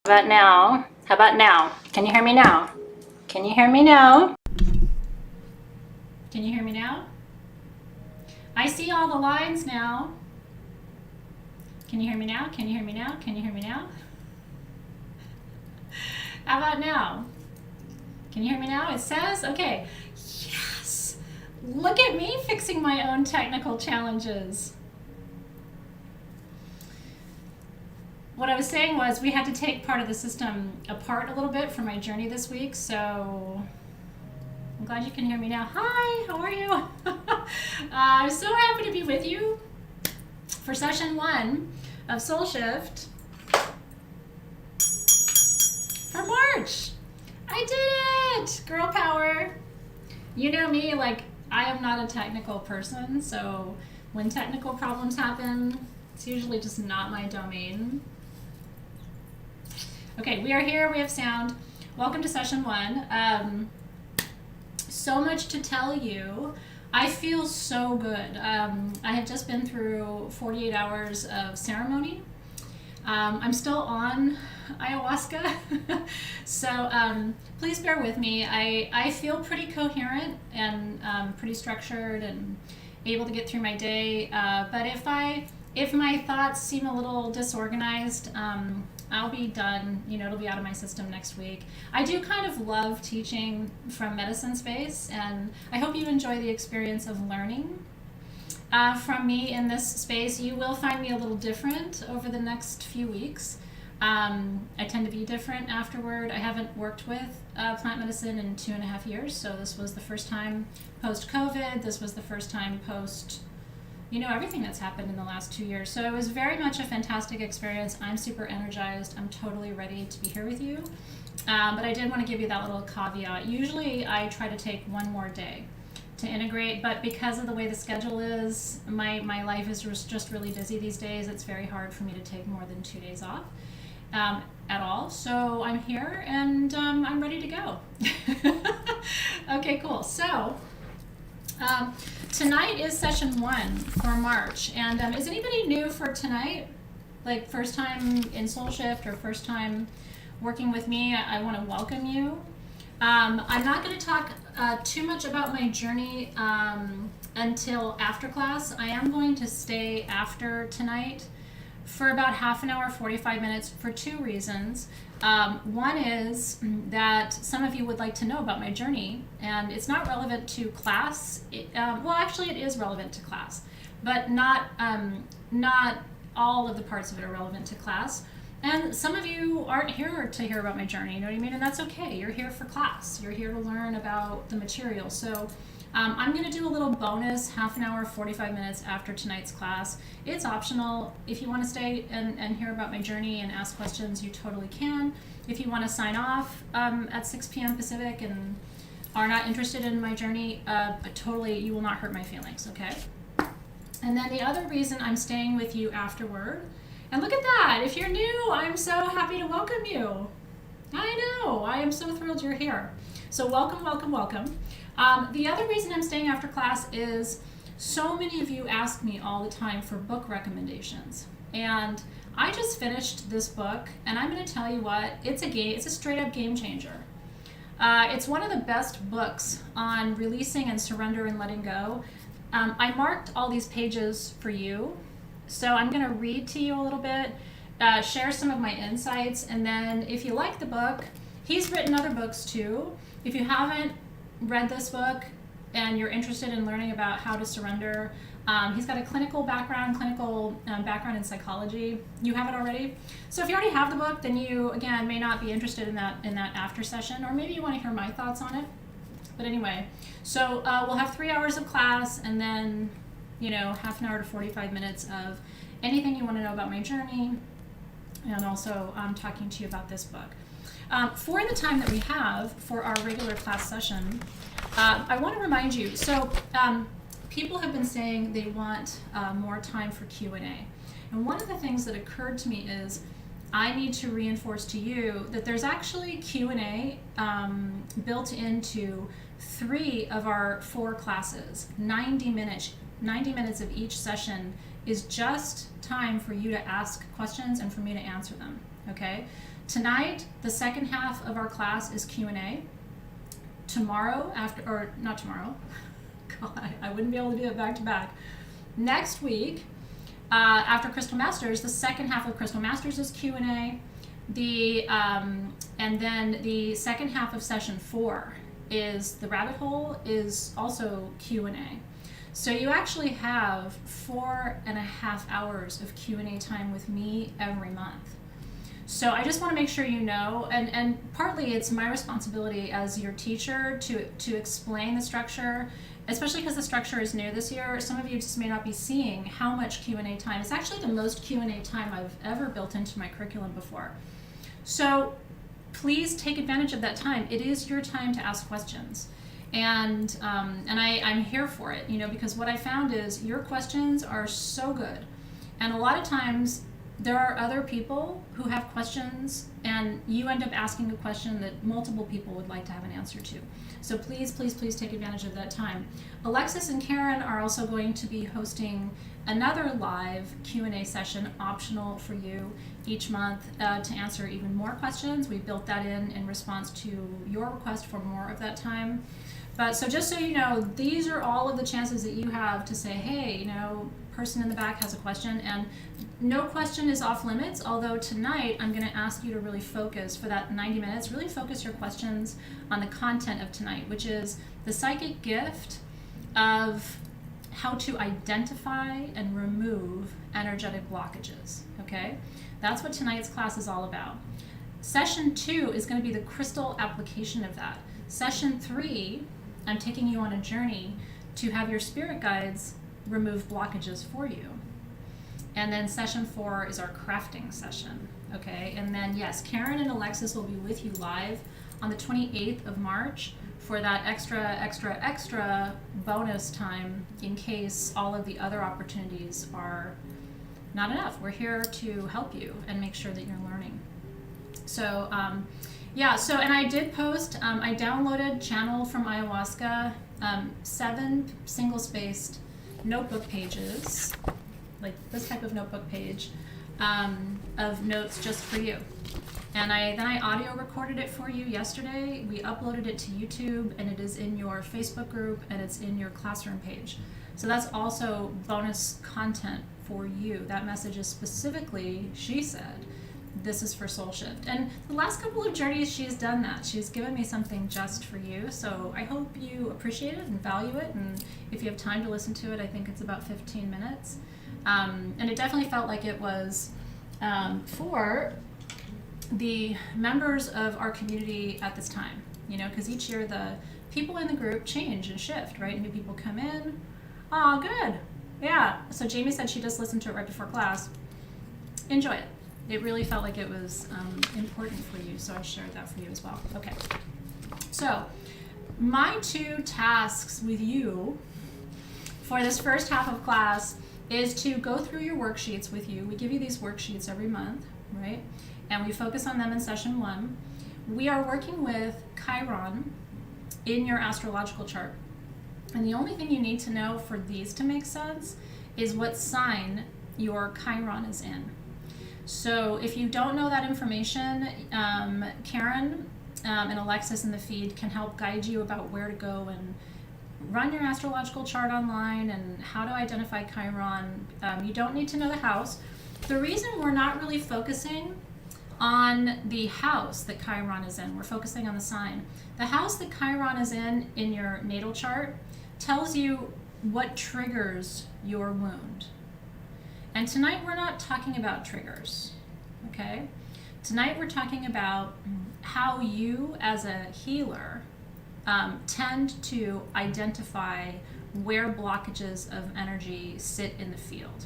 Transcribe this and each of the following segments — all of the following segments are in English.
How about now? How about now? Can you hear me now? Can you hear me now? Can you hear me now? I see all the lines now. Can you hear me now? Can you hear me now? Can you hear me now? How about now? Can you hear me now? It says, okay. Yes! Look at me fixing my own technical challenges. What I was saying was we had to take part of the system apart a little bit for my journey this week, so I'm glad you can hear me now. Hi, how are you? I'm so happy to be with you for session 1 of Soul Shift for March. I did it! Girl power. You know me, like, I am not a technical person, so when technical problems happen, it's usually just not my domain. Okay, we are here, we have sound. Welcome to session 1. So much to tell you. I feel so good. I have just been through 48 hours of ceremony. I'm still on ayahuasca, so please bear with me. I feel pretty coherent and pretty structured and able to get through my day, but if my thoughts seem a little disorganized, I'll be done, it'll be out of my system next week. I do kind of love teaching from medicine space, and I hope you enjoy the experience of learning from me in this space. You will find me a little different over the next few weeks. I tend to be different afterward. I haven't worked with plant medicine in 2.5 years, so this was the first time post-COVID. This was the first time post everything that's happened in the last 2 years. So it was very much a fantastic experience. I'm super energized. I'm totally ready to be here with you. But I did want to give you that little caveat. Usually I try to take one more day to integrate, but because of the way the schedule is, my life is just really busy these days. It's very hard for me to take more than 2 days off at all. So I'm here and I'm ready to go. Okay, cool. So tonight is session 1 for March, and is anybody new for tonight? Like first time in Soul Shift or first time working with me? I want to welcome you. I'm not going to talk too much about my journey until after class. I am going to stay after tonight for about half an hour, 45 minutes, for 2 reasons. One is that some of you would like to know about my journey, and it's not relevant to class. Well, actually it is relevant to class, but not all of the parts of it are relevant to class. And some of you aren't here to hear about my journey, you know what I mean? And that's okay. You're here for class. You're here to learn about the material. So I'm going to do a little bonus half an hour, 45 minutes after tonight's class. It's optional. If you want to stay and hear about my journey and ask questions, you totally can. If you want to sign off at 6 p.m. Pacific and are not interested in my journey, totally, you will not hurt my feelings, okay? And then the other reason I'm staying with you afterward, and look at that, if you're new, I'm so happy to welcome you. I know, I am so thrilled you're here. So welcome, welcome, welcome. The other reason I'm staying after class is so many of you ask me all the time for book recommendations. And I just finished this book, and I'm going to tell you what, it's a straight up game changer. It's one of the best books on releasing and surrender and letting go. I marked all these pages for you, so I'm going to read to you a little bit, share some of my insights, and then if you like the book, he's written other books too. If you haven't read this book and you're interested in learning about how to surrender, he's got a clinical background in psychology. You have it already. So if you already have the book, then you, again, may not be interested in that after session, or maybe you want to hear my thoughts on it. But anyway, so we'll have 3 hours of class, and then half an hour to 45 minutes of anything you want to know about my journey, and also talking to you about this book. For the time that we have for our regular class session, I want to remind you, so people have been saying they want more time for Q&A. And one of the things that occurred to me is I need to reinforce to you that there's actually Q&A built into 3 of our 4 classes. 90 minutes of each session is just time for you to ask questions and for me to answer them, okay? Tonight, the second half of our class is Q&A. Tomorrow, not tomorrow, God, I wouldn't be able to do it back to back. Next week, after Crystal Masters, the second half of Crystal Masters is Q&A. And then the second half of session 4 is the rabbit hole, is also Q&A. So you actually have 4.5 hours of Q&A time with me every month. So I just want to make sure you know, and partly it's my responsibility as your teacher to explain the structure, especially because the structure is new this year. Some of you just may not be seeing how much Q&A time. It's actually the most Q&A time I've ever built into my curriculum before. So please take advantage of that time. It is your time to ask questions. And I'm here for it, because what I found is your questions are so good. And a lot of times there are other people who have questions, and you end up asking a question that multiple people would like to have an answer to. So please, please, please take advantage of that time. Alexis and Karen are also going to be hosting another live Q&A session, optional for you each month, to answer even more questions. We built that in response to your request for more of that time. But so just so you know, these are all of the chances that you have to say, hey, person in the back has a question, and no question is off limits, although tonight I'm going to ask you to really focus for that 90 minutes, really focus your questions on the content of tonight, which is the psychic gift of how to identify and remove energetic blockages, okay? That's what tonight's class is all about. Session 2 is going to be the crystal application of that. Session 3, I'm taking you on a journey to have your spirit guides remove blockages for you. And then session 4 is our crafting session, okay? And then yes, Karen and Alexis will be with you live on the 28th of March for that extra bonus time in case all of the other opportunities are not enough. We're here to help you and make sure that you're learning. So and I did post, I downloaded Channel from Ayahuasca, 7 single-spaced notebook pages, like this type of notebook page, of notes just for you. And then I audio recorded it for you yesterday. We uploaded it to YouTube, and it is in your Facebook group, and it's in your classroom page. So that's also bonus content for you. That message is specifically, she said, this is for Soul Shift. And the last couple of journeys, she's done that. She's given me something just for you. So I hope you appreciate it and value it. And if you have time to listen to it, I think it's about 15 minutes. And it definitely felt like it was for the members of our community at this time, because each year the people in the group change and shift, right? New people come in. Oh, good. Yeah. So Jamie said she just listened to it right before class. Enjoy it. It really felt like it was important for you, so I shared that for you as well. Okay. So my 2 tasks with you for this first half of class is to go through your worksheets with you. We give you these worksheets every month, right? And we focus on them in session 1. We are working with Chiron in your astrological chart. And the only thing you need to know for these to make sense is what sign your Chiron is in. So if you don't know that information, Karen and Alexis in the feed can help guide you about where to go and run your astrological chart online and how to identify Chiron. You don't need to know the house. The reason we're not really focusing on the house that Chiron is in, we're focusing on the sign. The house that Chiron is in your natal chart tells you what triggers your wound. And tonight we're not talking about triggers, okay? Tonight we're talking about how you as a healer tend to identify where blockages of energy sit in the field.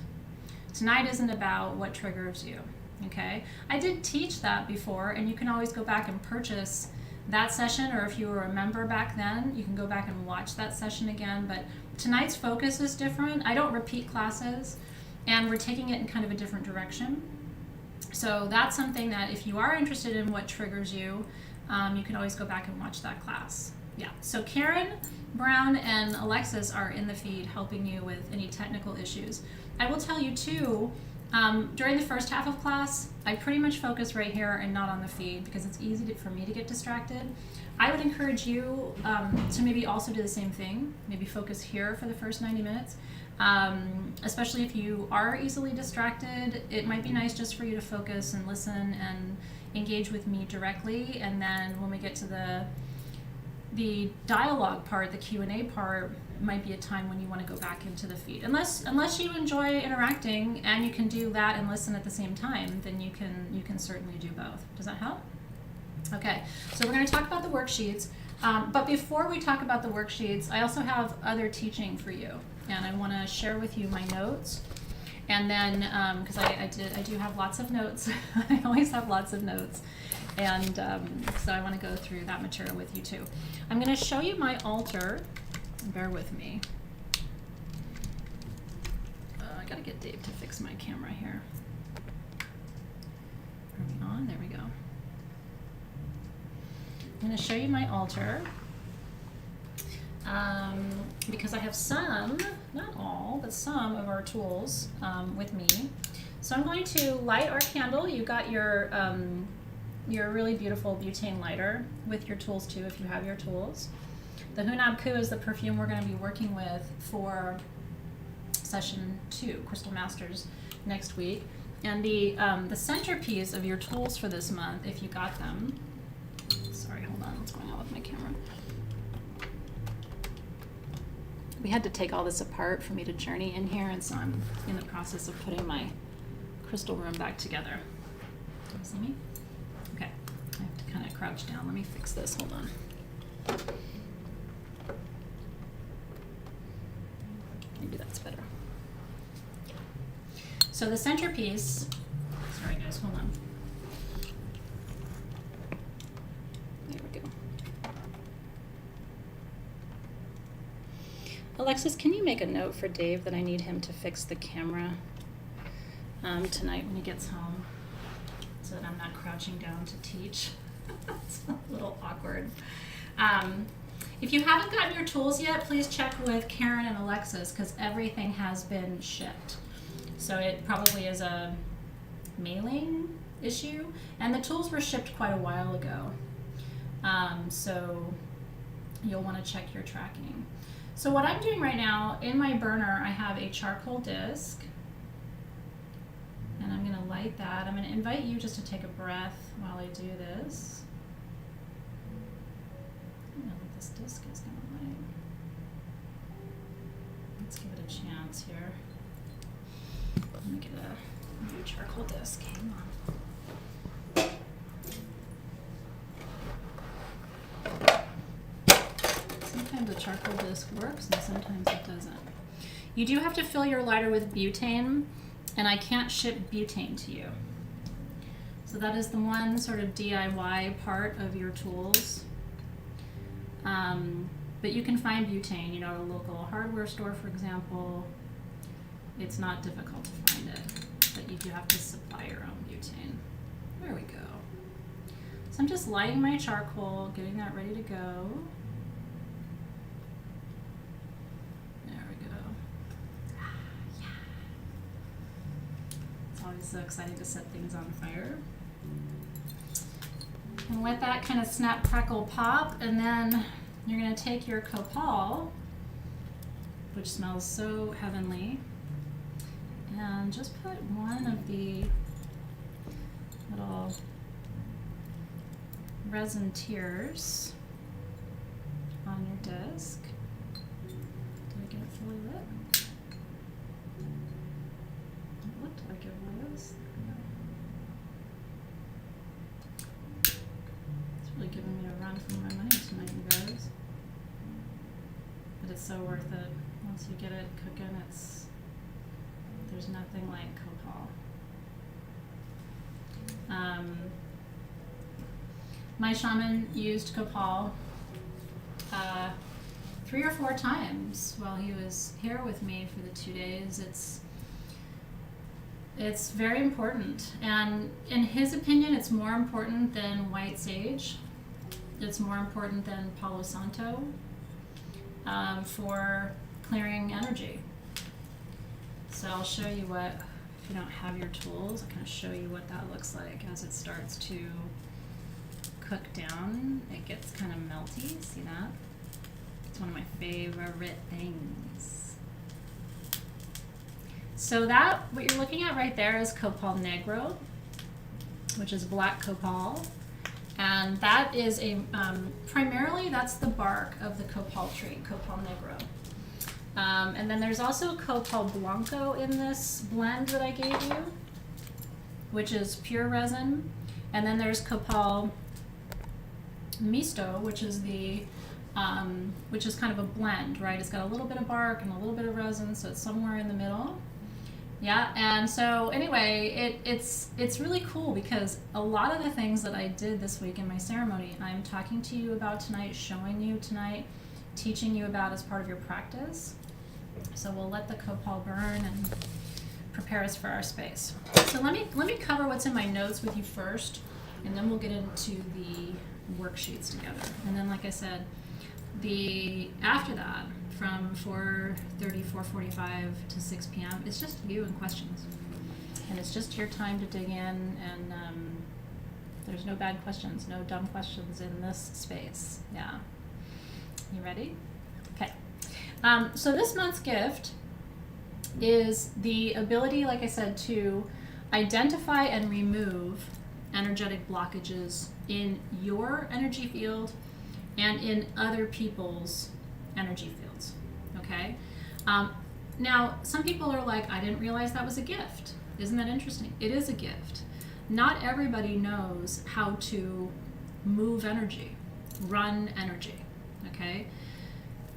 Tonight isn't about what triggers you, okay? I did teach that before, and you can always go back and purchase that session, or if you were a member back then, you can go back and watch that session again. But tonight's focus is different. I don't repeat classes, and we're taking it in kind of a different direction. So that's something that if you are interested in what triggers you, you can always go back and watch that class. Yeah, so Karen Brown and Alexis are in the feed helping you with any technical issues. I will tell you too, During the first half of class, I pretty much focus right here and not on the feed because it's easy for me to get distracted. I would encourage you to maybe also do the same thing, maybe focus here for the first 90 minutes. Especially if you are easily distracted, it might be nice just for you to focus and listen and engage with me directly, and then when we get to the dialogue part, the Q&A part, might be a time when you want to go back into the feed. Unless you enjoy interacting and you can do that and listen at the same time, then you can certainly do both. Does that help? Okay, so we're going to talk about the worksheets. But before we talk about the worksheets, I also have other teaching for you, and I want to share with you my notes. And then, because I do have lots of notes. I always have lots of notes. And so I want to go through that material with you too. I'm going to show you my altar. Bear with me. I got to get Dave to fix my camera here. Are we on? There we go. I'm going to show you my altar. Because I have some, not all, but some of our tools with me. So I'm going to light our candle. You got your really beautiful butane lighter with your tools too, if you have your tools. The Hunab Ku is the perfume we're going to be working with for session 2, Crystal Masters, next week. And the centerpiece of your tools for this month, if you got them. Sorry, hold on, what's going on with my camera? We had to take all this apart for me to journey in here, and so I'm in the process of putting my crystal room back together. Can you see me? Okay, I have to kind of crouch down. Let me fix this, hold on. Maybe that's better. So the centerpiece, sorry guys, hold on. There we go. Alexis, can you make a note for Dave that I need him to fix the camera tonight when he gets home, so that I'm not crouching down to teach? It's a little awkward. If you haven't gotten your tools yet, please check with Karen and Alexis, because everything has been shipped. So it probably is a mailing issue, and the tools were shipped quite a while ago. So you'll want to check your tracking. So what I'm doing right now, in my burner, I have a charcoal disc, and I'm going to light that. I'm going to invite you just to take a breath while I do this. I don't know what this disc is going to light. Let's give it a chance here. Let me get a new charcoal disc. Hang on. Sometimes the charcoal disc works and sometimes it doesn't. You do have to fill your lighter with butane, and I can't ship butane to you. So that is the one sort of DIY part of your tools. But you can find butane, you know, at a local hardware store, for example. It's not difficult to find it, but you do have to supply your own butane. There we go. So I'm just lighting my charcoal, getting that ready to go. There we go. Yeah. It's always so exciting to set things on fire. And let that kind of snap, crackle, pop, and then you're going to take your copal, which smells so heavenly, and just put one of the little resin tears on your disc. Did I get it fully lit? It looked like it was. It's really giving me a run for my money tonight, you guys. But it's so worth it. Once you get it cooking, there's nothing like copal. My shaman used copal 3 or 4 times while he was here with me for the 2 days. It's very important, and in his opinion, it's more important than white sage. It's more important than Palo Santo for clearing energy. So I'll show you what if you don't have your tools, I'll kind of show you what that looks like as it starts to cook down. It gets kind of melty, see that? It's one of my favorite things. So that, what you're looking at right there is Copal Negro, which is black copal. And that is a, primarily that's the bark of the copal tree, Copal Negro. And then there's also Copal Blanco in this blend that I gave you, which is pure resin. And then there's Copal Misto, which is the, which is kind of a blend, right? It's got a little bit of bark and a little bit of resin, so it's somewhere in the middle. Yeah, and so anyway, it's really cool because a lot of the things that I did this week in my ceremony, I'm talking to you about tonight, showing you tonight, teaching you about as part of your practice. So we'll let the copal burn and prepare us for our space. So let me cover what's in my notes with you first, and then we'll get into the worksheets together. And then, like I said, after that, from 4:30, 4:45 to 6 p.m., it's just you and questions. And it's just your time to dig in, and there's no bad questions, no dumb questions in this space. Yeah. You ready? Okay. So this month's gift is the ability, like I said, to identify and remove energetic blockages in your energy field and in other people's energy fields, okay? Now, some people are like, I didn't realize that was a gift. Isn't that interesting? It is a gift. Not everybody knows how to move energy, run energy, okay?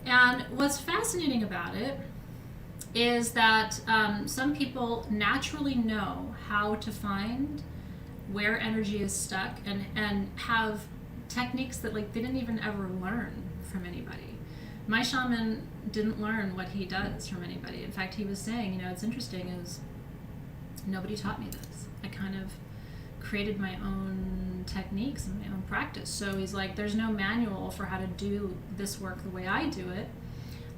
And what's fascinating about it is that some people naturally know how to find where energy is stuck and have techniques that like they didn't even ever learn from anybody. My shaman didn't learn what he does from anybody. In fact, he was saying, you know, it's interesting is nobody taught me this. I kind of created my own techniques and my own practice. So he's like, there's no manual for how to do this work the way I do it.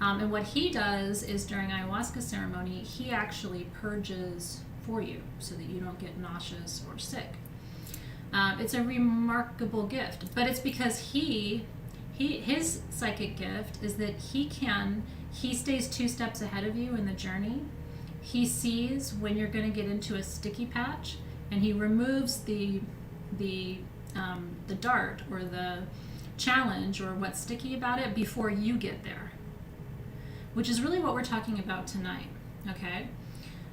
And what he does is during ayahuasca ceremony, he actually purges for you so that you don't get nauseous or sick. It's a remarkable gift, but it's because his psychic gift is that he stays 2 steps ahead of you in the journey. He sees when you're going to get into a sticky patch, and he removes the dart or the challenge or what's sticky about it before you get there, which is really what we're talking about tonight. Okay,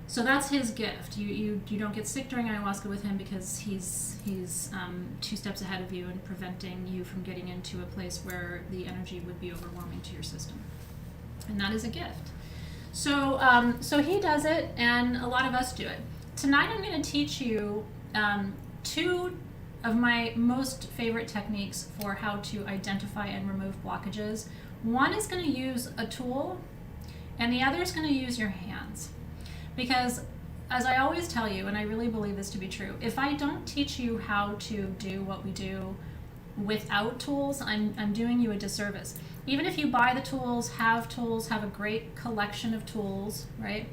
so that's his gift. You don't get sick during ayahuasca with him because he's 2 steps ahead of you and preventing you from getting into a place where the energy would be overwhelming to your system, and that is a gift. So so he does it, and a lot of us do it. Tonight I'm going to teach you 2 of my most favorite techniques for how to identify and remove blockages. One is going to use a tool, and the other is going to use your hands. Because as I always tell you, and I really believe this to be true, if I don't teach you how to do what we do without tools, I'm doing you a disservice. Even if you buy the tools, have a great collection of tools, right?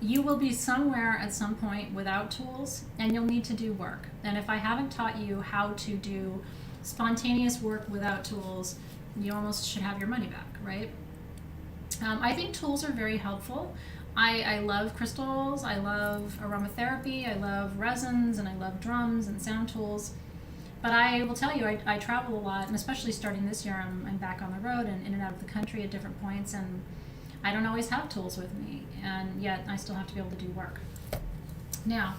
You will be somewhere at some point without tools, and you'll need to do work. And if I haven't taught you how to do spontaneous work without tools, you almost should have your money back, right? I think tools are very helpful. I love crystals, I love aromatherapy, I love resins, and I love drums and sound tools. But I will tell you, I travel a lot, and especially starting this year, I'm back on the road and in and out of the country at different points, and I don't always have tools with me, and yet I still have to be able to do work. Now,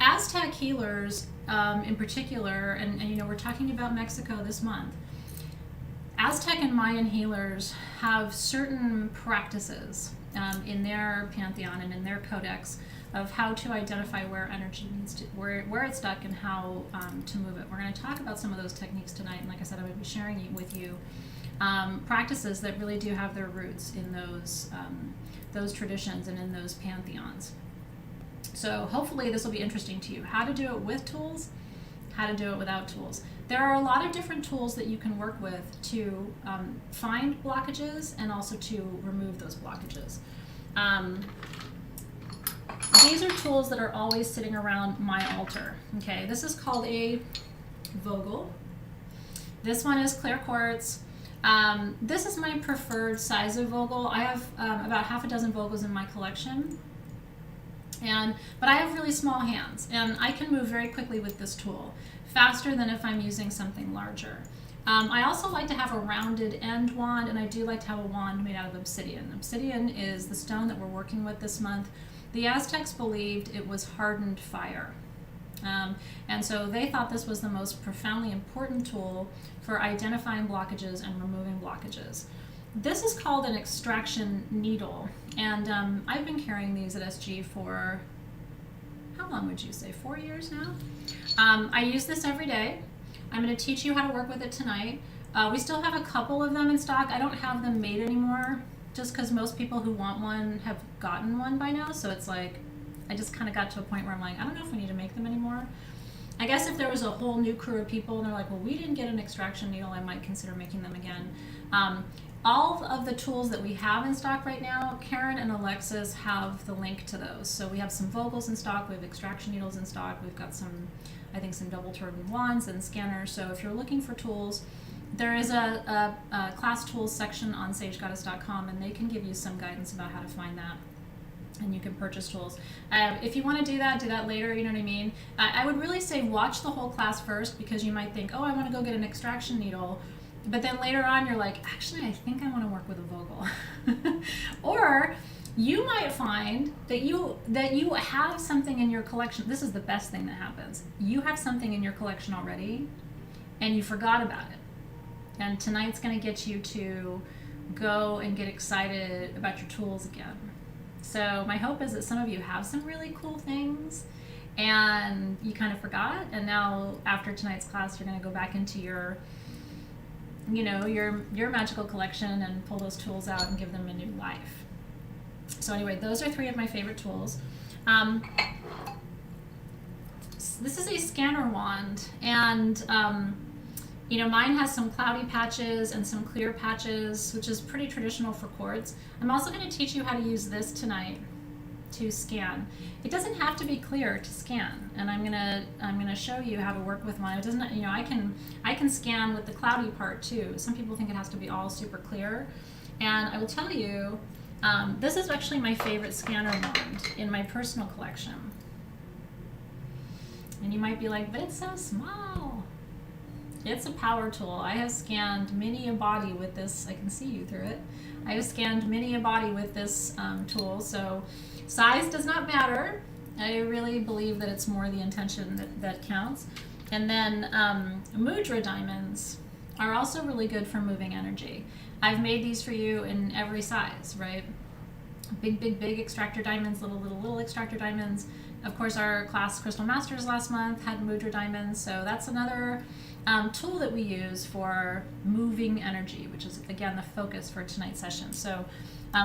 Aztec healers in particular, and you know, we're talking about Mexico this month, Aztec and Mayan healers have certain practices in their pantheon and in their codex of how to identify where energy needs to, where it's stuck, and how to move it. We're going to talk about some of those techniques tonight, and like I said, I'm going to be sharing with you practices that really do have their roots in those traditions and in those pantheons. So hopefully this will be interesting to you. How to do it with tools, how to do it without tools. There are a lot of different tools that you can work with to find blockages and also to remove those blockages. these are tools that are always sitting around my altar. Okay, this is called a Vogel. This one is clear quartz. This is my preferred size of Vogel. I have about half a dozen Vogels in my collection. But I have really small hands, and I can move very quickly with this tool, faster than if I'm using something larger. I also like to have a rounded end wand, and I do like to have a wand made out of obsidian. Obsidian is the stone that we're working with this month. The Aztecs believed it was hardened fire. And so they thought this was the most profoundly important tool for identifying blockages and removing blockages. This is called an extraction needle, and I've been carrying these at SG for, how long would you say, 4 years now? I use this every day. I'm going to teach you how to work with it tonight. We still have a couple of them in stock. I don't have them made anymore, just because most people who want one have gotten one by now, so it's like, I just kind of got to a point where I'm like, I don't know if we need to make them anymore. I guess if there was a whole new crew of people and they're like, well, we didn't get an extraction needle, I might consider making them again. All of the tools that we have in stock right now, Karen and Alexis have the link to those. So we have some Vogels in stock, we have extraction needles in stock, we've got some, I think, some double turbine wands and scanners. So if you're looking for tools, there is a class tools section on sagegoddess.com, and they can give you some guidance about how to find that. And you can purchase tools. If you want to do that later, you know what I mean? I would really say watch the whole class first, because you might think, oh, I want to go get an extraction needle. But then later on, you're like, actually, I think I want to work with a Vogel. Or you might find that you have something in your collection. This is the best thing that happens. You have something in your collection already, and you forgot about it. And tonight's going to get you to go and get excited about your tools again. So my hope is that some of you have some really cool things and you kind of forgot, and now after tonight's class you're going to go back into your magical collection and pull those tools out and give them a new life. So anyway, those are 3 of my favorite tools. This is a scanner wand, and mine has some cloudy patches and some clear patches, which is pretty traditional for quartz. I'm also going to teach you how to use this tonight to scan. It doesn't have to be clear to scan, and I'm gonna show you how to work with mine. It doesn't, I can scan with the cloudy part too. Some people think it has to be all super clear, and I will tell you, this is actually my favorite scanner wand in my personal collection. And you might be like, but it's so small. It's a power tool. I have scanned many a body with this. I can see you through it. I have scanned many a body with this tool, so size does not matter. I really believe that it's more the intention that counts. And then mudra diamonds are also really good for moving energy. I've made these for you in every size, right? Big extractor diamonds, little extractor diamonds. Of course, our class Crystal Masters last month had mudra diamonds, so that's another tool that we use for moving energy, which is, again, the focus for tonight's session. So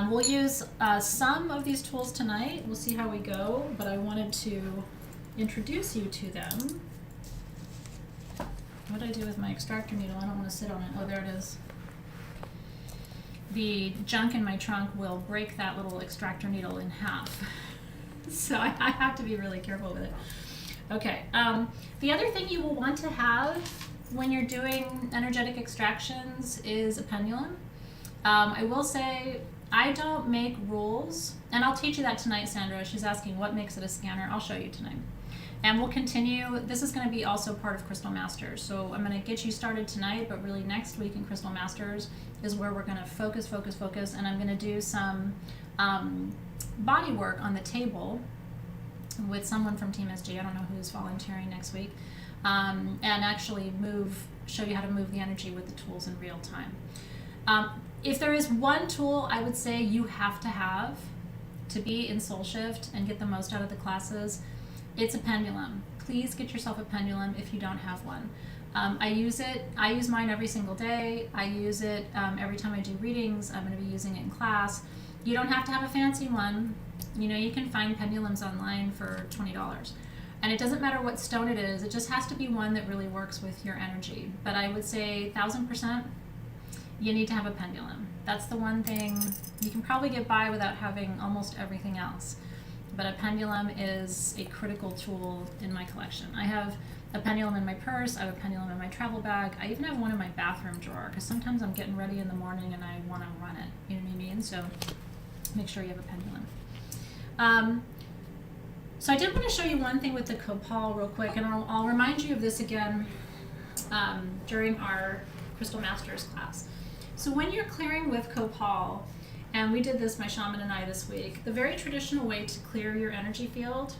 we'll use some of these tools tonight. We'll see how we go, but I wanted to introduce you to them. What do I do with my extractor needle? I don't want to sit on it. Oh, there it is. The junk in my trunk will break that little extractor needle in half. So I have to be really careful with it. Okay, the other thing you will want to have when you're doing energetic extractions is a pendulum. I will say, I don't make rules, and I'll teach you that tonight, Sandra. She's asking what makes it a scanner. I'll show you tonight. And we'll continue. This is going to be also part of Crystal Masters. So I'm going to get you started tonight, but really next week in Crystal Masters is where we're going to focus, and I'm going to do some body work on the table with someone from Team SG. I don't know who's volunteering next week. And actually show you how to move the energy with the tools in real time. If there is one tool I would say you have to be in Soul Shift and get the most out of the classes, it's a pendulum. Please get yourself a pendulum if you don't have one. I use mine every single day. I use it every time I do readings. I'm going to be using it in class. You don't have to have a fancy one. You can find pendulums online for $20. And it doesn't matter what stone it is. It just has to be one that really works with your energy. But I would say 1000%, you need to have a pendulum. That's the one thing. You can probably get by without having almost everything else. but a pendulum is a critical tool in my collection. I have a pendulum in my purse, I have a pendulum in my travel bag, I even have one in my bathroom drawer, because sometimes I'm getting ready in the morning and I want to run it, you know what I mean? So make sure you have a pendulum. So I did want to show you one thing with the copal real quick, and I'll remind you of this again during our Crystal Masters class. So when you're clearing with copal, and we did this, my shaman and I, this week, the very traditional way to clear your energy field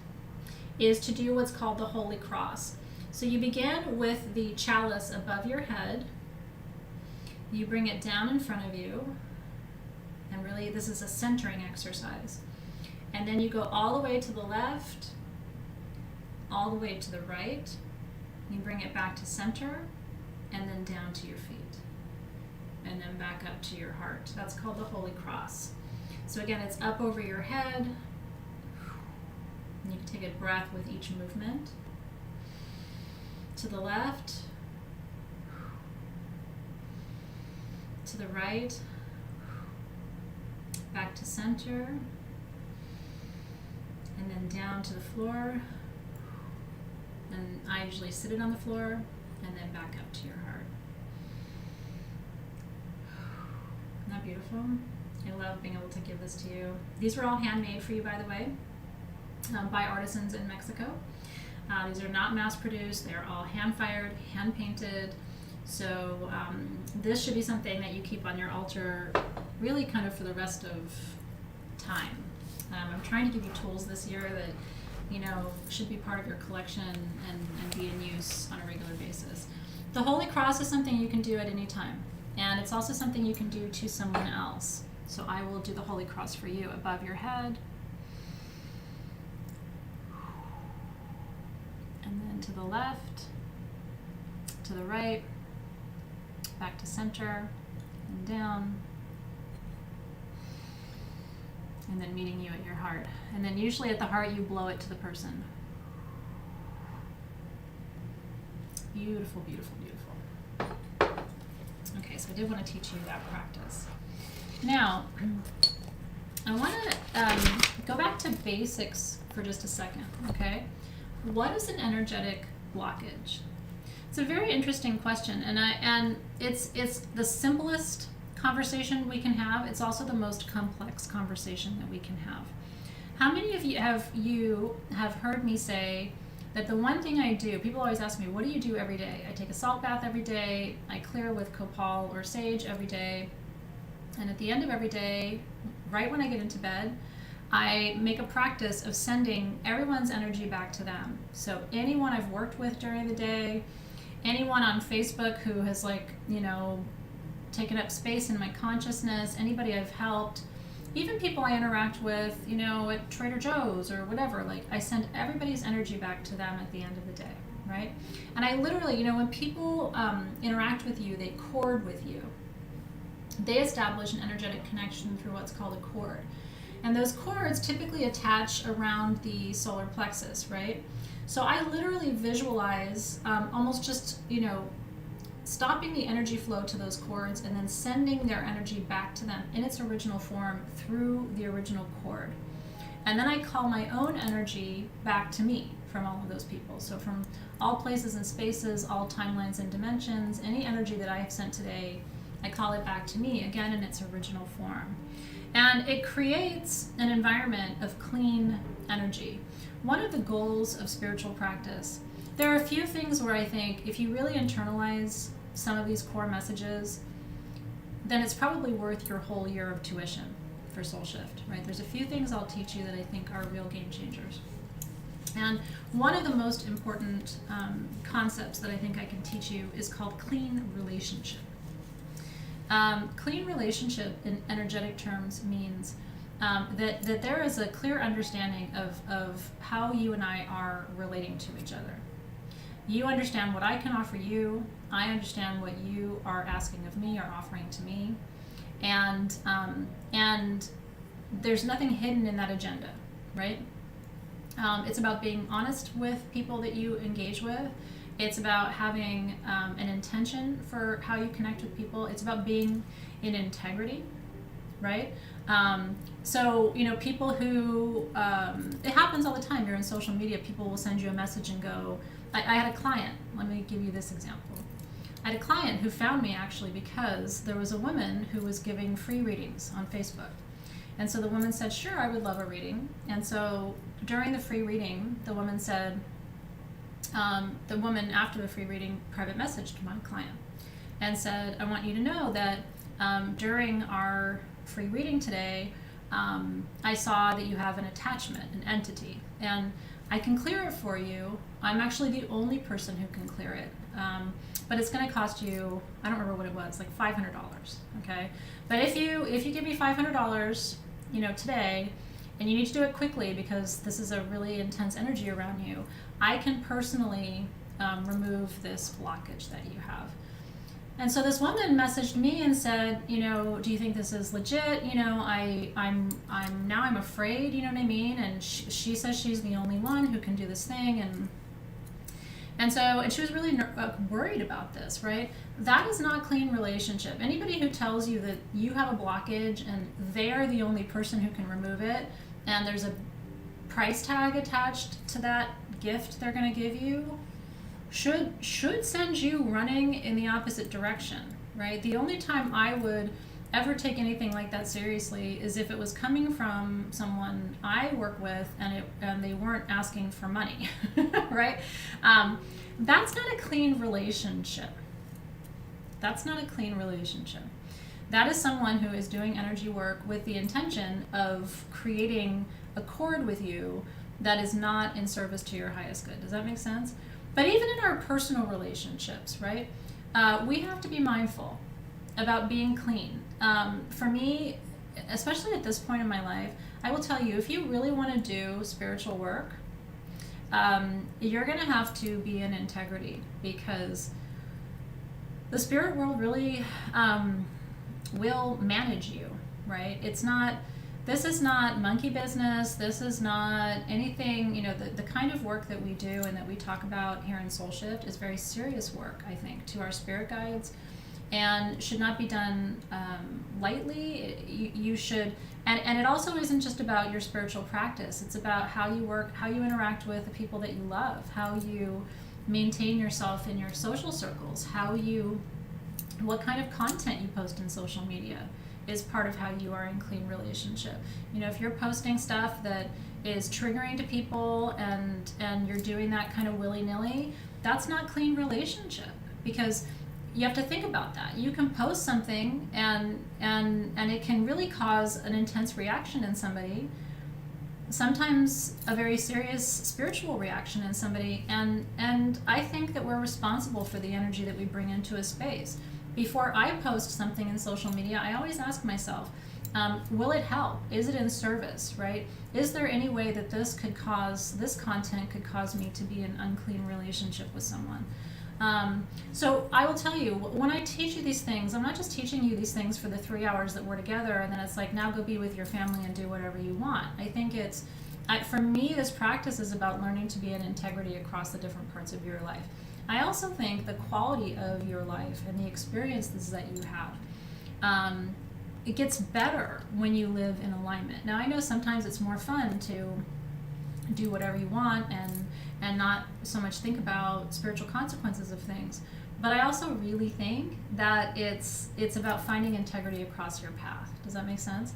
is to do what's called the Holy Cross. So you begin with the chalice above your head, you bring it down in front of you, and really this is a centering exercise. And then you go all the way to the left, all the way to the right, you bring it back to center, and then down to your feet. And then back up to your heart. That's called the Holy Cross. So again, it's up over your head. And you can take a breath with each movement. To the left. To the right. Back to center. And then down to the floor. And I usually sit it on the floor, and then back up to your heart. Isn't that beautiful? I love being able to give this to you. These were all handmade for you, by the way, by artisans in Mexico. These are not mass produced. They're all hand fired, hand painted. So this should be something that you keep on your altar really kind of for the rest of time. I'm trying to give you tools this year that, you know, should be part of your collection and be in use on a regular basis. The Holy Cross is something you can do at any time. And it's also something you can do to someone else. So I will do the Holy Cross for you above your head. And then to the left, to the right, back to center, and down. And then meeting you at your heart. And then usually at the heart, you blow it to the person. Beautiful, beautiful, beautiful. Okay, so I did want to teach you that practice. Now, I want to go back to basics for just a second, okay? What is an energetic blockage? It's a very interesting question, and it's the simplest conversation we can have. It's also the most complex conversation that we can have. How many of you have heard me say that the one thing I do, people always ask me, what do you do every day? I take a salt bath every day, I clear with copal or sage every day, and at the end of every day, right when I get into bed, I make a practice of sending everyone's energy back to them. So anyone I've worked with during the day, anyone on Facebook who has, like, you know, taken up space in my consciousness, anybody I've helped, even people I interact with, you know, at Trader Joe's or whatever, like, I send everybody's energy back to them at the end of the day, right? And I literally, you know, when people interact with you, they cord with you. They establish an energetic connection through what's called a cord. And those cords typically attach around the solar plexus, right? So I literally visualize almost just, you know, stopping the energy flow to those cords and then sending their energy back to them in its original form through the original cord. And then I call my own energy back to me from all of those people. So from all places and spaces, all timelines and dimensions, any energy that I have sent today, I call it back to me, again in its original form. And it creates an environment of clean energy. One of the goals of spiritual practice, there are a few things where I think if you really internalize some of these core messages, then it's probably worth your whole year of tuition for Soul Shift, right? There's a few things I'll teach you that I think are real game changers. And one of the most important concepts that I think I can teach you is called clean relationship. Clean relationship in energetic terms means that there is a clear understanding of how you and I are relating to each other. You understand what I can offer you. I understand what you are asking of me or offering to me. And there's nothing hidden in that agenda, right? It's about being honest with people that you engage with. It's about having an intention for how you connect with people. It's about being in integrity, right? So, people who, it happens all the time. You're in social media, people will send you a message and go, I had a client, let me give you this example. I had a client who found me actually because there was a woman who was giving free readings on Facebook. And so the woman said, sure, I would love a reading. And so during the free reading, the woman said, the woman after the free reading private messaged my client and said, I want you to know that during our free reading today, I saw that you have an attachment, an entity, and I can clear it for you. I'm actually the only person who can clear it. But it's going to cost you, I don't remember what it was, like $500, okay? But if you give me $500, today, and you need to do it quickly because this is a really intense energy around you, I can personally remove this blockage that you have. And so this woman messaged me and said, do you think this is legit? I'm afraid, you know what I mean? And she says she's the only one who can do this thing, and she was really worried about this, right? That is not clean relationship. Anybody who tells you that you have a blockage and they are the only person who can remove it, and there's a price tag attached to that gift they're going to give you, should send you running in the opposite direction, right? The only time I would ever take anything like that seriously is if it was coming from someone I work with and they weren't asking for money, right? That's not a clean relationship. That's not a clean relationship. That is someone who is doing energy work with the intention of creating a cord with you that is not in service to your highest good. Does that make sense? But even in our personal relationships, right? We have to be mindful about being clean. For me, especially at this point in my life, I will tell you, if you really want to do spiritual work, you're going to have to be in integrity, because the spirit world really will manage you, right? This is not monkey business. This is not anything, the kind of work that we do and that we talk about here in Soul Shift is very serious work, I think, to our spirit guides, and should not be done lightly. You should, and it also isn't just about your spiritual practice. It's about how you work, how you interact with the people that you love, how you maintain yourself in your social circles, what kind of content you post in social media is part of how you are in clean relationship. If you're posting stuff that is triggering to people and you're doing that kind of willy-nilly, that's not clean relationship, because you have to think about that. You can post something and it can really cause an intense reaction in somebody, sometimes a very serious spiritual reaction in somebody, and I think that we're responsible for the energy that we bring into a space. Before I post something in social media, I always ask myself, will it help? Is it in service, right? Is there any way that this content could cause me to be in unclean relationship with someone? So I will tell you, when I teach you these things, I'm not just teaching you these things for the 3 hours that we're together and then it's like, now go be with your family and do whatever you want. I think for me, this practice is about learning to be in integrity across the different parts of your life. I also think the quality of your life and the experiences that you have, it gets better when you live in alignment. Now, I know sometimes it's more fun to do whatever you want and not so much think about spiritual consequences of things. But I also really think that it's about finding integrity across your path. Does that make sense?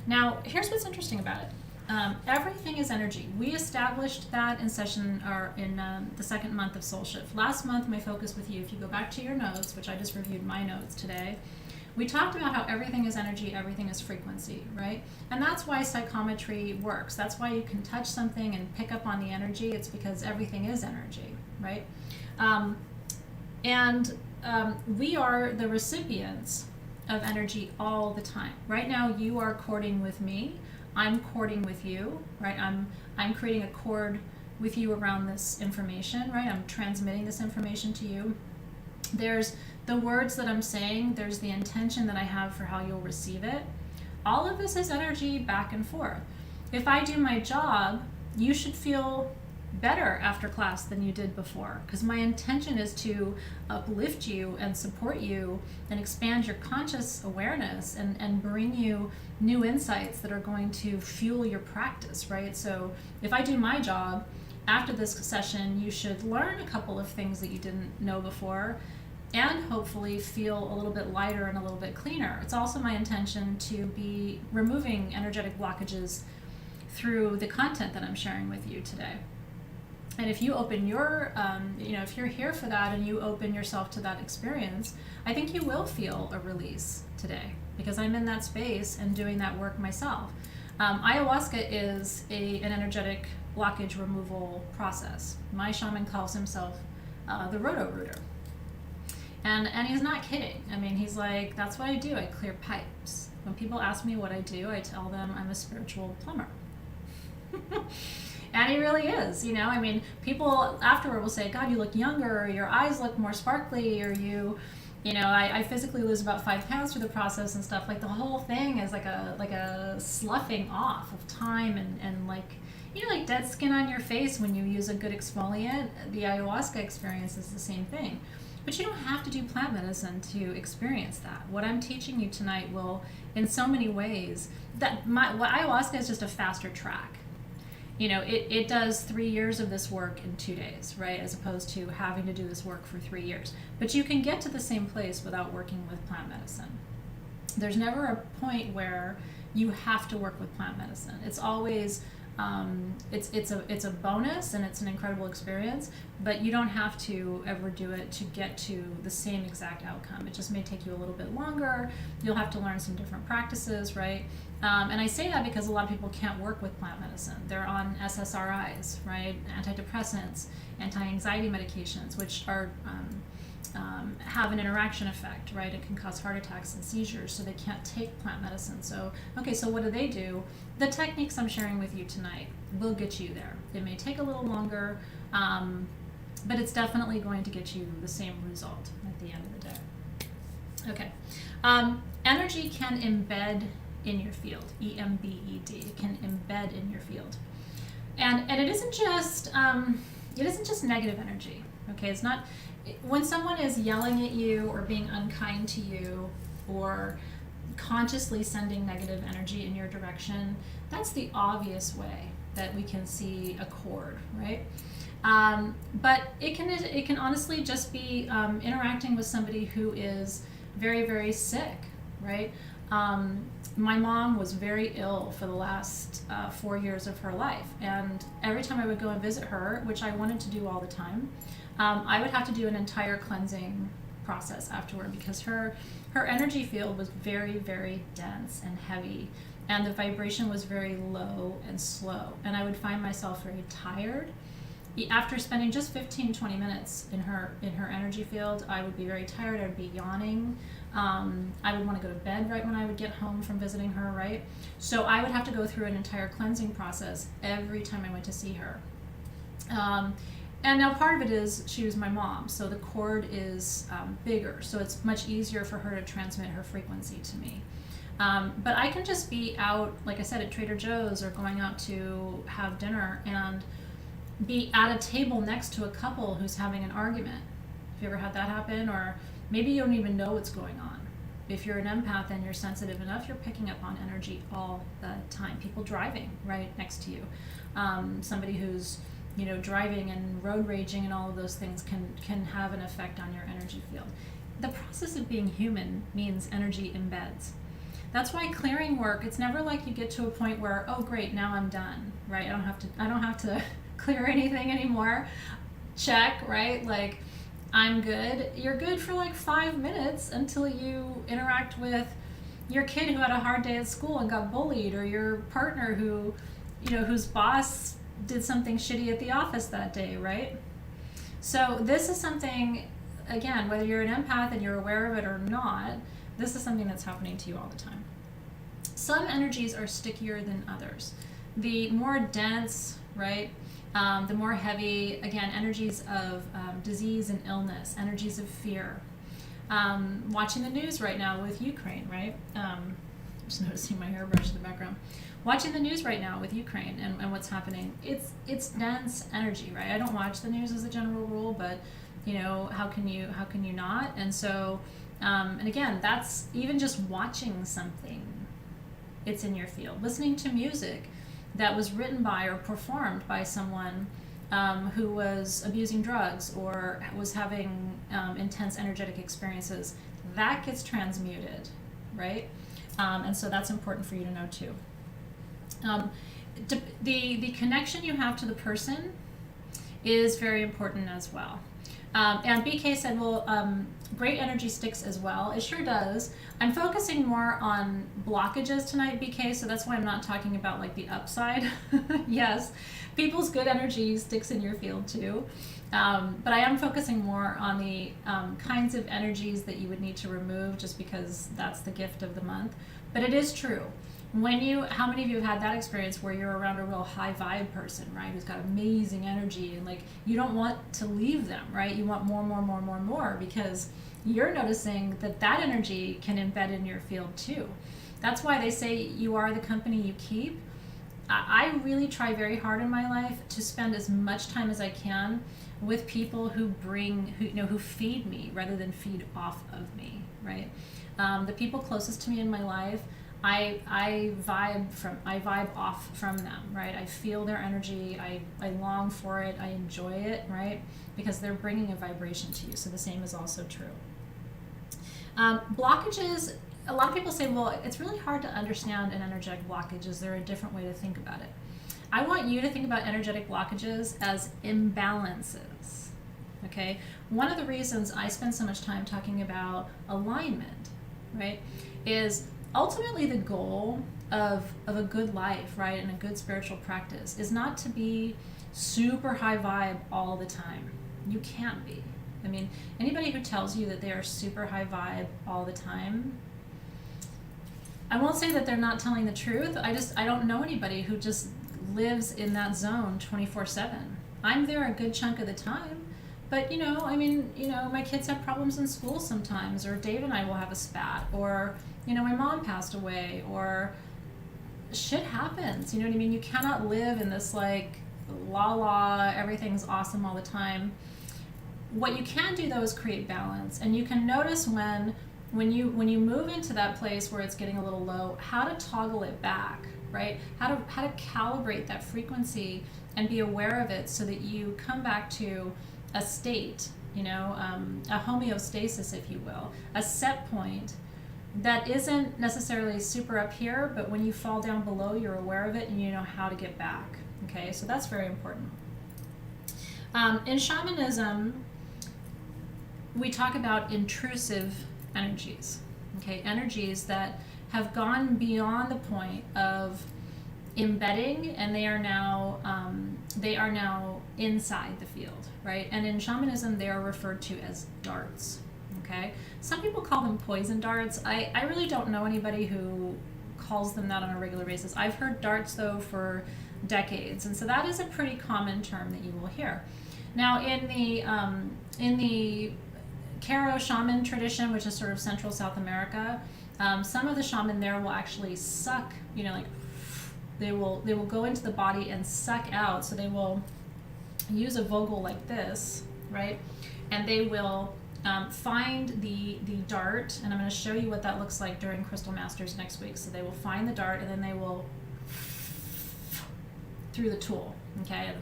Now, here's what's interesting about it. Everything is energy. We established that in the second month of Soul Shift. Last month, my focus with you, if you go back to your notes, which I just reviewed my notes today, we talked about how everything is energy, everything is frequency, right? And that's why psychometry works. That's why you can touch something and pick up on the energy. It's because everything is energy, right? We are the recipients of energy all the time. Right now, you are courting with me. I'm courting with you, right? I'm creating a cord with you around this information, right? I'm transmitting this information to you. There's the words that I'm saying, there's the intention that I have for how you'll receive it. All of this is energy back and forth. If I do my job, you should feel better after class than you did before, because my intention is to uplift you and support you and expand your conscious awareness and bring you new insights that are going to fuel your practice, right? So if I do my job, after this session, you should learn a couple of things that you didn't know before and hopefully feel a little bit lighter and a little bit cleaner. It's also my intention to be removing energetic blockages through the content that I'm sharing with you today. And if you open your, if you're here for that and you open yourself to that experience, I think you will feel a release today, because I'm in that space and doing that work myself. Ayahuasca is an energetic blockage removal process. My shaman calls himself the Roto-Rooter. And he's not kidding. I mean, he's like, that's what I do. I clear pipes. When people ask me what I do, I tell them I'm a spiritual plumber. And he really is, I mean, people afterward will say, God, you look younger, or your eyes look more sparkly, or I physically lose about 5 pounds through the process and stuff. Like, the whole thing is like a sloughing off of time and like dead skin on your face when you use a good exfoliant. The ayahuasca experience is the same thing. But you don't have to do plant medicine to experience that. What I'm teaching you tonight will, in so many ways, ayahuasca is just a faster track. It does 3 years of this work in 2 days, right? As opposed to having to do this work for 3 years. But you can get to the same place without working with plant medicine. There's never a point where you have to work with plant medicine. It's always, it's a bonus, and it's an incredible experience, but you don't have to ever do it to get to the same exact outcome. It just may take you a little bit longer. You'll have to learn some different practices, right? And I say that because a lot of people can't work with plant medicine. They're on SSRIs, right? Antidepressants, anti-anxiety medications, which are have an interaction effect, right? It can cause heart attacks and seizures, so they can't take plant medicine. So what do? The techniques I'm sharing with you tonight will get you there. It may take a little longer, but it's definitely going to get you the same result at the end of the day. Okay. Energy can embed in your field, EMBED. It can embed in your field, and it isn't just negative energy. Okay, it's not. When someone is yelling at you or being unkind to you or consciously sending negative energy in your direction, that's the obvious way that we can see a cord, right? But it can honestly just be interacting with somebody who is very, very sick, right? My mom was very ill for the last 4 years of her life, and every time I would go and visit her, which I wanted to do all the time, I would have to do an entire cleansing process afterward, because her energy field was very, very dense and heavy, and the vibration was very low and slow, and I would find myself very tired. After spending just 15-20 minutes in her energy field, I would be very tired. I would be yawning. I would want to go to bed right when I would get home from visiting her, right? So I would have to go through an entire cleansing process every time I went to see her. And now part of it is she was my mom, so the cord is bigger, so it's much easier for her to transmit her frequency to me. But I can just be out, like I said, at Trader Joe's or going out to have dinner and be at a table next to a couple who's having an argument. Have you ever had that happen? Or maybe you don't even know what's going on. If you're an empath and you're sensitive enough, you're picking up on energy all the time. People driving right next to you. Somebody who's driving and road raging and all of those things can have an effect on your energy field. The process of being human means energy embeds. That's why clearing work, it's never like you get to a point where, oh great, now I'm done, right? I don't have to clear anything anymore. Check, right? Like, I'm good. You're good for like 5 minutes until you interact with your kid who had a hard day at school and got bullied, or your partner who, whose boss did something shitty at the office that day, right? So this is something, again, whether you're an empath and you're aware of it or not, this is something that's happening to you all the time. Some energies are stickier than others. The more dense, right, the more heavy, again, energies of disease and illness, energies of fear. Watching the news right now with Ukraine, right? Just noticing my hairbrush in the background. Watching the news right now with Ukraine and what's happening. It's dense energy, right? I don't watch the news as a general rule, but how can you not? And so, and again, that's even just watching something. It's in your field. Listening to music that was written by or performed by someone who was abusing drugs or was having intense energetic experiences, that gets transmuted, right? And so that's important for you to know too. The connection you have to the person is very important as well. And BK said, well, great energy sticks as well. It sure does. I'm focusing more on blockages tonight, BK, so that's why I'm not talking about like the upside. Yes, people's good energy sticks in your field too. But I am focusing more on the kinds of energies that you would need to remove, just because that's the gift of the month. But it is true. How many of you have had that experience where you're around a real high vibe person, right? Who's got amazing energy, and like you don't want to leave them, right? You want more, because you're noticing that energy can embed in your field too. That's why they say you are the company you keep. I really try very hard in my life to spend as much time as I can with people who feed me rather than feed off of me, right? The people closest to me in my life, I vibe off from them, right? I feel their energy, I long for it, I enjoy it, right? Because they're bringing a vibration to you. So the same is also true. Blockages, a lot of people say, well, it's really hard to understand an energetic blockage. Is there a different way to think about it? I want you to think about energetic blockages as imbalances, okay? One of the reasons I spend so much time talking about alignment, right, is ultimately the goal of a good life, right, and a good spiritual practice is not to be super high vibe all the time. You can't be. I mean, anybody who tells you that they are super high vibe all the time, I won't say that they're not telling the truth. I don't know anybody who just lives in that zone 24/7. I'm there a good chunk of the time. But, my kids have problems in school sometimes, or Dave and I will have a spat, or, my mom passed away, or shit happens, you know what I mean? You cannot live in this, like, la-la, everything's awesome all the time. What you can do, though, is create balance. And you can notice when you move into that place where it's getting a little low, how to toggle it back, right? How to calibrate that frequency and be aware of it so that you come back to a state, a homeostasis, if you will, a set point that isn't necessarily super up here, but when you fall down below, you're aware of it and you know how to get back. Okay, so that's very important. In shamanism, we talk about intrusive energies, okay, energies that have gone beyond the point of embedding, and they are now inside the field, right? And in shamanism, they are referred to as darts. Okay, some people call them poison darts. I really don't know anybody who calls them that on a regular basis. I've heard darts though for decades, and so that is a pretty common term that you will hear. Now in the Q'ero shaman tradition, which is sort of Central South America, some of the shaman there will actually suck, like they will go into the body and suck out. So they will use a vogel like this, right? And they will find the dart, and I'm going to show you what that looks like during Crystal Masters next week. So they will find the dart, and then they will through the tool, okay,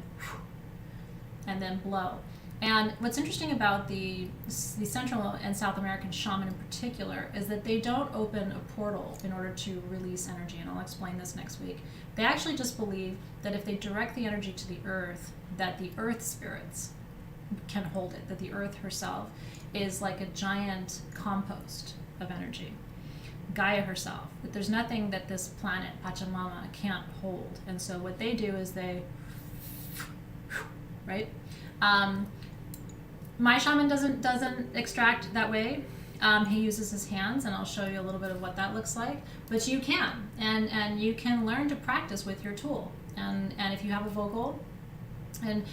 and then blow. And what's interesting about the Central and South American shaman in particular is that they don't open a portal in order to release energy, and I'll explain this next week. They actually just believe that if they direct the energy to the earth, that the earth spirits can hold it, that the earth herself is like a giant compost of energy. Gaia herself, that there's nothing that this planet, Pachamama, can't hold. And so what they do is they, right? My shaman doesn't extract that way. He uses his hands, and I'll show you a little bit of what that looks like. But you can, and you can learn to practice with your tool. And if you have a vogel, and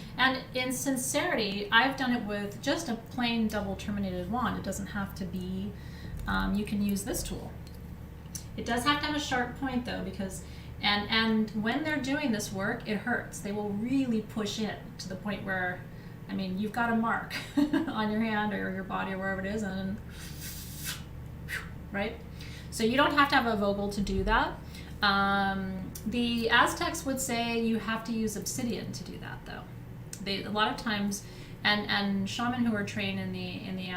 in sincerity, I've done it with just a plain double terminated wand. It doesn't have to be. You can use this tool, It does have to have a sharp point though, because and when they're doing this work, it hurts. They will really push in to the point where, I mean, you've got a mark on your hand or your body or wherever it is, and right? So you don't have to have a vogel to do that. The Aztecs would say you have to use obsidian to do that, though. They a lot of times, and shaman who are trained in the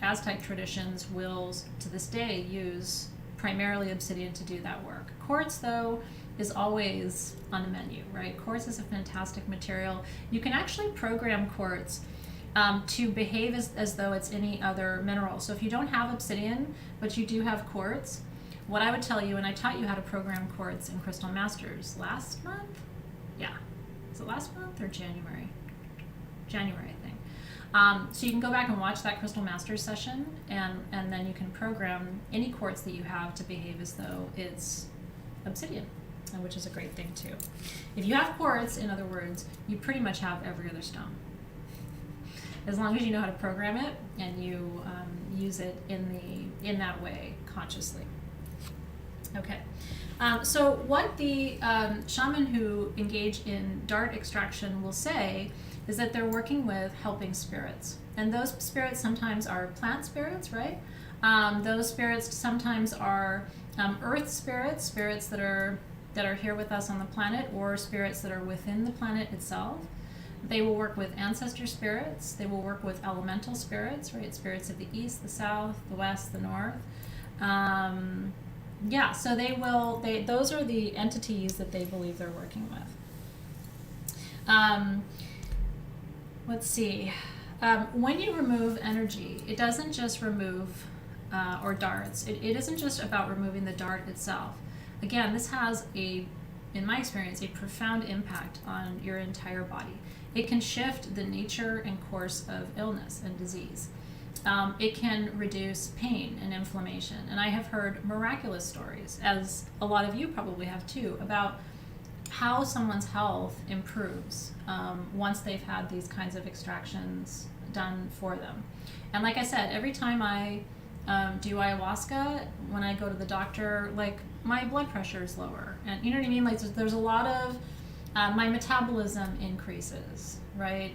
Aztec traditions will to this day use primarily obsidian to do that work. Quartz, though, is always on the menu, right? Quartz is a fantastic material. You can actually program quartz to behave as though it's any other mineral. So if you don't have obsidian, but you do have quartz, what I would tell you, and I taught you how to program quartz in Crystal Masters last month? Yeah. Was it last month or January? January, I think. So you can go back and watch that Crystal Masters session, and then you can program any quartz that you have to behave as though it's obsidian, which is a great thing too. If you have quartz, in other words, you pretty much have every other stone. As long as you know how to program it and you use it in that way consciously. Okay, so what the shaman who engage in dart extraction will say is that they're working with helping spirits. And those spirits sometimes are plant spirits, right? Those spirits sometimes are earth spirits, spirits that are here with us on the planet, or spirits that are within the planet itself. They will work with ancestor spirits. They will work with elemental spirits, right? Spirits of the east, the south, the west, the north. Yeah, so those are the entities that they believe they're working with. Let's see. When you remove energy, it doesn't just remove, or darts, it isn't just about removing the dart itself. Again, this has in my experience, a profound impact on your entire body. It can shift the nature and course of illness and disease. It can reduce pain and inflammation. And I have heard miraculous stories, as a lot of you probably have too, about how someone's health improves once they've had these kinds of extractions done for them. And like I said, every time I do ayahuasca, when I go to the doctor, like my blood pressure is lower. And you know what I mean? Like there's a lot of, my metabolism increases, right?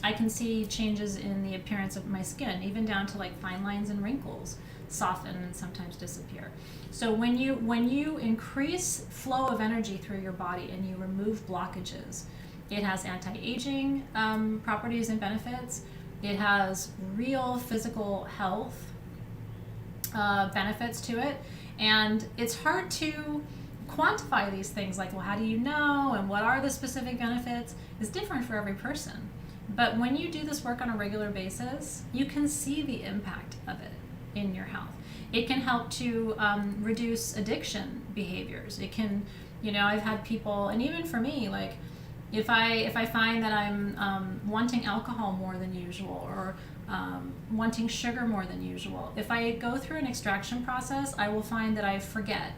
I can see changes in the appearance of my skin, even down to like fine lines and wrinkles soften and sometimes disappear. So when you increase flow of energy through your body and you remove blockages, it has anti-aging properties and benefits. It has real physical health benefits to it. And it's hard to quantify these things, like, well, how do you know, and what are the specific benefits? It's different for every person. But when you do this work on a regular basis, you can see the impact of it in your health. It can help to reduce addiction behaviors. It can, I've had people, and even for me, like if I find that I'm wanting alcohol more than usual, or wanting sugar more than usual, if I go through an extraction process, I will find that I forget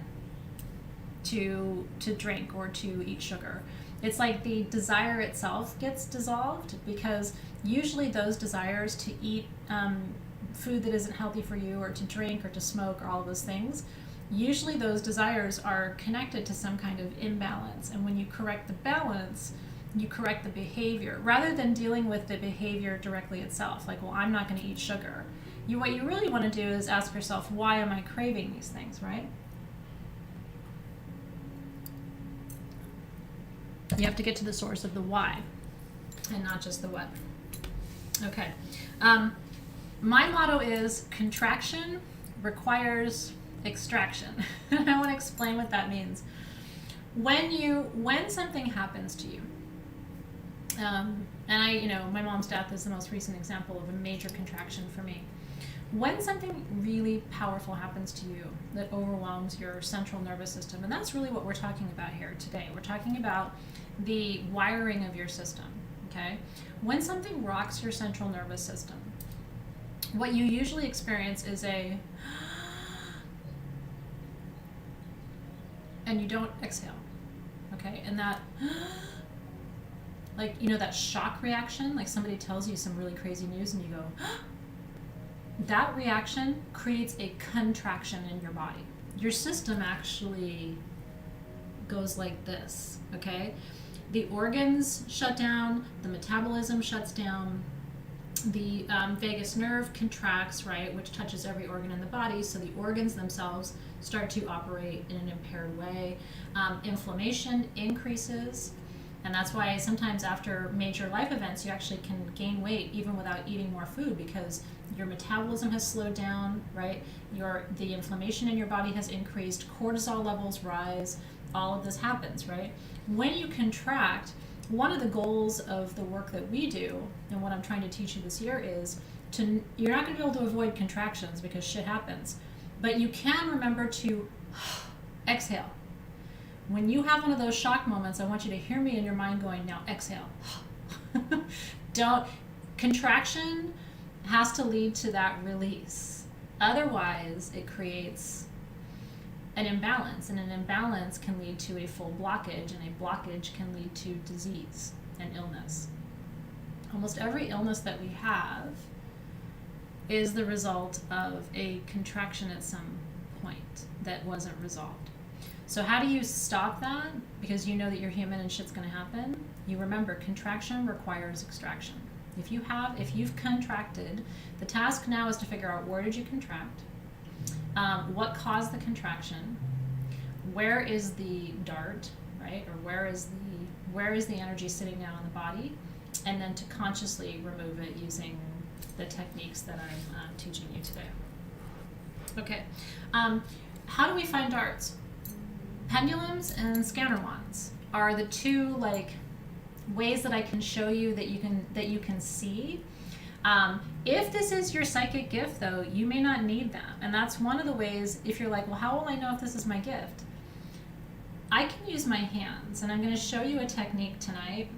to drink or to eat sugar. It's like the desire itself gets dissolved, because usually those desires to eat food that isn't healthy for you, or to drink, or to smoke, or all of those things, usually those desires are connected to some kind of imbalance. And when you correct the balance, you correct the behavior, rather than dealing with the behavior directly itself. Like, well, I'm not going to eat sugar. What you really want to do is ask yourself, why am I craving these things, right? You have to get to the source of the why, and not just the what. Okay. My motto is contraction requires extraction. And I want to explain what that means. When something happens to you, and my mom's death is the most recent example of a major contraction for me. When something really powerful happens to you that overwhelms your central nervous system, and that's really what we're talking about here today. We're talking about the wiring of your system, okay? When something rocks your central nervous system, what you usually experience is and you don't exhale, okay? And that, like, that shock reaction, like somebody tells you some really crazy news and you go, that reaction creates a contraction in your body. Your system actually goes like this, okay? The organs shut down, the metabolism shuts down, the vagus nerve contracts, right, which touches every organ in the body, so the organs themselves start to operate in an impaired way. Inflammation increases, and that's why sometimes after major life events you actually can gain weight even without eating more food, because your metabolism has slowed down, right? The inflammation in your body has increased, cortisol levels rise, all of this happens, right? When you contract, one of the goals of the work that we do, and what I'm trying to teach you this year, is you're not going to be able to avoid contractions because shit happens, but you can remember to exhale. When you have one of those shock moments, I want you to hear me in your mind going, now exhale. Contraction has to lead to that release. Otherwise, it creates an imbalance, and an imbalance can lead to a full blockage, and a blockage can lead to disease and illness. Almost every illness that we have is the result of a contraction at some point that wasn't resolved. So how do you stop that? Because you know that you're human and shit's going to happen. You remember, contraction requires extraction. If you've contracted, the task now is to figure out, where did you contract? What caused the contraction? Where is the dart, right? Or where is the energy sitting now in the body? And then to consciously remove it using the techniques that I'm teaching you today. Okay. How do we find darts? Pendulums and scanner wands are the two ways that I can show you that you can see. If this is your psychic gift, though, you may not need them. And that's one of the ways, if you're like, well, how will I know if this is my gift? I can use my hands, and I'm going to show you a technique tonight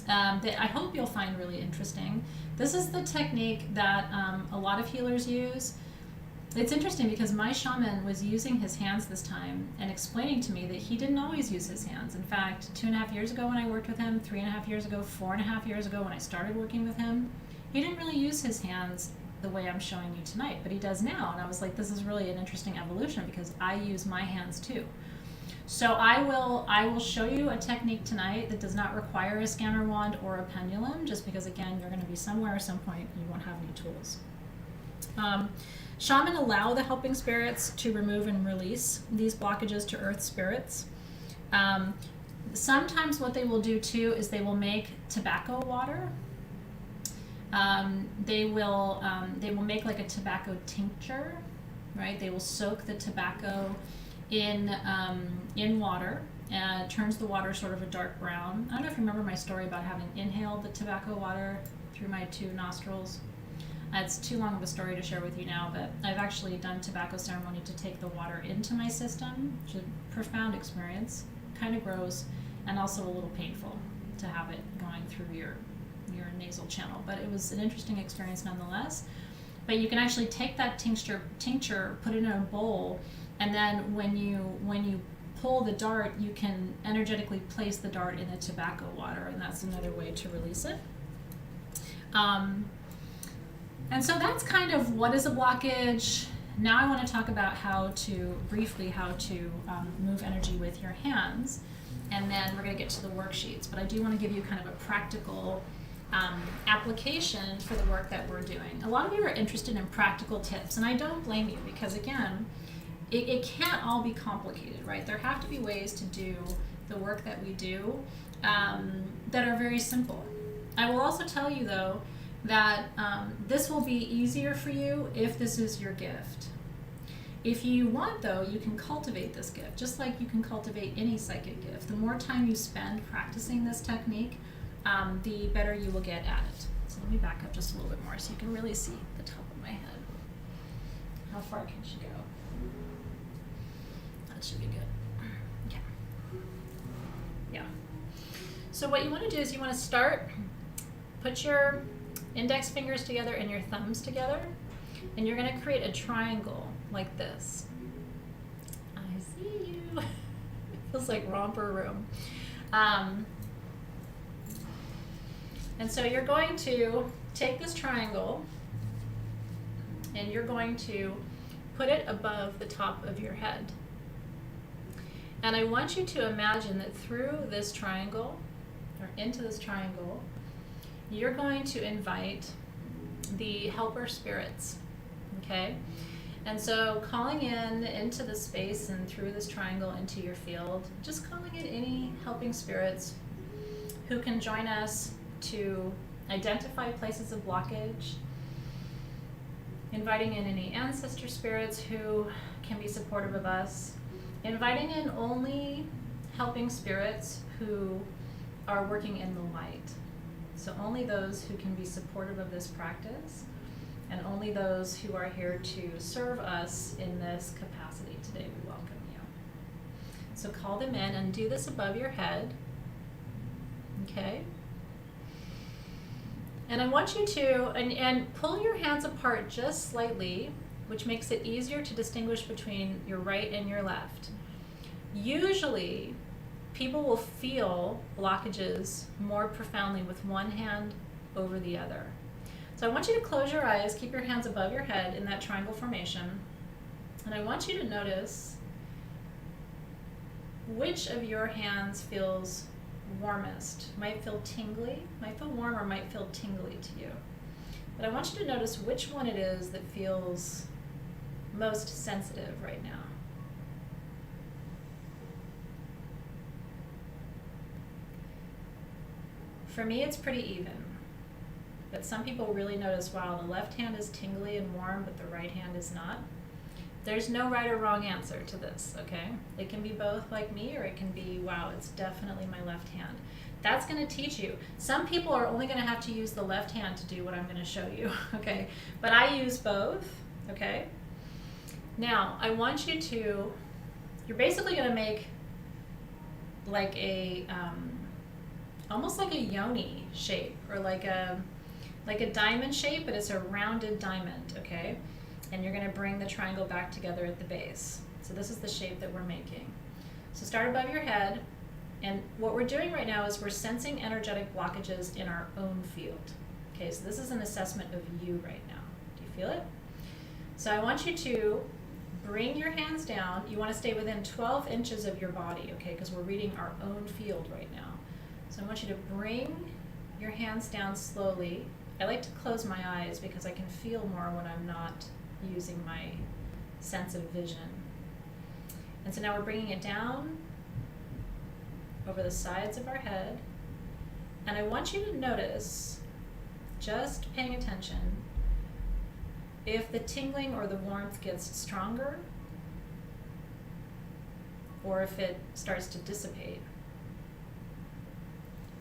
that I hope you'll find really interesting. This is the technique that a lot of healers use. It's interesting because my shaman was using his hands this time and explaining to me that he didn't always use his hands. In fact, 2.5 years ago when I worked with him, 3.5 years ago, 4.5 years ago when I started working with him, he didn't really use his hands the way I'm showing you tonight, but he does now. And I was like, this is really an interesting evolution because I use my hands too. So I will show you a technique tonight that does not require a scanner wand or a pendulum, just because, again, you're going to be somewhere at some point and you won't have any tools. Shaman allow the helping spirits to remove and release these blockages to earth spirits. Sometimes what they will do too is they will make tobacco water. They will make like a tobacco tincture, right? They will soak the tobacco in water, and it turns the water sort of a dark brown. I don't know if you remember my story about having inhaled the tobacco water through my 2 nostrils. It's too long of a story to share with you now, but I've actually done tobacco ceremony to take the water into my system, which is a profound experience, kind of gross, and also a little painful to have it going through your nasal channel. But it was an interesting experience nonetheless. But you can actually take that tincture, put it in a bowl, and then when you pull the dart, you can energetically place the dart in the tobacco water, and that's another way to release it. And so that's kind of what is a blockage. Now I want to talk about briefly how to move energy with your hands, and then we're going to get to the worksheets. But I do want to give you kind of a practical application for the work that we're doing. A lot of you are interested in practical tips, and I don't blame you, because again, it can't all be complicated, right? There have to be ways to do the work that we do that are very simple. I will also tell you, though, that this will be easier for you if this is your gift. If you want, though, you can cultivate this gift, just like you can cultivate any psychic gift. The more time you spend practicing this technique, the better you will get at it. So let me back up just a little bit more so you can really see the top of my head. How far can she go? That should be good. Okay. Yeah. So what you want to do is you want to start, put your index fingers together and your thumbs together, and you're going to create a triangle like this. I see you. It feels like romper room. And so you're going to take this triangle and you're going to put it above the top of your head. And I want you to imagine that through this triangle, or into this triangle, you're going to invite the helper spirits, okay? And so calling in into the space and through this triangle into your field, just calling in any helping spirits who can join us to identify places of blockage, inviting in any ancestor spirits who can be supportive of us, inviting in only helping spirits who are working in the light. So only those who can be supportive of this practice, and only those who are here to serve us in this capacity today, we welcome you. So call them in and do this above your head, okay? And I want you to, and pull your hands apart just slightly, which makes it easier to distinguish between your right and your left. Usually, people will feel blockages more profoundly with one hand over the other. So I want you to close your eyes, keep your hands above your head in that triangle formation, and I want you to notice which of your hands feels warmest. Might feel tingly, might feel warm, or might feel tingly to you. But I want you to notice which one it is that feels most sensitive right now. For me, it's pretty even. But some people really notice, wow, the left hand is tingly and warm, but the right hand is not. There's no right or wrong answer to this, okay? It can be both like me, or it can be, wow, it's definitely my left hand. That's going to teach you. Some people are only going to have to use the left hand to do what I'm going to show you, okay? But I use both, okay? Now, I want you to, you're basically going to make like a, almost like a yoni shape, or like a diamond shape, but it's a rounded diamond, okay? And you're going to bring the triangle back together at the base. So this is the shape that we're making. So start above your head, and what we're doing right now is we're sensing energetic blockages in our own field. Okay, so this is an assessment of you right now. Do you feel it? So I want you to bring your hands down. You want to stay within 12 inches of your body, okay, because we're reading our own field right now. So I want you to bring your hands down slowly. I like to close my eyes because I can feel more when I'm not using my sensitive vision. And so now we're bringing it down over the sides of our head. And I want you to notice, just paying attention, if the tingling or the warmth gets stronger, or if it starts to dissipate.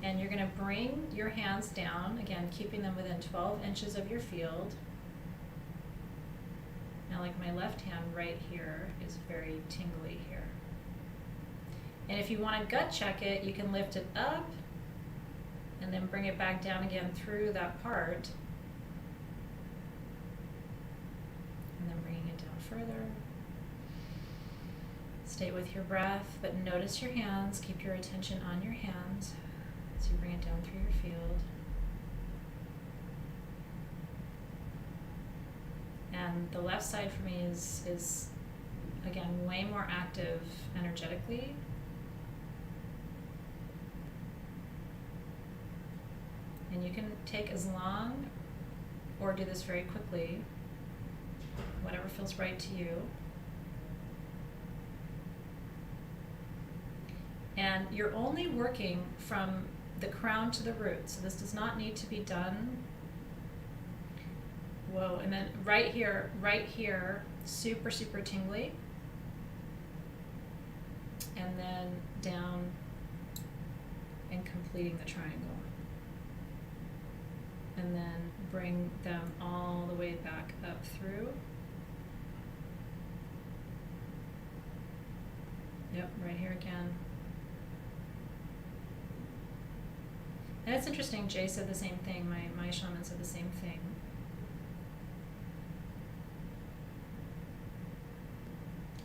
And you're going to bring your hands down, again, keeping them within 12 inches of your field. Now, like my left hand right here is very tingly here. And if you want to gut check it, you can lift it up and then bring it back down again through that part. And then bringing it down further. Stay with your breath, but notice your hands. Keep your attention on your hands as you bring it down through your field. And the left side for me is again, way more active energetically. And you can take as long or do this very quickly, whatever feels right to you. And you're only working from the crown to the root, so this does not need to be done. Whoa, and then right here, super, super tingly. And then down and completing the triangle. And then bring them all the way back up through. Yep, right here again. And it's interesting, Jay said the same thing, my shaman said the same thing.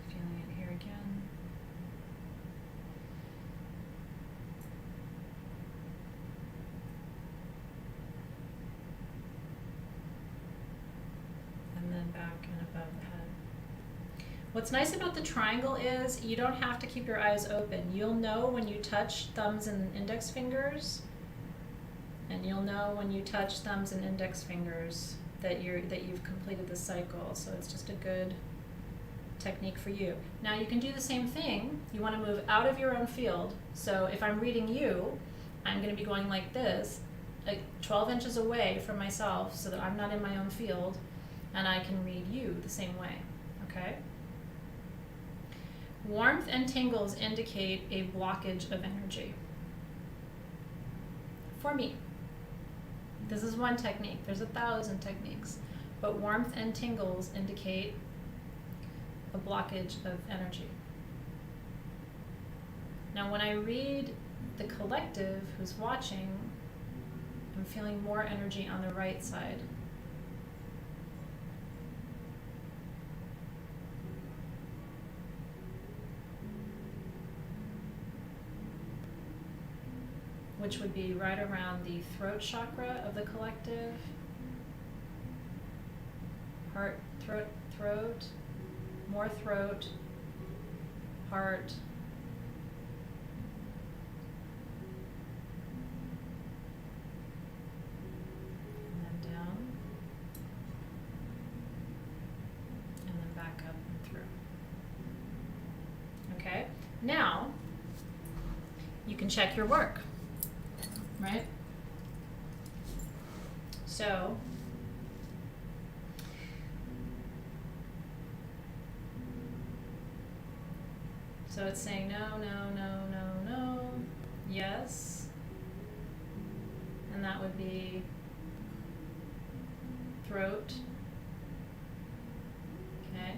Feeling it here again. And then back above the head. What's nice about the triangle is you don't have to keep your eyes open. You'll know when you touch thumbs and index fingers, and you'll know when you touch thumbs and index fingers that you've completed the cycle. So it's just a good technique for you. Now you can do the same thing. You want to move out of your own field. So if I'm reading you, I'm going to be going like this, like 12 inches away from myself so that I'm not in my own field, and I can read you the same way, okay? Warmth and tingles indicate a blockage of energy. For me. This is one technique. There's 1,000 techniques. But warmth and tingles indicate a blockage of energy. Now when I read the collective who's watching, I'm feeling more energy on the right side. Which would be right around the throat chakra of the collective. Heart, throat, more throat, heart, and then down, and then back up and through. Okay, now you can check your work, right? So it's saying no, no, no, no, no, yes, and that would be throat, okay,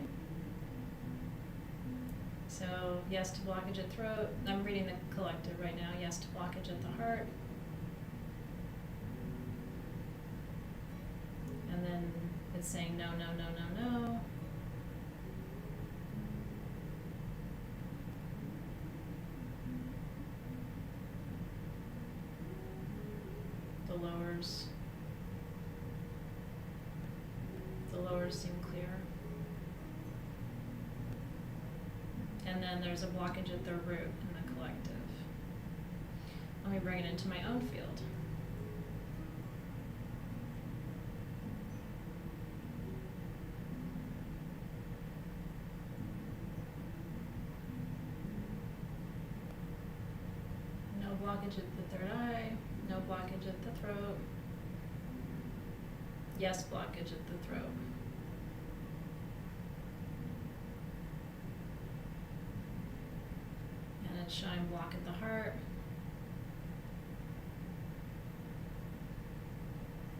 so yes to blockage at throat. I'm reading the collective right now. Yes to blockage at the heart, and then it's saying no, no, no, no, no. The lowers seem clear. And then there's a blockage at the root in the collective. Let me bring it into my own field. No blockage at the third eye. No blockage at the throat. Yes, blockage at the throat. And it's showing block at the heart.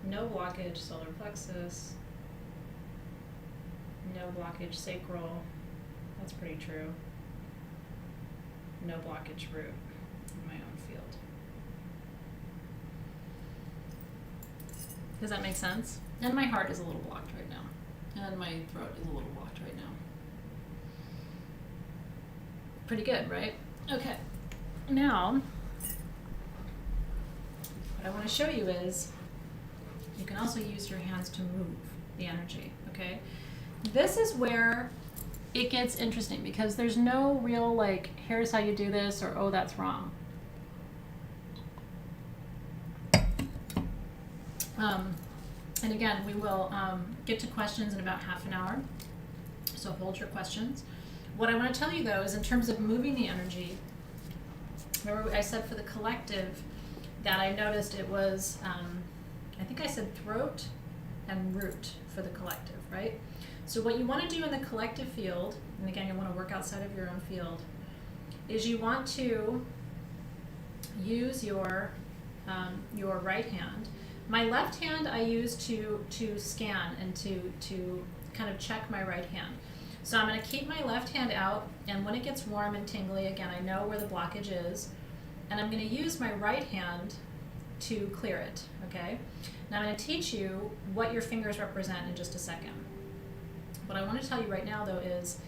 No blockage solar plexus. No blockage sacral. That's pretty true. No blockage root in my own field. Does that make sense? And my heart is a little blocked right now. And my throat is a little blocked right now. Pretty good, right? Okay. Now, what I want to show you is you can also use your hands to move the energy, okay? This is where it gets interesting because there's no real like, here's how you do this, or oh, that's wrong. And again, we will get to questions in about half an hour, so hold your questions. What I want to tell you though is in terms of moving the energy, remember I said for the collective that I noticed it was, I think I said throat and root for the collective, right? So what you want to do in the collective field, and again you want to work outside of your own field, is you want to use your right hand. My left hand I use to scan and to kind of check my right hand. So I'm going to keep my left hand out, and when it gets warm and tingly, again, I know where the blockage is, and I'm going to use my right hand to clear it, okay? Now I'm going to teach you what your fingers represent in just a second. What I want to tell you right now, though, is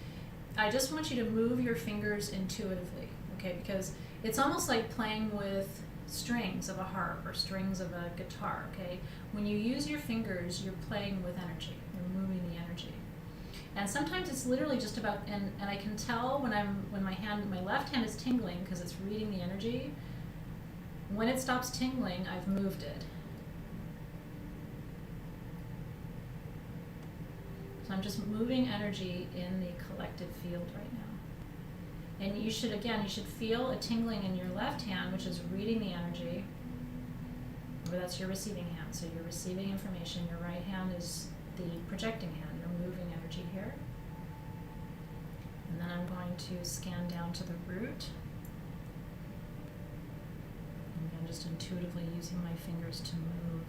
I just want you to move your fingers intuitively, okay? Because it's almost like playing with strings of a harp or strings of a guitar, okay? When you use your fingers, you're playing with energy. You're moving the energy. And sometimes it's literally just about, and I can tell when my left hand is tingling because it's reading the energy. When it stops tingling, I've moved it. So I'm just moving energy in the collective field right now. And you should feel a tingling in your left hand, which is reading the energy. Or that's your receiving hand. So you're receiving information. Your right hand is the projecting hand. You're moving energy here. And then I'm going to scan down to the root. And again, just intuitively using my fingers to move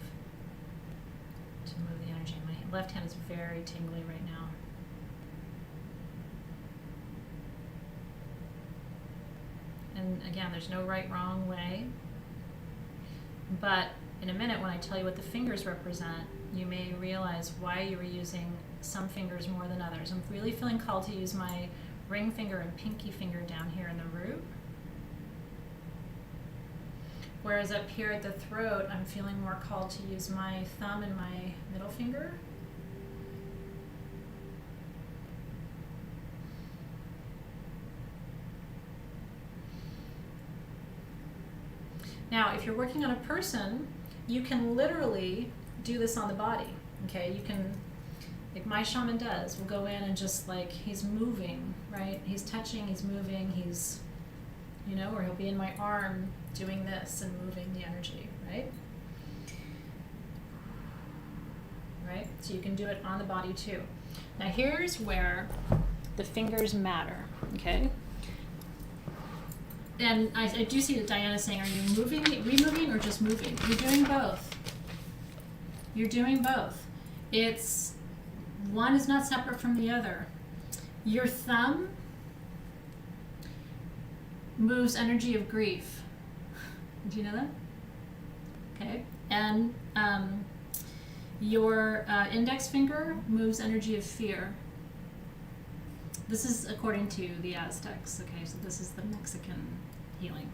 the energy. My left hand is very tingly right now. And again, there's no right, wrong way. But in a minute, when I tell you what the fingers represent, you may realize why you were using some fingers more than others. I'm really feeling called to use my ring finger and pinky finger down here in the root. Whereas up here at the throat, I'm feeling more called to use my thumb and my middle finger. Now, if you're working on a person, you can literally do this on the body, okay? You can, like my shaman does, will go in and just like, he's moving, right? He's touching, he's moving, he's, you know, or he'll be in my arm doing this and moving the energy, right? Right? So you can do it on the body too. Now here's where the fingers matter, okay? And I do see that Diana's saying, are you moving, removing, or just moving? You're doing both. You're doing both. It's, one is not separate from the other. Your thumb moves energy of grief. Do you know that? Okay. And your index finger moves energy of fear. This is according to the Aztecs, okay? So this is the Mexican healing.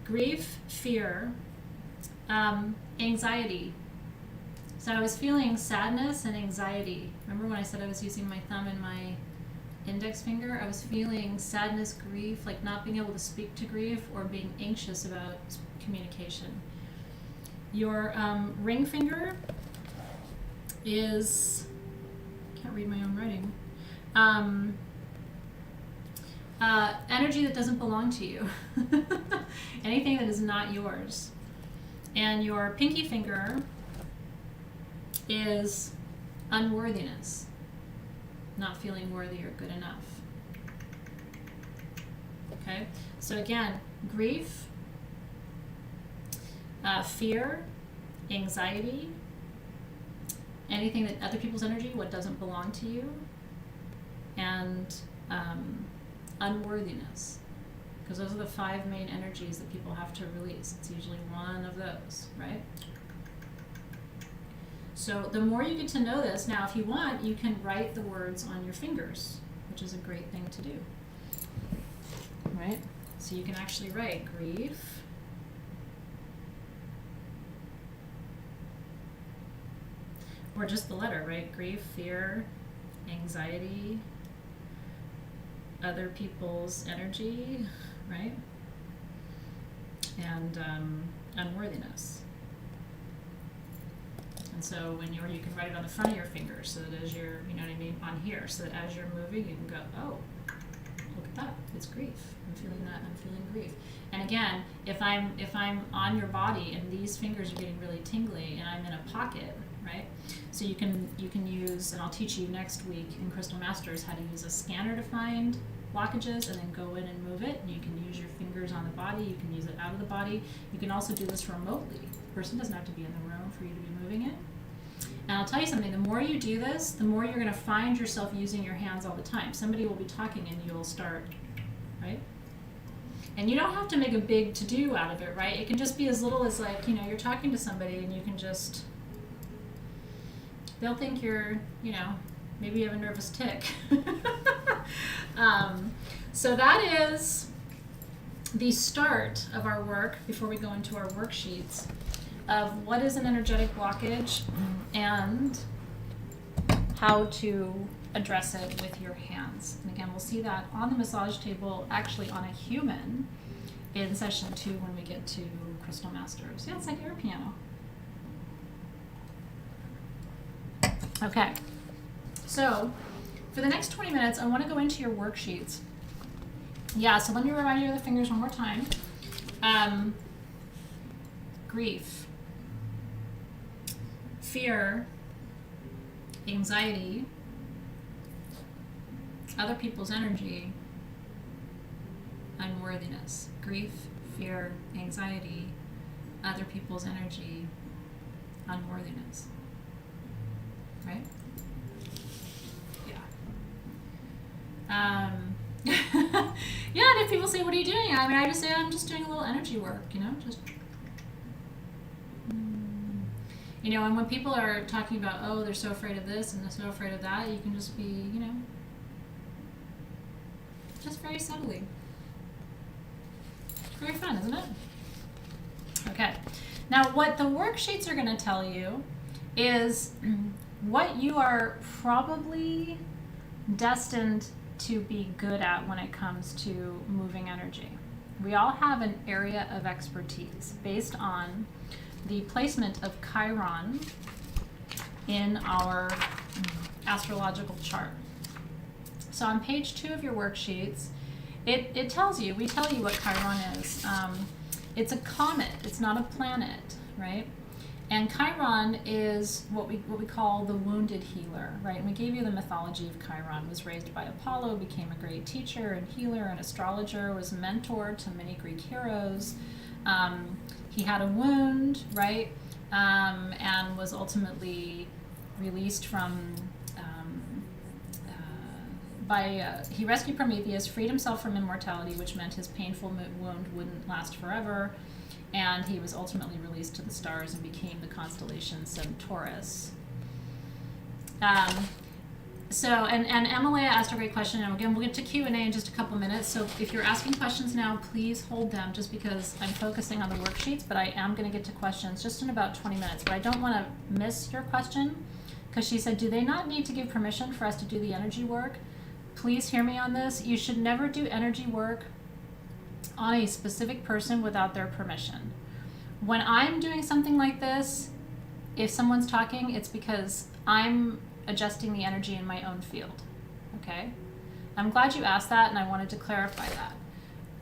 Grief, fear, anxiety. So I was feeling sadness and anxiety. Remember when I said I was using my thumb and my index finger? I was feeling sadness, grief, like not being able to speak to grief or being anxious about communication. Your ring finger is, I can't read my own writing. Energy that doesn't belong to you. Anything that is not yours. And your pinky finger is unworthiness. Not feeling worthy or good enough. Okay? So again, grief, fear, anxiety, anything that other people's energy, what doesn't belong to you, and unworthiness, because those are the 5 main energies that people have to release. It's usually one of those, right? So the more you get to know this, now if you want, you can write the words on your fingers, which is a great thing to do, right? So you can actually write grief, or just the letter, right? Grief, fear, anxiety, other people's energy, right? And unworthiness. And so when you can write it on the front of your fingers, so that as you're, you know what I mean, on here, so that as you're moving, you can go, oh, look at that, it's grief. I'm feeling that, I'm feeling grief. And again, if I'm on your body and these fingers are getting really tingly and I'm in a pocket, right? So you can use, and I'll teach you next week in Crystal Masters how to use a scanner to find blockages and then go in and move it. And you can use your fingers on the body, you can use it out of the body. You can also do this remotely. The person doesn't have to be in the room for you to be moving it. And I'll tell you something, the more you do this, the more you're going to find yourself using your hands all the time. Somebody will be talking and you'll start, right? And you don't have to make a big to-do out of it, right? It can just be as little as like, you know, you're talking to somebody and you can just, they'll think you're, you know, maybe you have a nervous tick. So that is the start of our work before we go into our worksheets of what is an energetic blockage and how to address it with your hands. And again, we'll see that on the massage table, actually on a human, in session 2 when we get to Crystal Masters. Yeah, it's like air piano. Okay, so for the next 20 minutes, I want to go into your worksheets. Yeah, so let me remind you of the fingers one more time. Grief, fear, anxiety, other people's energy, unworthiness. Grief, fear, anxiety, other people's energy, unworthiness. Right? Yeah. Yeah, and if people say, what are you doing? I mean, I just say, I'm just doing a little energy work, you know, just, you know, and when people are talking about, oh, they're so afraid of this and they're so afraid of that, you can just be, you know, just very subtly. Very fun, isn't it? Okay. Now, what the worksheets are going to tell you is what you are probably destined to be good at when it comes to moving energy. We all have an area of expertise based on the placement of Chiron in our astrological chart. So on page 2 of your worksheets, it tells you, we tell you what Chiron is. It's a comet, it's not a planet, right? And Chiron is what we call the wounded healer, right? And we gave you the mythology of Chiron. Was raised by Apollo, became a great teacher and healer and astrologer, was a mentor to many Greek heroes. He had a wound, right? And was ultimately released from, he rescued Prometheus, freed himself from immortality, which meant his painful wound wouldn't last forever. And he was ultimately released to the stars and became the constellation Centaurus. And Emily asked a great question, and again, we'll get to Q&A in just a couple minutes, so if you're asking questions now, please hold them, just because I'm focusing on the worksheets, but I am going to get to questions just in about 20 minutes. But I don't want to miss your question, because she said, do they not need to give permission for us to do the energy work? Please hear me on this. You should never do energy work on a specific person without their permission. When I'm doing something like this, if someone's talking, it's because I'm adjusting the energy in my own field, okay? I'm glad you asked that, and I wanted to clarify that.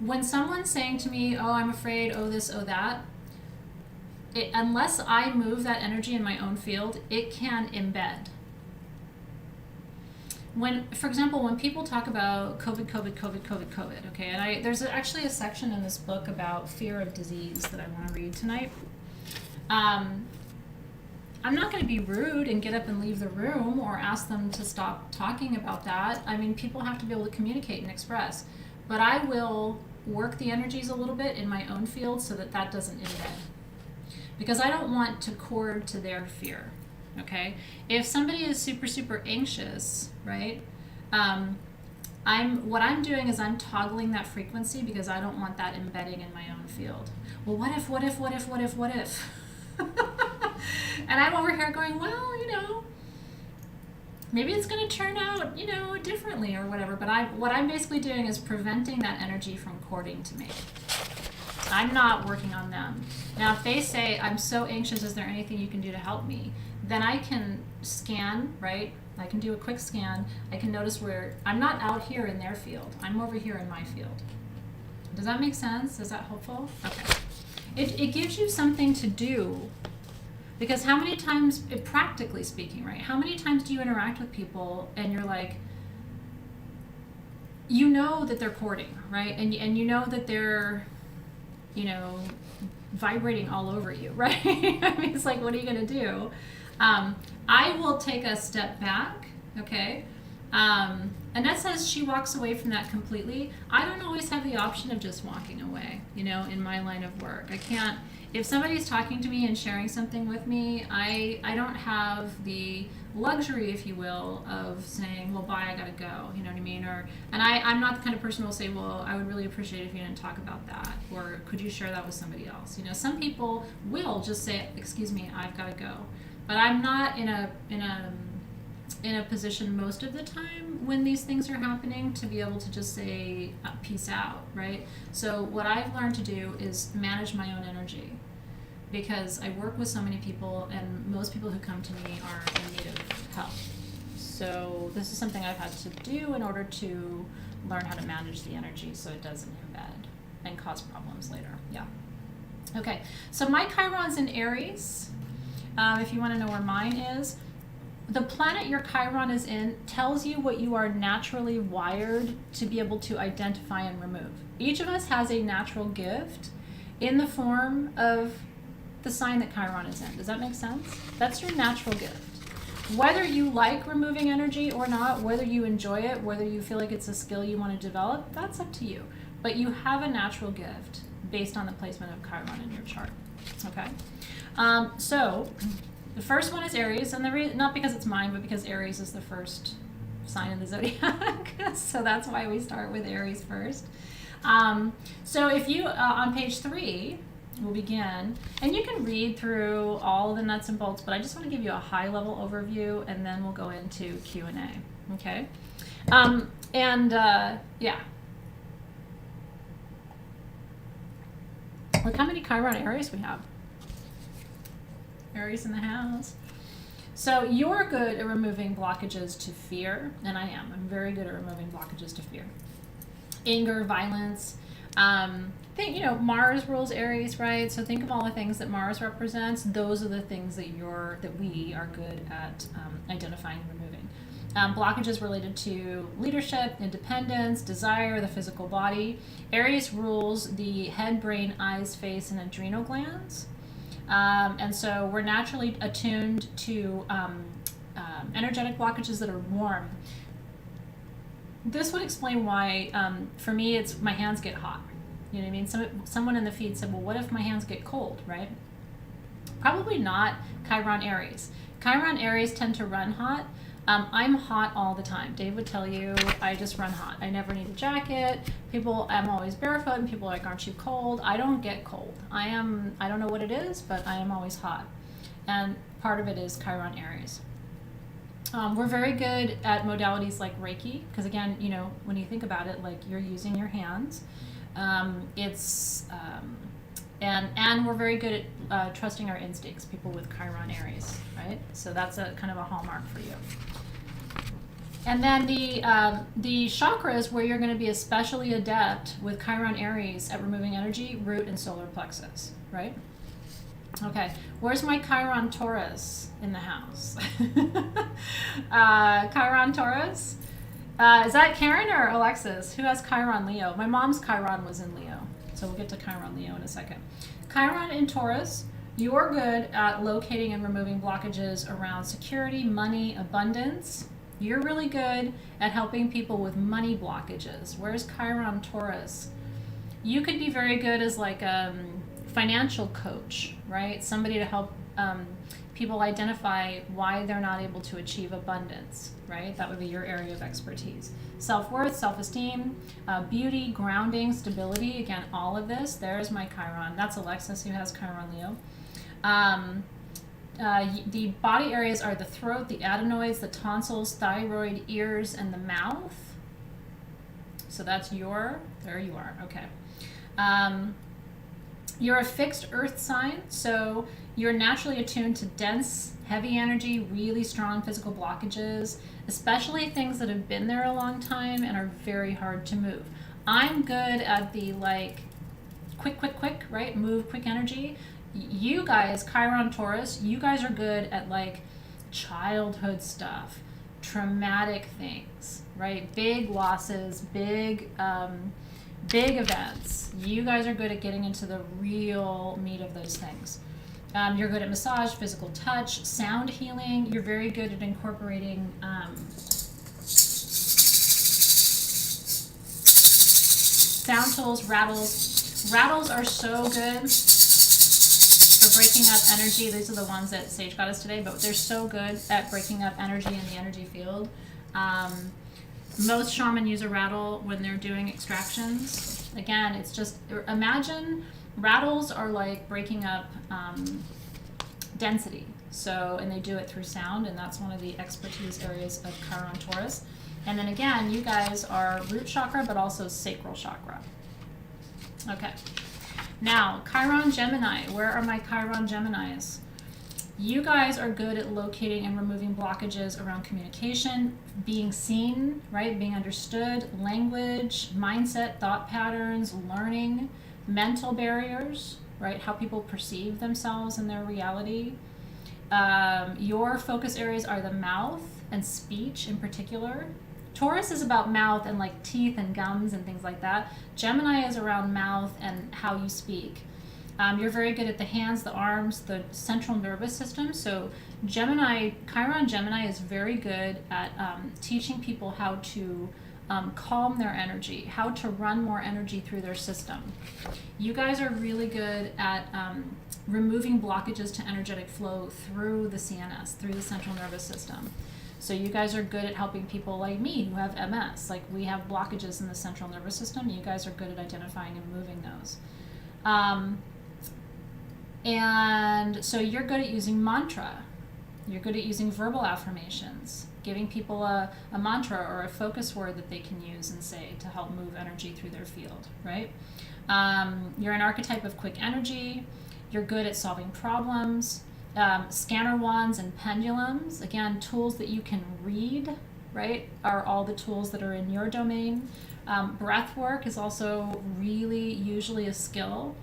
When someone's saying to me, oh, I'm afraid, oh this, oh that, unless I move that energy in my own field, it can embed. When, for example, when people talk about COVID, okay, and there's actually a section in this book about fear of disease that I want to read tonight. I'm not going to be rude and get up and leave the room or ask them to stop talking about that. I mean, people have to be able to communicate and express. But I will work the energies a little bit in my own field so that that doesn't embed. Because I don't want to cord to their fear, okay? If somebody is super, super anxious, right, what I'm doing is I'm toggling that frequency because I don't want that embedding in my own field. Well, what if? And I'm over here going, well, you know, maybe it's going to turn out, you know, differently or whatever. But what I'm basically doing is preventing that energy from cording to me. I'm not working on them. Now, if they say, I'm so anxious, is there anything you can do to help me? Then I can scan, right? I can do a quick scan. I can notice where I'm not out here in their field. I'm over here in my field. Does that make sense? Is that helpful? Okay. It gives you something to do. Because how many times, practically speaking, right, how many times do you interact with people and you're like, you know that they're courting, right? And you know that they're, you know, vibrating all over you, right? I mean, it's like, what are you going to do? I will take a step back, okay? Annette says she walks away from that completely. I don't always have the option of just walking away, you know, in my line of work. I can't. If somebody's talking to me and sharing something with me, I don't have the luxury, if you will, of saying, well, bye, I gotta go, you know what I mean? I'm not the kind of person who will say, well, I would really appreciate if you didn't talk about that, or could you share that with somebody else? You know, some people will just say, excuse me, I've gotta go. But I'm not in a in a position most of the time when these things are happening to be able to just say, peace out, right? So what I've learned to do is manage my own energy, because I work with so many people, and most people who come to me are in need of help. So this is something I've had to do in order to learn how to manage the energy so it doesn't embed and cause problems later. Yeah. Okay, so my Chiron's in Aries. If you want to know where mine is, the planet your Chiron is in tells you what you are naturally wired to be able to identify and remove. Each of us has a natural gift in the form of the sign that Chiron is in. Does that make sense? That's your natural gift. Whether you like removing energy or not, whether you enjoy it, whether you feel like it's a skill you want to develop, that's up to you. But you have a natural gift based on the placement of Chiron in your chart. Okay? So the first one is Aries, and not because it's mine, but because Aries is the first sign in the zodiac. So that's why we start with Aries first. So if you, on page 3, we'll begin, and you can read through all the nuts and bolts, but I just want to give you a high-level overview, and then we'll go into Q&A, okay? Yeah. Look how many Chiron Aries we have. Aries in the house. So you're good at removing blockages to fear, and I am. I'm very good at removing blockages to fear. Anger, violence. Mars rules Aries, right? So think of all the things that Mars represents. Those are the things that we are good at identifying and removing. Blockages related to leadership, independence, desire, the physical body. Aries rules the head, brain, eyes, face, and adrenal glands. And so we're naturally attuned to energetic blockages that are warm. This would explain why, for me, it's my hands get hot. You know what I mean? Someone in the feed said, well, what if my hands get cold, right? Probably not Chiron Aries. Chiron Aries tend to run hot. I'm hot all the time. Dave would tell you I just run hot. I never need a jacket. I'm always barefoot, and people are like, aren't you cold? I don't get cold. I don't know what it is, but I am always hot. And part of it is Chiron Aries. We're very good at modalities like Reiki, because again, when you think about it, like you're using your hands. And we're very good at trusting our instincts, people with Chiron Aries, right? So that's a kind of a hallmark for you. And then the chakras where you're going to be especially adept with Chiron Aries at removing energy, root and solar plexus, right? Okay, where's my Chiron Taurus in the house? Chiron Taurus? Is that Karen or Alexis? Who has Chiron Leo? My mom's Chiron was in Leo, so we'll get to Chiron Leo in a second. Chiron in Taurus, you're good at locating and removing blockages around security, money, abundance. You're really good at helping people with money blockages. Where's Chiron Taurus? You could be very good as like a financial coach, right? Somebody to help people identify why they're not able to achieve abundance, right? That would be your area of expertise. Self-worth, self-esteem, beauty, grounding, stability. Again, all of this. There's my Chiron. That's Alexis, who has Chiron Leo. The body areas are the throat, the adenoids, the tonsils, thyroid, ears, and the mouth. So that's there you are, okay. You're a fixed earth sign, so you're naturally attuned to dense, heavy energy, really strong physical blockages, especially things that have been there a long time and are very hard to move. I'm good at the quick, right? Move, quick energy. You guys, Chiron Taurus, you guys are good at childhood stuff, traumatic things, right? Big losses, big events. You guys are good at getting into the real meat of those things. You're good at massage, physical touch, sound healing. You're very good at incorporating sound tools, rattles. Rattles are so good for breaking up energy. These are the ones that Sage got us today, but they're so good at breaking up energy in the energy field. Most shaman use a rattle when they're doing extractions. Again, it's just, imagine rattles are like breaking up density. So, and they do it through sound, and that's one of the expertise areas of Chiron Taurus. And then again, you guys are root chakra, but also sacral chakra. Okay. Now, Chiron Gemini. Where are my Chiron Geminis? You guys are good at locating and removing blockages around communication, being seen, right? Being understood, language, mindset, thought patterns, learning, mental barriers, right? How people perceive themselves and their reality. Your focus areas are the mouth and speech in particular. Taurus is about mouth and like teeth and gums and things like that. Gemini is around mouth and how you speak. You're very good at the hands, the arms, the central nervous system. So Chiron Gemini is very good at teaching people how to calm their energy, how to run more energy through their system. You guys are really good at removing blockages to energetic flow through the CNS, through the central nervous system. So you guys are good at helping people like me who have MS. Like, we have blockages in the central nervous system. You guys are good at identifying and moving those. And so you're good at using mantra. You're good at using verbal affirmations, giving people a mantra or a focus word that they can use and say to help move energy through their field, right? You're an archetype of quick energy. You're good at solving problems. Scanner wands and pendulums, again, tools that you can read, right, are all the tools that are in your domain. Breath work is also really usually a skill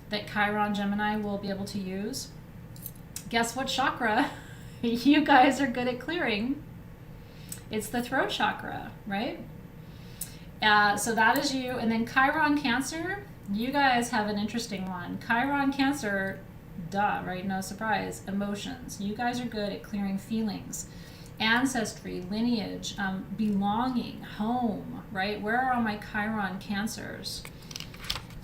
that Chiron Gemini will be able to use. Guess what chakra you guys are good at clearing? It's the throat chakra, right? So that is you. And then Chiron Cancer, you guys have an interesting one. Chiron Cancer, duh, right? No surprise. Emotions. You guys are good at clearing feelings, ancestry, lineage, belonging, home, right? Where are all my Chiron Cancers?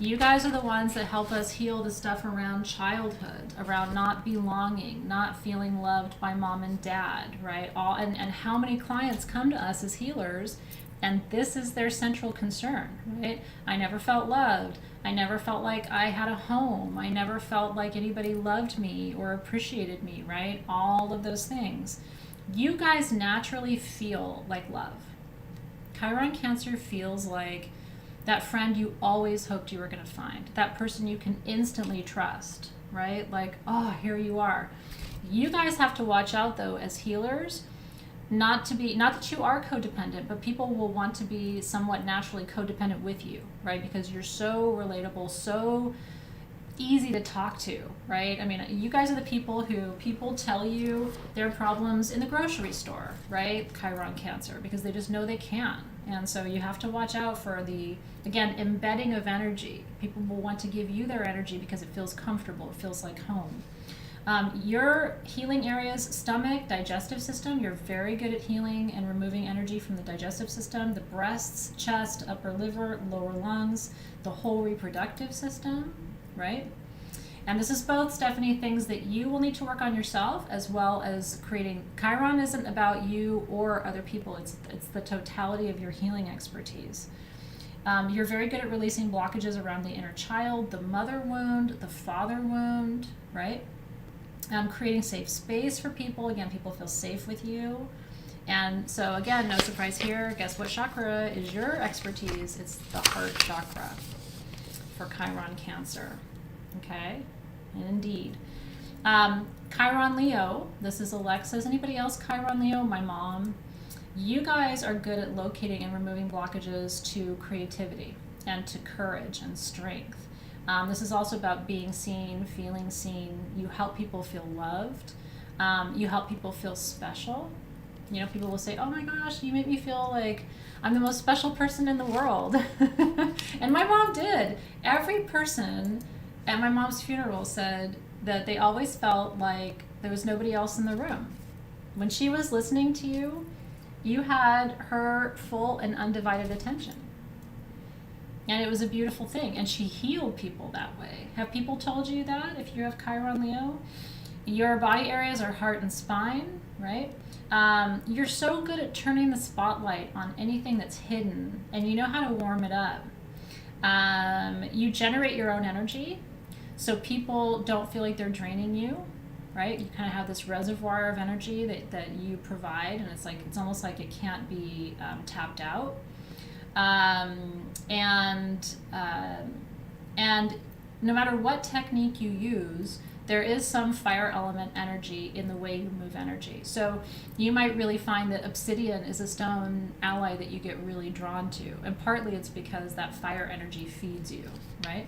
You guys are the ones that help us heal the stuff around childhood, around not belonging, not feeling loved by mom and dad, right? And how many clients come to us as healers, and this is their central concern, right? I never felt loved. I never felt like I had a home. I never felt like anybody loved me or appreciated me, right? All of those things. You guys naturally feel like love. Chiron Cancer feels like that friend you always hoped you were going to find, that person you can instantly trust, right? Like, oh, here you are. You guys have to watch out, though, as healers, not that you are codependent, but people will want to be somewhat naturally codependent with you, right? Because you're so relatable, so easy to talk to, right? I mean, you guys are the people who people tell you their problems in the grocery store, right? Chiron Cancer, because they just know they can. And so you have to watch out for the, again, embedding of energy. People will want to give you their energy because it feels comfortable, it feels like home. Your healing areas, stomach, digestive system, you're very good at healing and removing energy from the digestive system, the breasts, chest, upper liver, lower lungs, the whole reproductive system, right? And this is both, Stephanie, things that you will need to work on yourself, as well as creating. Chiron isn't about you or other people. It's the totality of your healing expertise. You're very good at releasing blockages around the inner child, the mother wound, the father wound, right? Creating safe space for people. Again, people feel safe with you. And so again, no surprise here. Guess what chakra is your expertise? It's the heart chakra for Chiron Cancer. Okay, and indeed. Chiron Leo, this is Alexa. Is anybody else Chiron Leo? My mom. You guys are good at locating and removing blockages to creativity and to courage and strength. This is also about being seen, feeling seen. You help people feel loved. You help people feel special. You know, people will say, oh my gosh, you make me feel like I'm the most special person in the world. And my mom did. Every person at my mom's funeral said that they always felt like there was nobody else in the room. When she was listening to you, you had her full and undivided attention. And it was a beautiful thing. And she healed people that way. Have people told you that if you have Chiron Leo? Your body areas are heart and spine, right? You're so good at turning the spotlight on anything that's hidden, and you know how to warm it up. You generate your own energy, so people don't feel like they're draining you. right? You kind of have this reservoir of energy that you provide, and it's almost like it can't be tapped out. And no matter what technique you use, there is some fire element energy in the way you move energy. So you might really find that obsidian is a stone ally that you get really drawn to. And partly it's because that fire energy feeds you, right?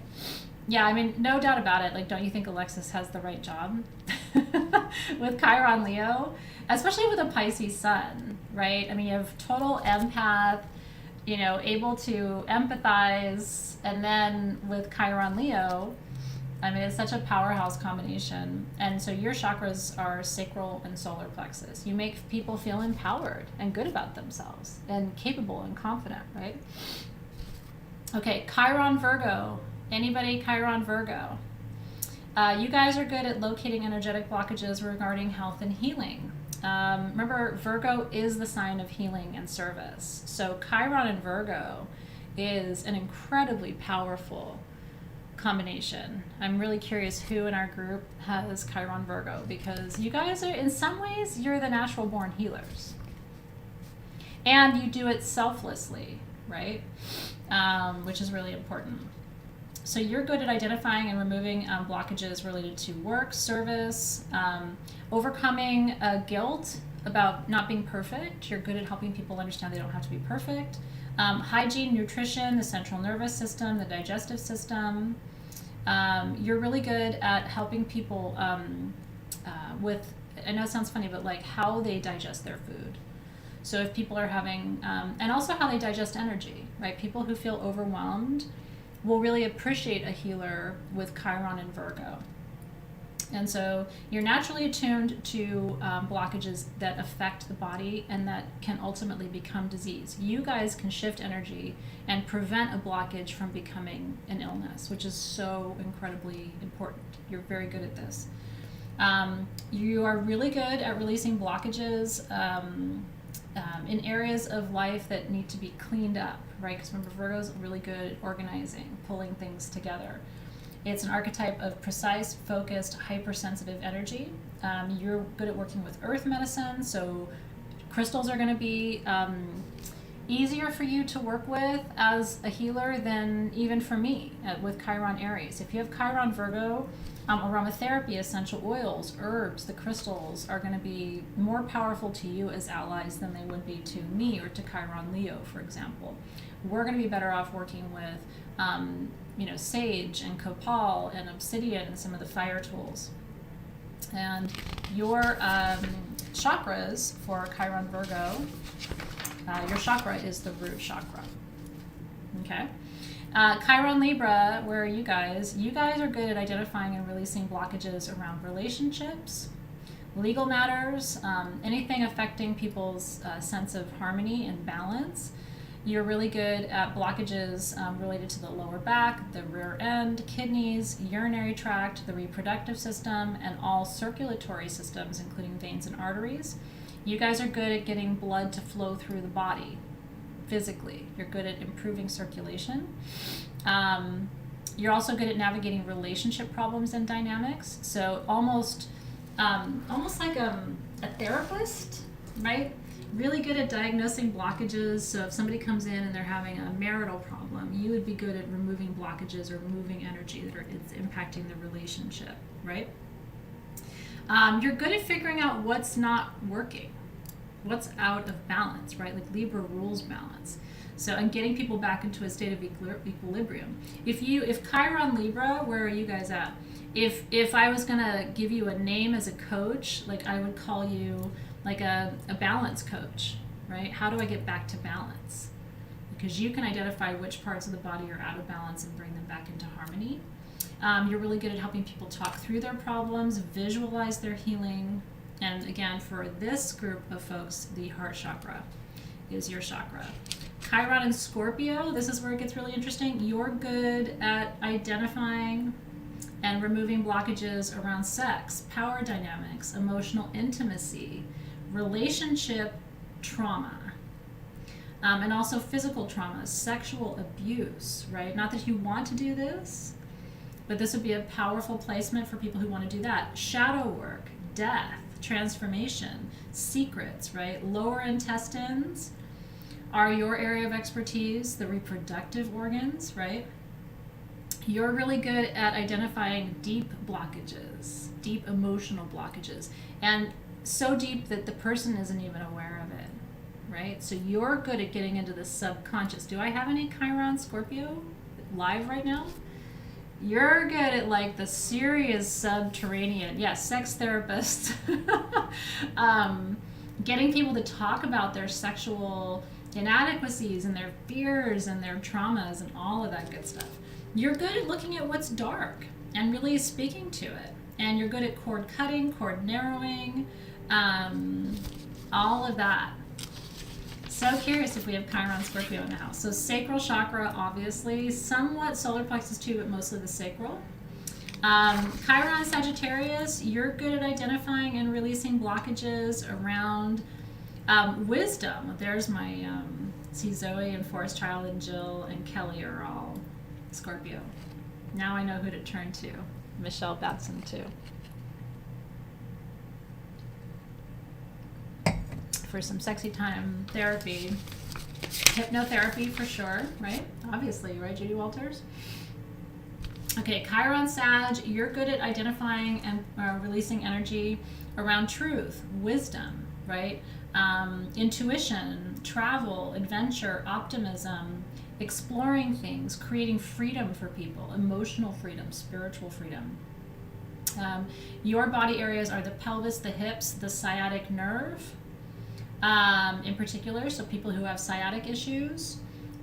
Yeah, I mean, no doubt about it. Like, don't you think Alexis has the right job with Chiron Leo? Especially with a Pisces sun, right? I mean, you have total empath, able to empathize, and then with Chiron Leo, I mean, it's such a powerhouse combination. And so your chakras are sacral and solar plexus. You make people feel empowered and good about themselves and capable and confident, right? Okay, Chiron Virgo. Anybody Chiron Virgo? You guys are good at locating energetic blockages regarding health and healing. Remember, Virgo is the sign of healing and service. So Chiron and Virgo is an incredibly powerful combination. I'm really curious who in our group has Chiron Virgo, because you guys are, in some ways, you're the natural born healers. And you do it selflessly, right? Which is really important. So you're good at identifying and removing blockages related to work, service, overcoming guilt about not being perfect. You're good at helping people understand they don't have to be perfect. Hygiene, nutrition, the central nervous system, the digestive system. You're really good at helping people with, I know it sounds funny, but like how they digest their food. So if people are having, and also how they digest energy, right? People who feel overwhelmed will really appreciate a healer with Chiron and Virgo. And so you're naturally attuned to blockages that affect the body and that can ultimately become disease. You guys can shift energy and prevent a blockage from becoming an illness, which is so incredibly important. You're very good at this. You are really good at releasing blockages in areas of life that need to be cleaned up, right? Because remember, Virgo's really good at organizing, pulling things together. It's an archetype of precise, focused, hypersensitive energy. You're good at working with earth medicine, so crystals are going to be easier for you to work with as a healer than even for me with Chiron Aries. If you have Chiron Virgo, aromatherapy, essential oils, herbs, the crystals are going to be more powerful to you as allies than they would be to me or to Chiron Leo, for example. We're going to be better off working with sage and copal and obsidian and some of the fire tools. And your chakras for Chiron Virgo, your chakra is the root chakra. Okay. Chiron Libra, where are you guys? You guys are good at identifying and releasing blockages around relationships, legal matters, anything affecting people's sense of harmony and balance. You're really good at blockages related to the lower back, the rear end, kidneys, urinary tract, the reproductive system, and all circulatory systems, including veins and arteries. You guys are good at getting blood to flow through the body physically. You're good at improving circulation. You're also good at navigating relationship problems and dynamics. So almost like a therapist, right? Really good at diagnosing blockages. So if somebody comes in and they're having a marital problem, you would be good at removing blockages or removing energy that is impacting the relationship, right? You're good at figuring out what's not working, what's out of balance, right? Like Libra rules balance. So, and getting people back into a state of equilibrium. If Chiron Libra, where are you guys at? If I was gonna give you a name as a coach, like I would call you like a balance coach, right? How do I get back to balance? Because you can identify which parts of the body are out of balance and bring them back into harmony. You're really good at helping people talk through their problems, visualize their healing. And again, for this group of folks, the heart chakra is your chakra. Chiron and Scorpio, this is where it gets really interesting. You're good at identifying and removing blockages around sex, power dynamics, emotional intimacy, relationship trauma, and also physical trauma, sexual abuse, right? Not that you want to do this, but this would be a powerful placement for people who want to do that. Shadow work, death, transformation, secrets, right? Lower intestines are your area of expertise, the reproductive organs, right? You're really good at identifying deep blockages, deep emotional blockages, and so deep that the person isn't even aware of it, right? So you're good at getting into the subconscious. Do I have any Chiron Scorpio live right now? You're good at like the serious subterranean, yes, sex therapists, getting people to talk about their sexual inadequacies and their fears and their traumas and all of that good stuff. You're good at looking at what's dark and really speaking to it. And you're good at cord cutting, cord narrowing, all of that. So curious if we have Chiron Scorpio in the house. So sacral chakra, obviously, somewhat solar plexus too, but mostly the sacral. Chiron Sagittarius, you're good at identifying and releasing blockages around wisdom. There's my, see Zoe and Forest Child and Jill and Kelly are all Scorpio. Now I know who to turn to. Michelle Batson too. For some sexy time therapy. Hypnotherapy for sure, right? Obviously, right, Judy Walters? Okay, Chiron Sag, you're good at identifying and releasing energy around truth, wisdom, right? Intuition, travel, adventure, optimism, exploring things, creating freedom for people, emotional freedom, spiritual freedom. Your body areas are the pelvis, the hips, the sciatic nerve, in particular, so people who have sciatic issues.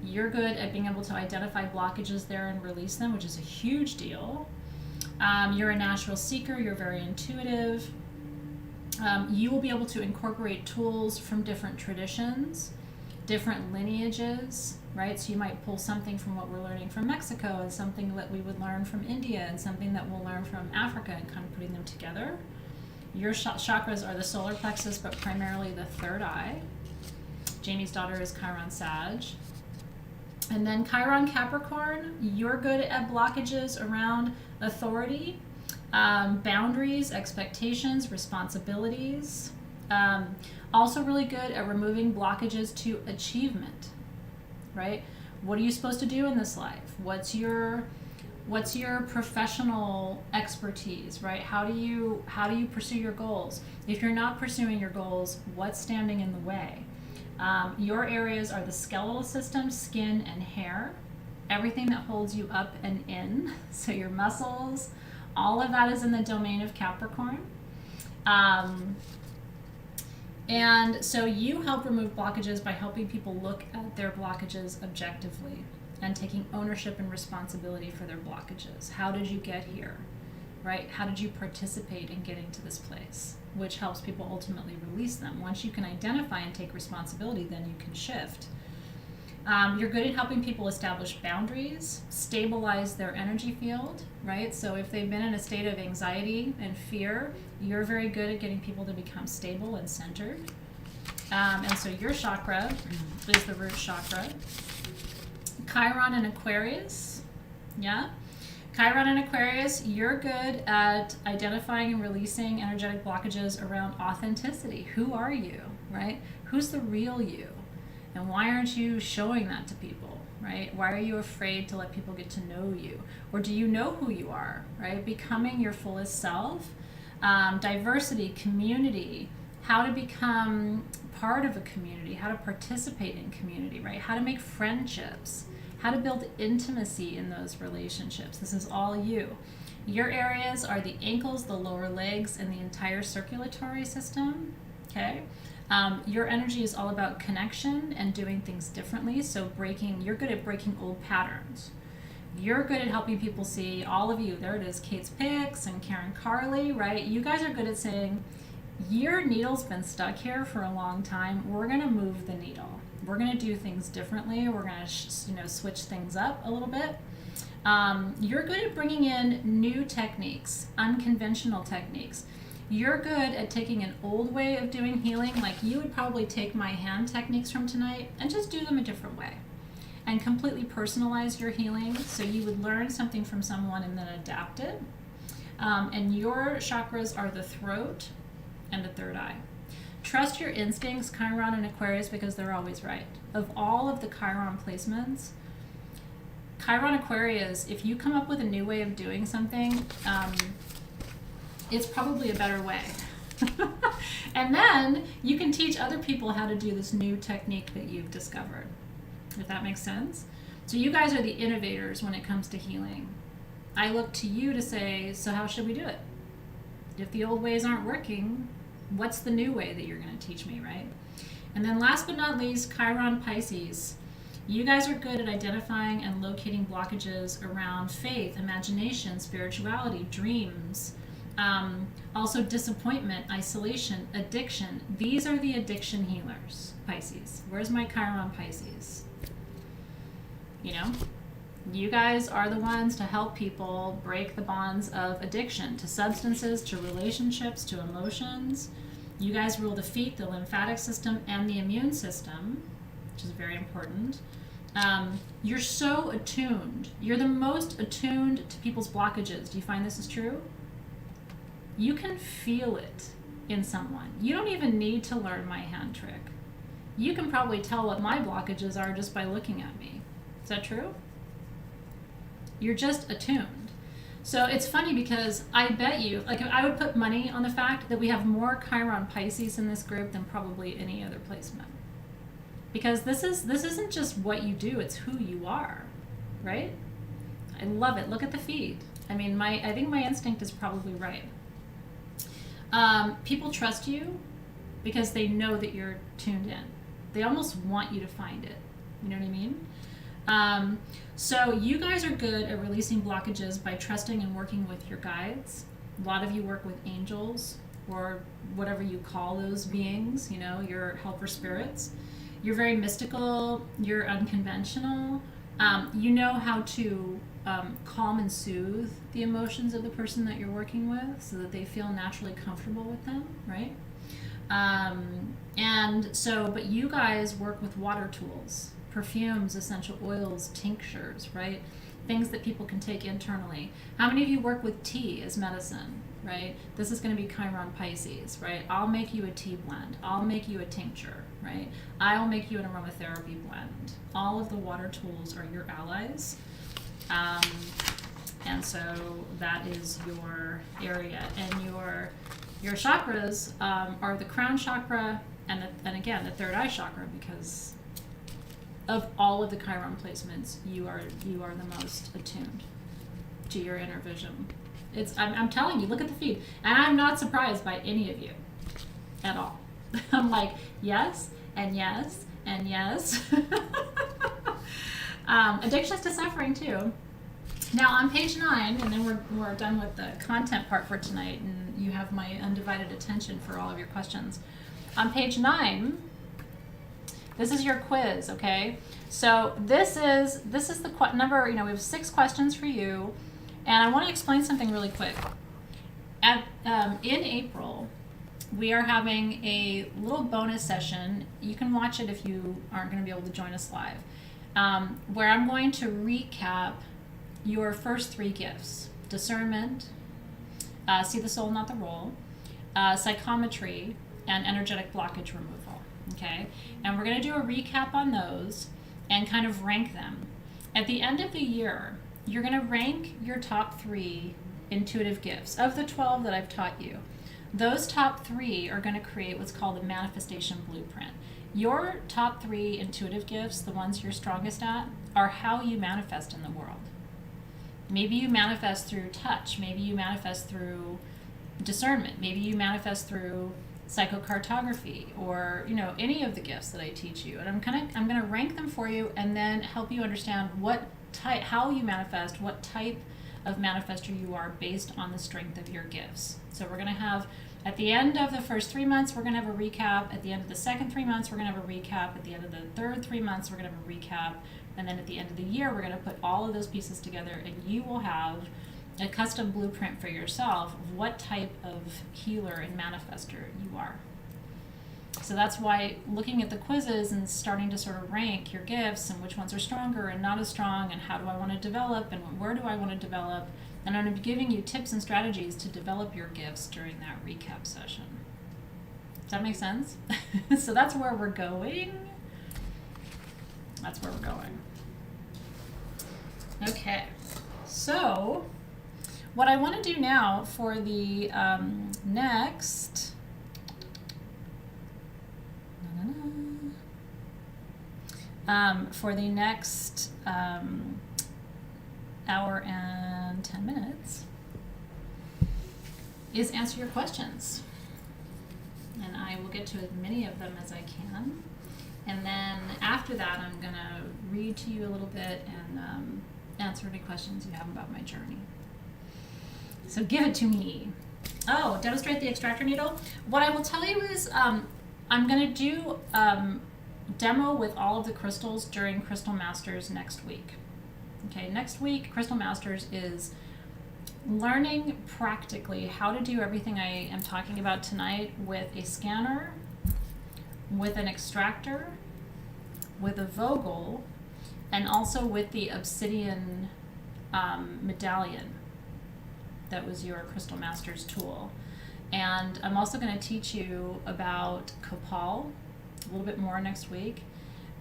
You're good at being able to identify blockages there and release them, which is a huge deal. You're a natural seeker, you're very intuitive. You will be able to incorporate tools from different traditions, different lineages, right? So you might pull something from what we're learning from Mexico and something that we would learn from India and something that we'll learn from Africa and kind of putting them together. Your chakras are the solar plexus, but primarily the third eye. Jamie's daughter is Chiron Sag. And then Chiron Capricorn, you're good at blockages around authority, boundaries, expectations, responsibilities. Also really good at removing blockages to achievement, right? What are you supposed to do in this life? What's your professional expertise, right? How do you pursue your goals? If you're not pursuing your goals, what's standing in the way? Your areas are the skeletal system, skin, and hair. Everything that holds you up and in. So your muscles, all of that is in the domain of Capricorn. And so you help remove blockages by helping people look at their blockages objectively and taking ownership and responsibility for their blockages. How did you get here, right? How did you participate in getting to this place? Which helps people ultimately release them. Once you can identify and take responsibility, then you can shift. You're good at helping people establish boundaries, stabilize their energy field, right? So if they've been in a state of anxiety and fear, you're very good at getting people to become stable and centered. And so your chakra is the root chakra. Chiron and Aquarius, yeah? Chiron and Aquarius, you're good at identifying and releasing energetic blockages around authenticity. Who are you, right? Who's the real you? And why aren't you showing that to people, right? Why are you afraid to let people get to know you? Or do you know who you are, right? Becoming your fullest self, diversity, community, how to become part of a community, how to participate in community, right? How to make friendships, how to build intimacy in those relationships. This is all you. Your areas are the ankles, the lower legs, and the entire circulatory system, okay? Your energy is all about connection and doing things differently. So you're good at breaking old patterns. You're good at helping people see, all of you, there it is, Kate's Picks and Karen Carley, right? You guys are good at saying, your needle's been stuck here for a long time. We're gonna move the needle. We're gonna do things differently. We're gonna switch things up a little bit. You're good at bringing in new techniques, unconventional techniques. You're good at taking an old way of doing healing, like you would probably take my hand techniques from tonight and just do them a different way. and completely personalize your healing. So you would learn something from someone and then adapt it. And your chakras are the throat and the third eye. Trust your instincts, Chiron and Aquarius, because they're always right. Of all of the Chiron placements, Chiron Aquarius, if you come up with a new way of doing something, it's probably a better way. And then you can teach other people how to do this new technique that you've discovered, if that makes sense. So you guys are the innovators when it comes to healing. I look to you to say, so how should we do it? If the old ways aren't working, what's the new way that you're going to teach me, right? And then last but not least, Chiron Pisces. You guys are good at identifying and locating blockages around faith, imagination, spirituality, dreams, also disappointment, isolation, addiction. These are the addiction healers, Pisces. Where's my Chiron Pisces? You know, you guys are the ones to help people break the bonds of addiction to substances, to relationships, to emotions. You guys rule the feet, the lymphatic system, and the immune system, which is very important. You're so attuned. You're the most attuned to people's blockages. Do you find this is true? You can feel it in someone. You don't even need to learn my hand trick. You can probably tell what my blockages are just by looking at me. Is that true? You're just attuned. So it's funny because I bet you, like I would put money on the fact that we have more Chiron Pisces in this group than probably any other placement. Because this isn't just what you do, it's who you are, right? I love it. Look at the feed. I mean, I think my instinct is probably right. People trust you because they know that you're tuned in. They almost want you to find it. You know what I mean? So you guys are good at releasing blockages by trusting and working with your guides. A lot of you work with angels or whatever you call those beings, you know, your helper spirits. You're very mystical, you're unconventional. You know how to calm and soothe the emotions of the person that you're working with so that they feel naturally comfortable with them, right? And so, but you guys work with water tools, perfumes, essential oils, tinctures, right? Things that people can take internally. How many of you work with tea as medicine, right? This is going to be Chiron Pisces, right? I'll make you a tea blend. I'll make you a tincture, right? I'll make you an aromatherapy blend. All of the water tools are your allies. And so that is your area. And your chakras are the crown chakra and again, the third eye chakra, because of all of the Chiron placements, you are the most attuned to your inner vision. I'm telling you, look at the feed. And I'm not surprised by any of you at all. I'm like, yes, and yes, and yes. Addictions to suffering too. Now on page 9, and then we're done with the content part for tonight, and you have my undivided attention for all of your questions. On page 9, this is your quiz, okay? So this is the number, you know, we have 6 questions for you, and I want to explain something really quick. In April, we are having a little bonus session. You can watch it if you aren't going to be able to join us live, where I'm going to recap your first 3 gifts: discernment, see the soul, not the role, psychometry, and energetic blockage removal. Okay, and we're going to do a recap on those and kind of rank them. At the end of the year, you're going to rank your top 3 intuitive gifts of the 12 that I've taught you. Those top 3 are going to create what's called a manifestation blueprint. Your top 3 intuitive gifts, the ones you're strongest at, are how you manifest in the world. Maybe you manifest through touch. Maybe you manifest through discernment. Maybe you manifest through psychocartography, or any of the gifts that I teach you. And I'm going to rank them for you and then help you understand how you manifest, what type of manifester you are based on the strength of your gifts. So we're going to have, at the end of the first 3 months, we're going to have a recap. At the end of the second 3 months, we're going to have a recap. At the end of the third 3 months, we're going to have a recap. And then at the end of the year, we're going to put all of those pieces together, and you will have a custom blueprint for yourself of what type of healer and manifester you are. So that's why looking at the quizzes and starting to sort of rank your gifts and which ones are stronger and not as strong, and how do I want to develop and where do I want to develop, and I'm going to be giving you tips and strategies to develop your gifts during that recap session. Does that make sense? So that's where we're going. That's where we're going. Okay, so what I want to do now for the next hour and 10 minutes is answer your questions. And I will get to as many of them as I can. And then after that, I'm going to read to you a little bit and answer any questions you have about my journey. So give it to me. Oh, demonstrate the extractor needle. What I will tell you is I'm going to do demo with all of the crystals during Crystal Masters next week. Okay, next week, Crystal Masters is learning practically how to do everything I am talking about tonight with a scanner, with an extractor, with a Vogel, and also with the obsidian medallion that was your Crystal Masters tool. And I'm also going to teach you about Copal a little bit more next week,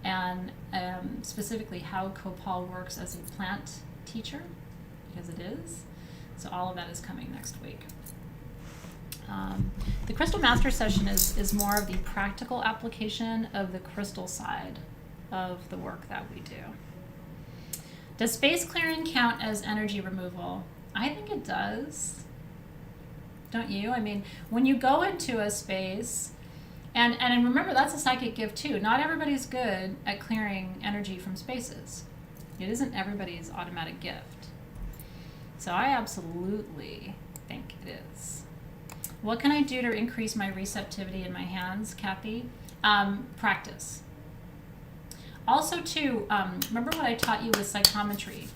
and specifically how Copal works as a plant teacher, because it is. So all of that is coming next week. The Crystal Master session is more of the practical application of the crystal side of the work that we do. Does space clearing count as energy removal? I think it does. Don't you? I mean, when you go into a space, and remember, that's a psychic gift too. Not everybody's good at clearing energy from spaces. It isn't everybody's automatic gift. So I absolutely think it is. What can I do to increase my receptivity in my hands, Kathy? Practice. Also too, remember what I taught you with psychometry?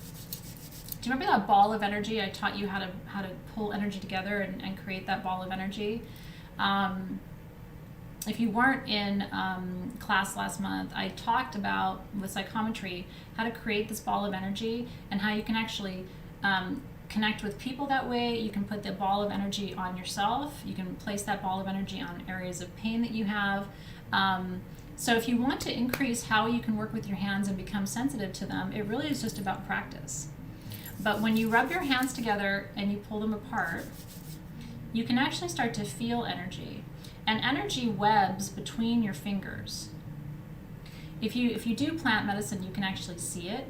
Do you remember that ball of energy? I taught you how to pull energy together and create that ball of energy. If you weren't in class last month, I talked about, with psychometry, how to create this ball of energy and how you can actually connect with people that way. You can put the ball of energy on yourself. You can place that ball of energy on areas of pain that you have. So if you want to increase how you can work with your hands and become sensitive to them, it really is just about practice. But when you rub your hands together and you pull them apart, you can actually start to feel energy. And energy webs between your fingers. If you do plant medicine, you can actually see it,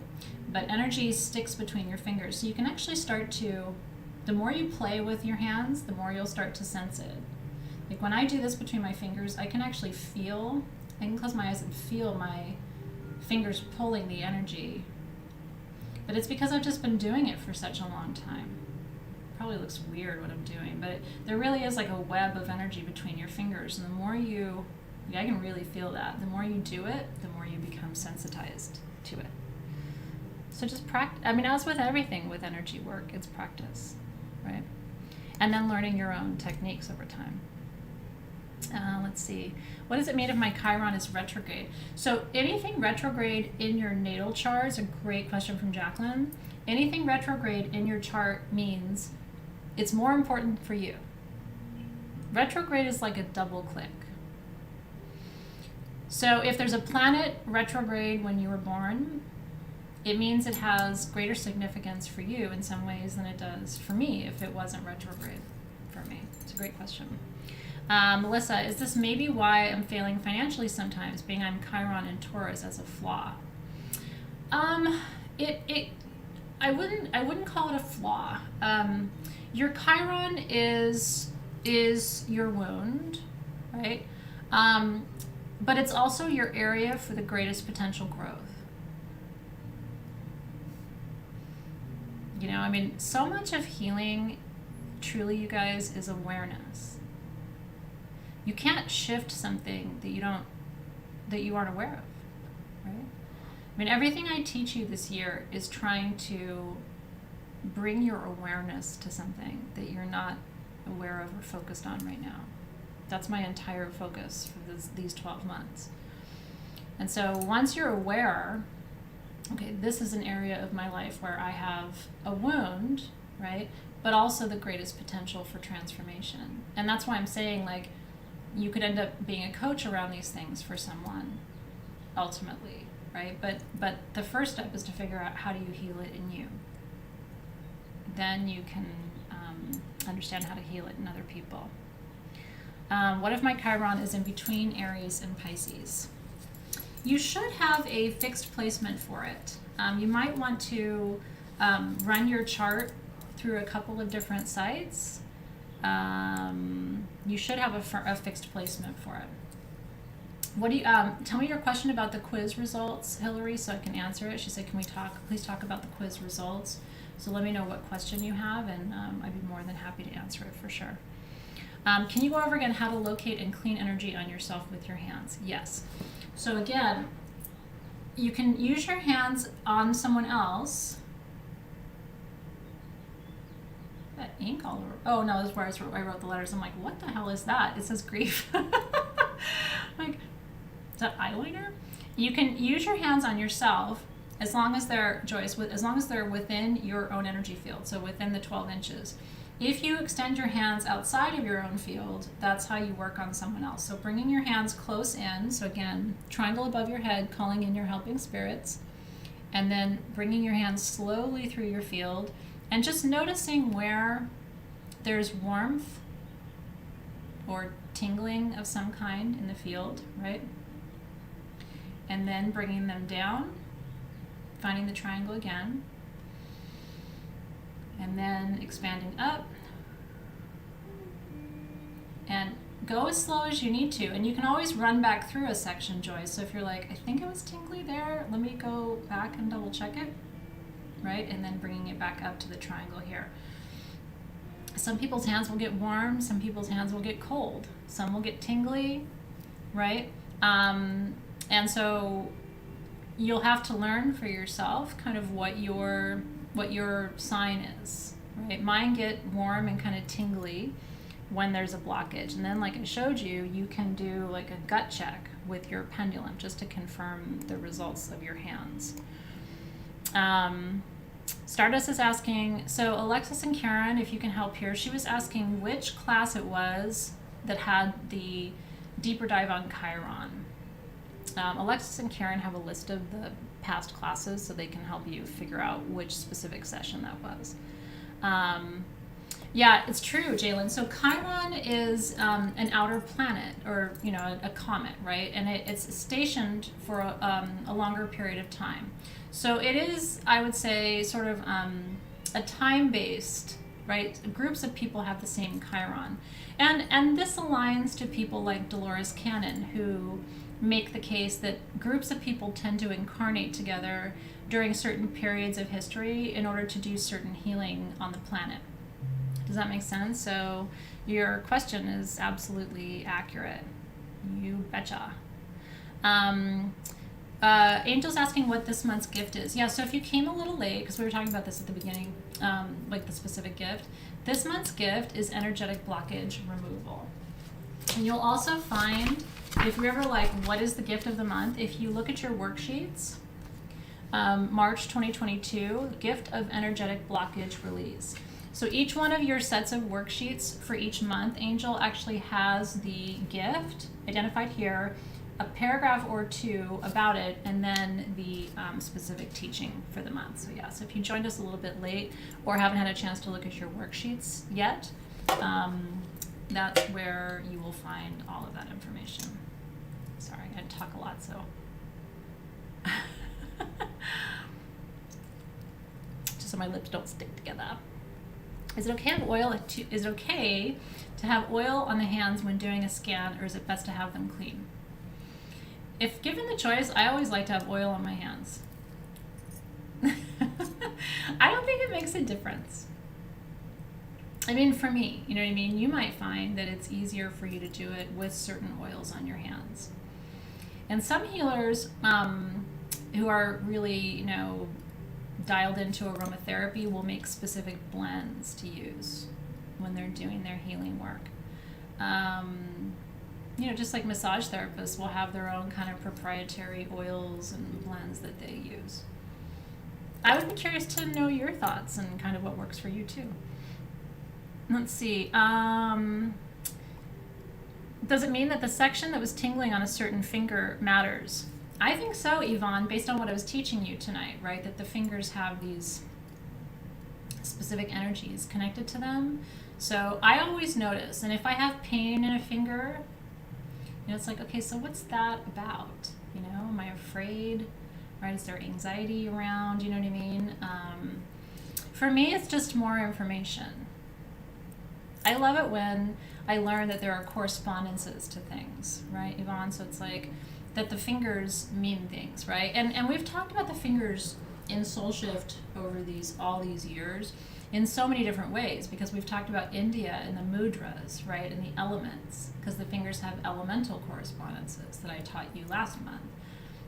but energy sticks between your fingers. So you can actually start to, the more you play with your hands, the more you'll start to sense it. Like when I do this between my fingers, I can actually feel, I can close my eyes and feel my fingers pulling the energy. But it's because I've just been doing it for such a long time. Probably looks weird what I'm doing, but there really is like a web of energy between your fingers, and the more you, I can really feel that. The more you do it, the more you become sensitized to it. So just practice. I mean, as with everything with energy work, it's practice, right? And then learning your own techniques over time. Let's see. What does it mean if my Chiron is retrograde? So anything retrograde in your natal chart is a great question from Jacqueline. Anything retrograde in your chart means it's more important for you. Retrograde is like a double click. So if there's a planet retrograde when you were born, it means it has greater significance for you in some ways than it does for me if it wasn't retrograde for me. It's a great question. Melissa, is this maybe why I'm failing financially sometimes, being I'm Chiron and Taurus as a flaw? I wouldn't call it a flaw. Your Chiron is your wound, right? But it's also your area for the greatest potential growth. You know, I mean, so much of healing, truly, you guys, is awareness. You can't shift something that you aren't aware of, right? I mean, everything I teach you this year is trying to bring your awareness to something that you're not aware of or focused on right now. That's my entire focus for these 12 months. And so once you're aware, okay, this is an area of my life where I have a wound, right? But also the greatest potential for transformation. And that's why I'm saying, like, you could end up being a coach around these things for someone, ultimately, right? But the first step is to figure out, how do you heal it in you? Then you can understand how to heal it in other people. What if my Chiron is in between Aries and Pisces? You should have a fixed placement for it. You might want to run your chart through a couple of different sites. You should have a fixed placement for it. What do you tell me your question about the quiz results, Hillary, so I can answer it. She said, "Can we please talk about the quiz results?" So let me know what question you have, and I'd be more than happy to answer it for sure. Can you go over again how to locate and clean energy on yourself with your hands? Yes. So again, you can use your hands on someone else. That ink all over. Oh no, this is where I wrote the letters. I'm like, what the hell is that? It says grief. Like, is that eyeliner? You can use your hands on yourself as long as they're, Joyce, as long as they're within your own energy field, so within the 12 inches. If you extend your hands outside of your own field, that's how you work on someone else. So bringing your hands close in, so again, triangle above your head, calling in your helping spirits, and then bringing your hands slowly through your field, and just noticing where there's warmth or tingling of some kind in the field, right? And then bringing them down, finding the triangle again, and then expanding up, and go as slow as you need to. And you can always run back through a section, Joyce. So if you're like, I think it was tingly there, let me go back and double check it, right? And then bringing it back up to the triangle here. Some people's hands will get warm, some people's hands will get cold, some will get tingly, right? And so you'll have to learn for yourself kind of what your sign is, right? Mine get warm and kind of tingly when there's a blockage. And then, like I showed you, you can do like a gut check with your pendulum just to confirm the results of your hands. Stardust is asking, so Alexis and Karen, if you can help here, she was asking which class it was that had the deeper dive on Chiron. Alexis and Karen have a list of the past classes, so they can help you figure out which specific session that was. Yeah, it's true, Jalen. So Chiron is an outer planet, or a comet, right? And it's stationed for a longer period of time. So it is, I would say, sort of a time-based, right? Groups of people have the same Chiron, and this aligns to people like Dolores Cannon, who make the case that groups of people tend to incarnate together during certain periods of history in order to do certain healing on the planet. Does that make sense? So your question is absolutely accurate. You betcha. Angel's asking what this month's gift is. Yeah, so if you came a little late, because we were talking about this at the beginning, like the specific gift, this month's gift is energetic blockage removal. And you'll also find, if you're ever like, what is the gift of the month? If you look at your worksheets, March 2022, gift of energetic blockage release. So each one of your sets of worksheets for each month, Angel actually has the gift identified here, a paragraph or two about it, and then the specific teaching for the month. So yeah, so if you joined us a little bit late or haven't had a chance to look at your worksheets yet, that's where you will find all of that information. Sorry, I talk a lot, so. Just so my lips don't stick together. Is it okay to have oil on the hands when doing a scan, or is it best to have them clean? If given the choice, I always like to have oil on my hands. I don't think it makes a difference. I mean, for me, you know what I mean? You might find that it's easier for you to do it with certain oils on your hands. And some healers who are really, dialed into aromatherapy will make specific blends to use when they're doing their healing work. Just like massage therapists will have their own kind of proprietary oils and blends that they use. I would be curious to know your thoughts and kind of what works for you too. Let's see. Does it mean that the section that was tingling on a certain finger matters? I think so, Yvonne, based on what I was teaching you tonight, right? That the fingers have these specific energies connected to them. So I always notice, and if I have pain in a finger, it's like, okay, so what's that about? Am I afraid? Right? Is there anxiety around? You know what I mean? For me, it's just more information. I love it when I learn that there are correspondences to things, right, Yvonne? So it's like that the fingers mean things, right? And we've talked about the fingers in Soul Shift over all these years in so many different ways, because we've talked about India and the mudras, right, and the elements, because the fingers have elemental correspondences that I taught you last month,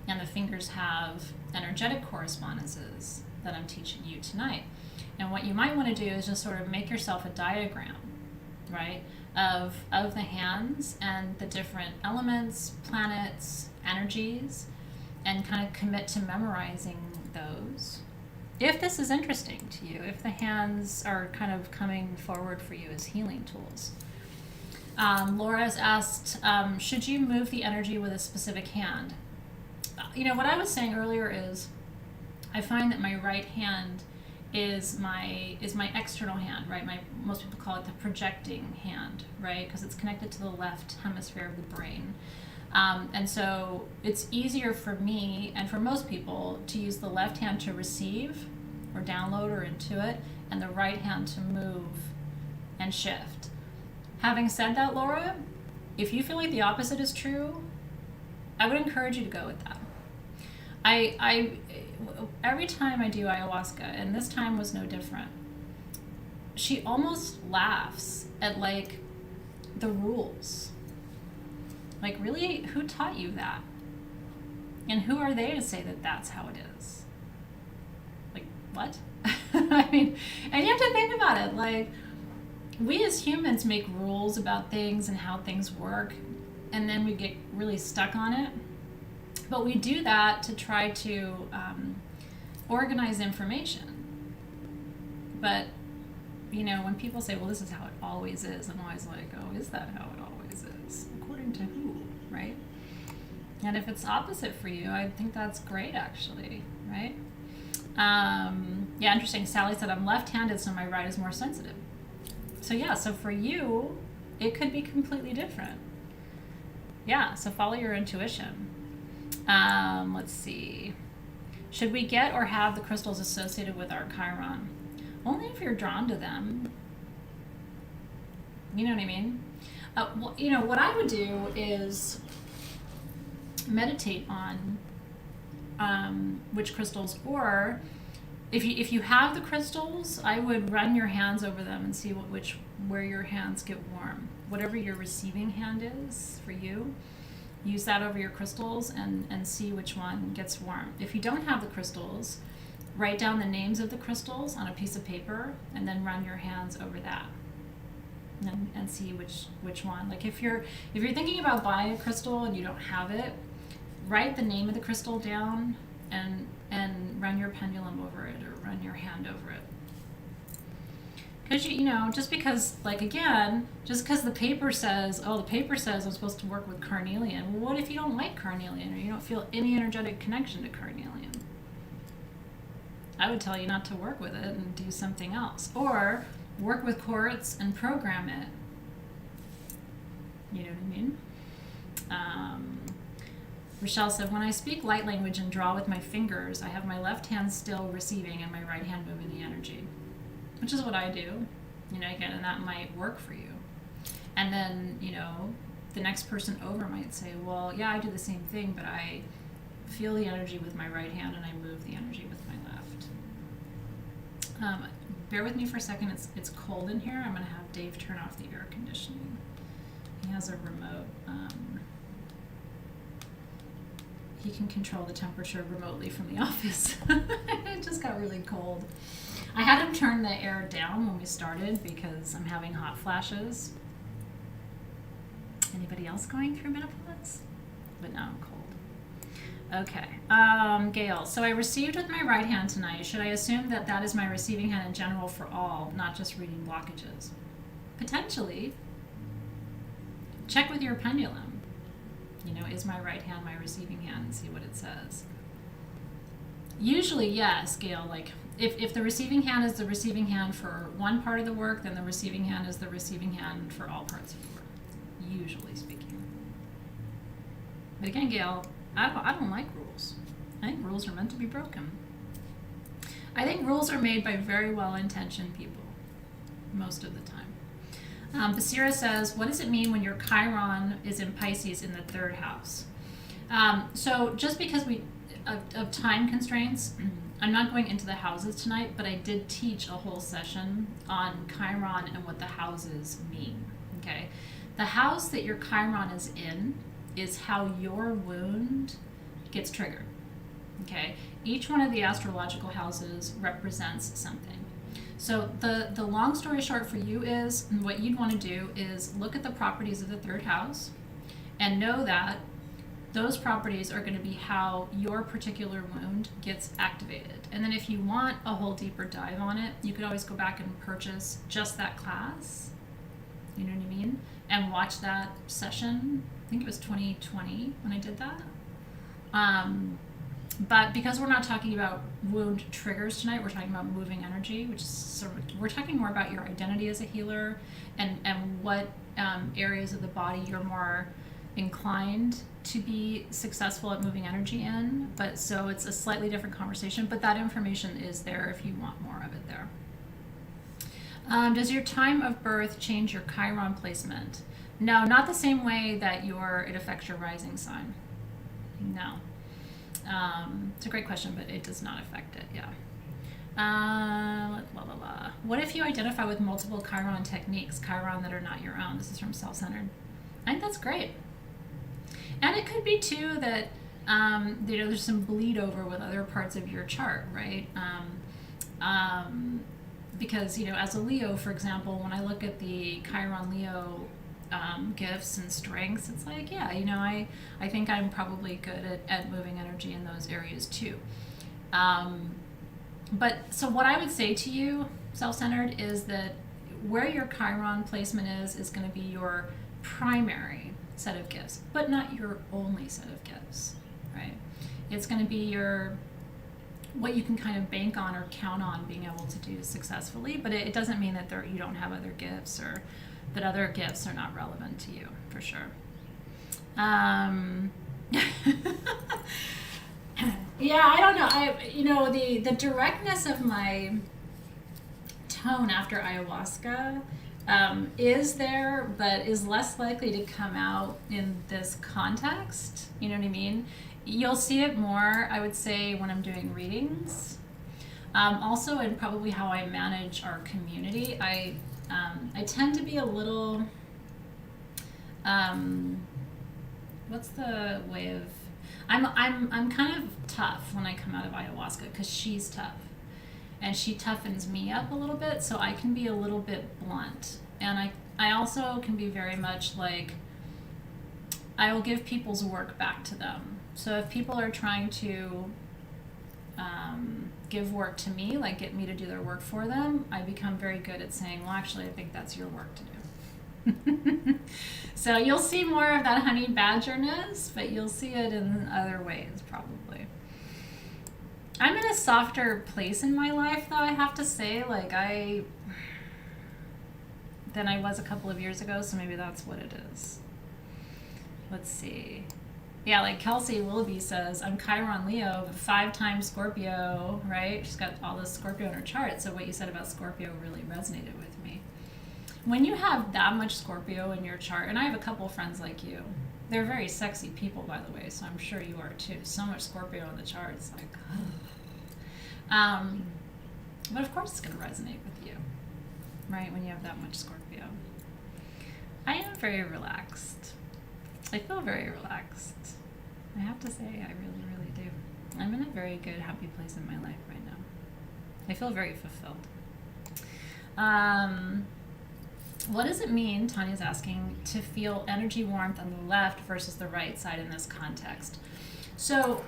and the fingers have energetic correspondences that I'm teaching you tonight. And what you might want to do is just sort of make yourself a diagram, right, of the hands and the different elements, planets, energies, and kind of commit to memorizing those. If this is interesting to you, if the hands are kind of coming forward for you as healing tools. Laura has asked, should you move the energy with a specific hand? What I was saying earlier is I find that my right hand is my external hand, right? Most people call it the projecting hand, right? Because it's connected to the left hemisphere of the brain. And so it's easier for me and for most people to use the left hand to receive or download or intuit, and the right hand to move and shift. Having said that, Laura, if you feel like the opposite is true, I would encourage you to go with that. I every time I do ayahuasca, and this time was no different, she almost laughs at like the rules. Like, really, who taught you that? And who are they to say that that's how it is? Like, what? I mean, and you have to think about it. Like, we as humans make rules about things and how things work, and then we get really stuck on it. But we do that to try to organize information. But, when people say, well, this is how it always is, I'm always like, oh, is that how it always is? According to who, right? And if it's opposite for you, I think that's great, actually, right? Yeah, interesting. Sally said, I'm left-handed, so my right is more sensitive. So yeah, so for you, it could be completely different. Yeah, so follow your intuition. Let's see. Should we get or have the crystals associated with our Chiron? Only if you're drawn to them. You know what I mean? What I would do is meditate on which crystals, or if you have the crystals, I would run your hands over them and see where your hands get warm. Whatever your receiving hand is for you, use that over your crystals and see which one gets warm. If you don't have the crystals, write down the names of the crystals on a piece of paper and then run your hands over that and see which one. Like if you're thinking about buying a crystal and you don't have it, write the name of the crystal down and run your pendulum over it or run your hand over it. Because just because the paper says I'm supposed to work with carnelian. Well, what if you don't like carnelian or you don't feel any energetic connection to carnelian? I would tell you not to work with it and do something else, or work with quartz and program it. You know what I mean? Rochelle said, when I speak light language and draw with my fingers, I have my left hand still receiving and my right hand moving the energy, which is what I do. Again, and that might work for you. And then, the next person over might say, well, yeah, I do the same thing, but I feel the energy with my right hand and I move the energy with my left. Bear with me for a second. It's cold in here. I'm going to have Dave turn off the air conditioning. He has a remote. He can control the temperature remotely from the office. It just got really cold. I had him turn the air down when we started because I'm having hot flashes. Is anybody else going through menopause? But now I'm cold. Okay. Gail, so I received with my right hand tonight. Should I assume that that is my receiving hand in general for all, not just reading blockages? Potentially. Check with your pendulum. You know, is my right hand my receiving hand, and see what it says. Usually, yes, Gail, like if the receiving hand is the receiving hand for one part of the work, then the receiving hand is the receiving hand for all parts of the work, usually speaking. But again, Gail, I don't like rules. I think rules are meant to be broken. I think rules are made by very well-intentioned people, most of the time. Basira says, what does it mean when your Chiron is in Pisces in the third house? So just because of time constraints, I'm not going into the houses tonight, but I did teach a whole session on Chiron and what the houses mean, okay? The house that your Chiron is in is how your wound gets triggered, okay? Each one of the astrological houses represents something. So the long story short for you is, what you'd want to do is look at the properties of the third house and know that those properties are going to be how your particular wound gets activated. And then if you want a whole deeper dive on it, you could always go back and purchase just that class, you know what I mean? And watch that session. I think it was 2020 when I did that. But because we're not talking about wound triggers tonight, we're talking about moving energy, which is sort of, we're talking more about your identity as a healer and what areas of the body you're more inclined to be successful at moving energy in. But so it's a slightly different conversation, but that information is there if you want more of it there. Does your time of birth change your Chiron placement? No, not the same way that it affects your rising sign. No. It's a great question, but it does not affect it, yeah. What if you identify with multiple Chiron techniques, Chiron that are not your own? This is from Self-Centered. I think that's great. And it could be, too, that there's some bleed over with other parts of your chart, right? Because, as a Leo, for example, when I look at the Chiron Leo gifts and strengths, it's like, yeah, I think I'm probably good at moving energy in those areas too. But so what I would say to you, Self-Centered, is that where your Chiron placement is going to be your primary set of gifts, but not your only set of gifts, right? It's going to be what you can kind of bank on or count on being able to do successfully, but it doesn't mean that you don't have other gifts or that other gifts are not relevant to you, for sure. Yeah, I don't know. The directness of my tone after ayahuasca is there, but is less likely to come out in this context. You know what I mean? You'll see it more, I would say, when I'm doing readings. Also, and probably how I manage our community. I tend to be a little, what's the way of, I'm kind of tough when I come out of ayahuasca because she's tough. And she toughens me up a little bit, so I can be a little bit blunt. And I also can be very much like, I will give people's work back to them. So if people are trying to give work to me, like get me to do their work for them, I become very good at saying, well, actually, I think that's your work to do. So you'll see more of that honey badgerness, but you'll see it in other ways, probably. I'm in a softer place in my life, though, I have to say, than I was a couple of years ago, so maybe that's what it is. Let's see. Yeah, like Kelsey Willoughby says, I'm Chiron Leo, 5-time Scorpio, right? She's got all this Scorpio in her chart, so what you said about Scorpio really resonated with me. When you have that much Scorpio in your chart, and I have a couple friends like you, they're very sexy people, by the way, so I'm sure you are too. So much Scorpio in the chart, it's like, but of course it's going to resonate with you, right, when you have that much Scorpio. I am very relaxed. I feel very relaxed. I have to say, I really, really do. I'm in a very good, happy place in my life right now. I feel very fulfilled. What does it mean, Tanya's asking, to feel energy warmth on the left versus the right side in this context? So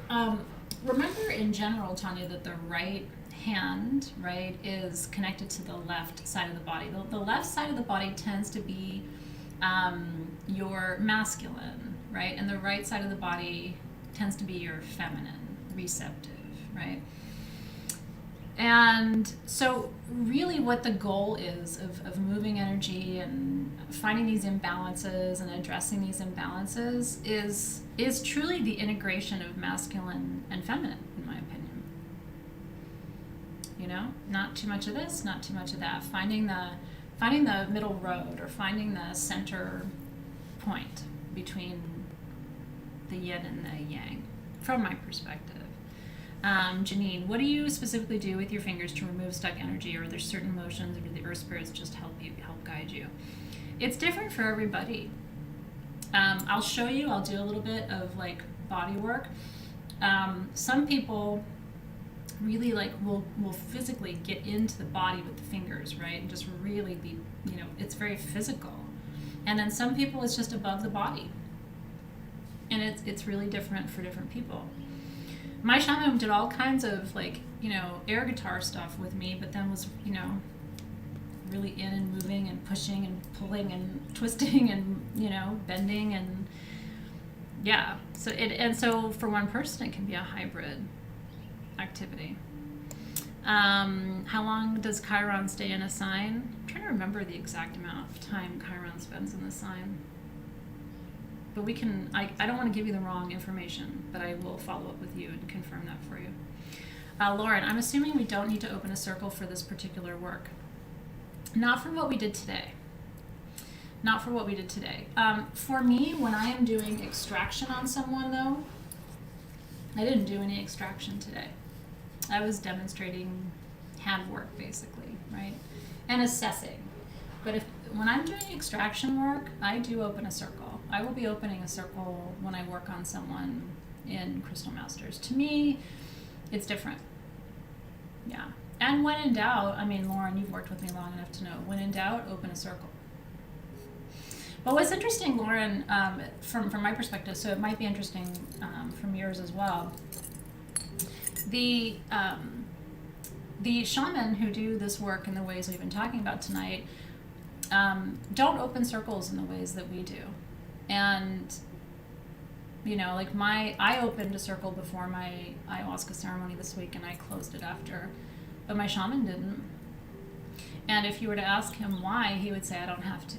remember in general, Tanya, that the right hand, right, is connected to the left side of the body. The left side of the body tends to be your masculine, right? And the right side of the body tends to be your feminine, receptive, right? And so really what the goal is of moving energy and finding these imbalances and addressing these imbalances is truly the integration of masculine and feminine, in my opinion. You know, not too much of this, not too much of that. Finding the middle road, or finding the center point between the yin and the yang, from my perspective. Janine, what do you specifically do with your fingers to remove stuck energy, or are there certain motions, or do the earth spirits just help guide you? It's different for everybody. I'll show you. I'll do a little bit of like body work. Some people really will physically get into the body with the fingers, right, and just really be, it's very physical. And then some people it's just above the body, and it's really different for different people. My shaman did all kinds of air guitar stuff with me, but then was really in and moving and pushing and pulling and twisting and bending, and yeah. So for one person it can be a hybrid activity. How long does Chiron stay in a sign? I'm trying to remember the exact amount of time Chiron spends in the sign. But we can, I don't want to give you the wrong information, but I will follow up with you and confirm that for you. Lauren, I'm assuming we don't need to open a circle for this particular work. Not for what we did today. Not for what we did today. For me, when I am doing extraction on someone, though, I didn't do any extraction today. I was demonstrating hand work, basically, right? And assessing. But when I'm doing extraction work, I do open a circle. I will be opening a circle when I work on someone in Crystal Masters. To me, it's different. Yeah. And when in doubt, Lauren, you've worked with me long enough to know, when in doubt, open a circle. But what's interesting, Lauren, from my perspective, so it might be interesting from yours as well, the shaman who do this work in the ways we've been talking about tonight don't open circles in the ways that we do. And I opened a circle before my ayahuasca ceremony this week, and I closed it after, but my shaman didn't. And if you were to ask him why, he would say, I don't have to.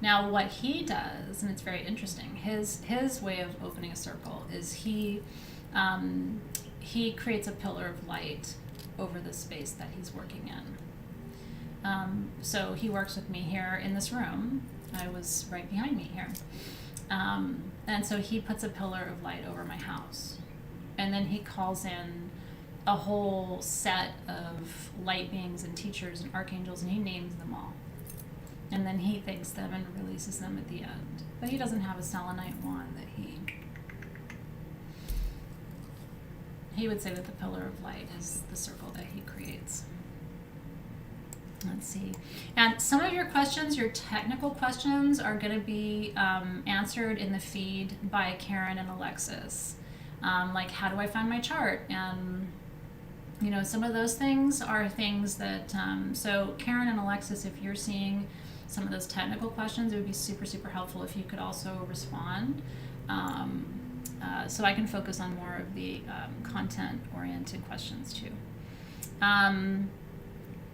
Now what he does, and it's very interesting, his way of opening a circle is he creates a pillar of light over the space that he's working in. So he works with me here in this room. I was right behind me here. And so he puts a pillar of light over my house. And then he calls in a whole set of light beings and teachers and archangels, and he names them all. And then he thanks them and releases them at the end. But he doesn't have a selenite wand that he would say that the pillar of light is the circle that he creates. Let's see. And some of your questions, your technical questions, are going to be answered in the feed by Karen and Alexis. Like, how do I find my chart? And, some of those things are things that, so Karen and Alexis, if you're seeing some of those technical questions, it would be super, super helpful if you could also respond. So I can focus on more of the content-oriented questions too.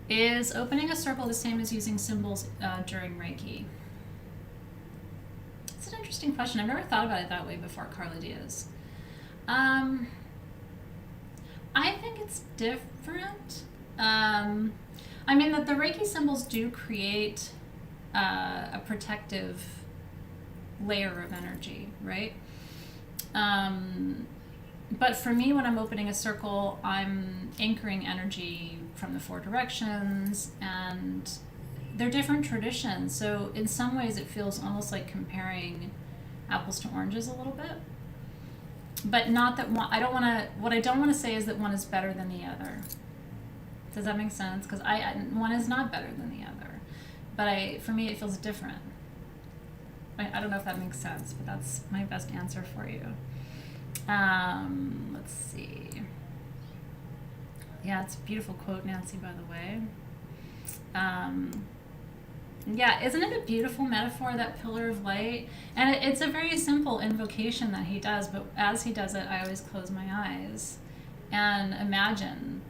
Is opening a circle the same as using symbols during Reiki? It's an interesting question. I've never thought about it that way before, Carla Diaz. I think it's different. That the Reiki symbols do create a protective layer of energy, right? But for me, when I'm opening a circle, I'm anchoring energy from the four directions, and they're different traditions. So in some ways it feels almost like comparing apples to oranges a little bit. But not that one, what I don't want to say is that one is better than the other. Does that make sense? Because one is not better than the other, but for me it feels different. I don't know if that makes sense, but that's my best answer for you. Let's see. Yeah, it's a beautiful quote, Nancy, by the way. Yeah, isn't it a beautiful metaphor, that pillar of light? And it's a very simple invocation that he does, but as he does it, I always close my eyes and imagine.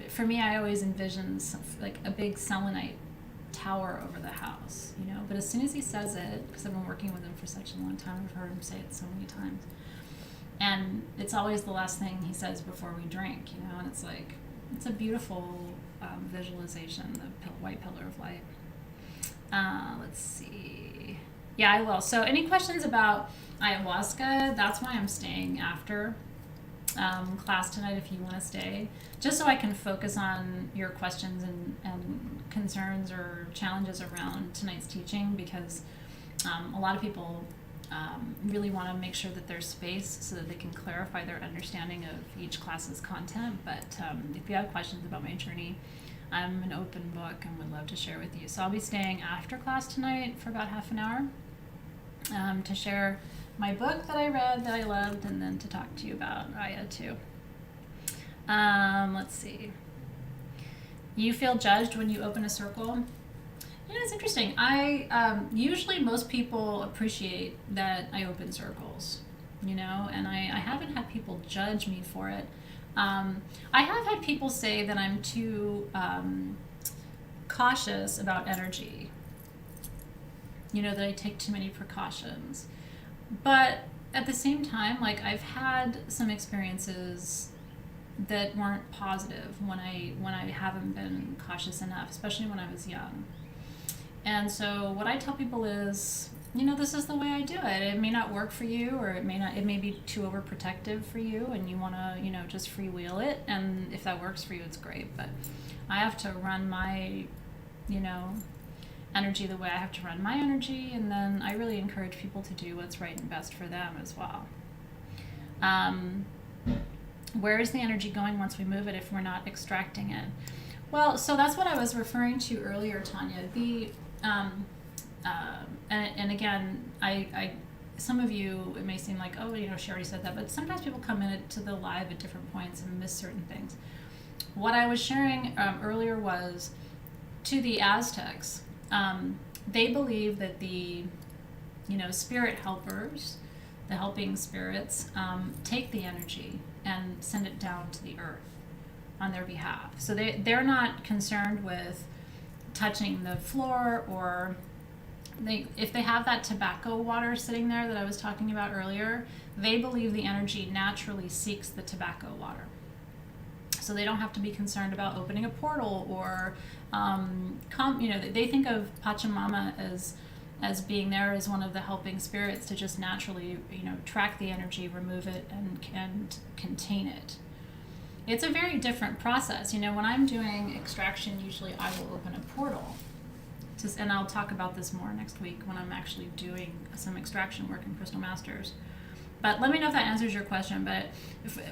For me, I always envision like a big selenite tower over the house, you know? But as soon as he says it, because I've been working with him for such a long time, I've heard him say it so many times. And it's always the last thing he says before we drink, you know? And it's like, it's a beautiful visualization, the white pillar of light. Let's see. Yeah, I will. So any questions about ayahuasca? That's why I'm staying after class tonight, if you want to stay, just so I can focus on your questions and concerns or challenges around tonight's teaching, because a lot of people really want to make sure that there's space so that they can clarify their understanding of each class's content. But if you have questions about my journey, I'm an open book and would love to share with you. So I'll be staying after class tonight for about half an hour to share my book that I read that I loved, and then to talk to you about Aya too. Let's see. You feel judged when you open a circle? Yeah, it's interesting. Usually most people appreciate that I open circles, you know, and I haven't had people judge me for it. I have had people say that I'm too cautious about energy, you know, that I take too many precautions. But at the same time, like, I've had some experiences that weren't positive when I haven't been cautious enough, especially when I was young. And so what I tell people is, you know, this is the way I do it. It may not work for you, or it may be too overprotective for you, and you want to, you know, just freewheel it. And if that works for you, it's great. But I have to run my, you know, energy the way I have to run my energy, and then I really encourage people to do what's right and best for them as well. Where is the energy going once we move it if we're not extracting it? Well, so that's what I was referring to earlier, Tanya. And again, I some of you, it may seem like, oh, you know, she already said that, but sometimes people come to the live at different points and miss certain things. What I was sharing earlier was, to the Aztecs, they believe that the, you know, spirit helpers, the helping spirits, take the energy and send it down to the earth on their behalf. So they're not concerned with touching the floor, or if they have that tobacco water sitting there that I was talking about earlier, they believe the energy naturally seeks the tobacco water. So they don't have to be concerned about opening a portal, or you know, they think of Pachamama as being there as one of the helping spirits to just naturally, you know, track the energy, remove it, and contain it. It's a very different process. You know, when I'm doing extraction, usually I will open a portal. And I'll talk about this more next week when I'm actually doing some extraction work in Crystal Masters. But let me know if that answers your question. But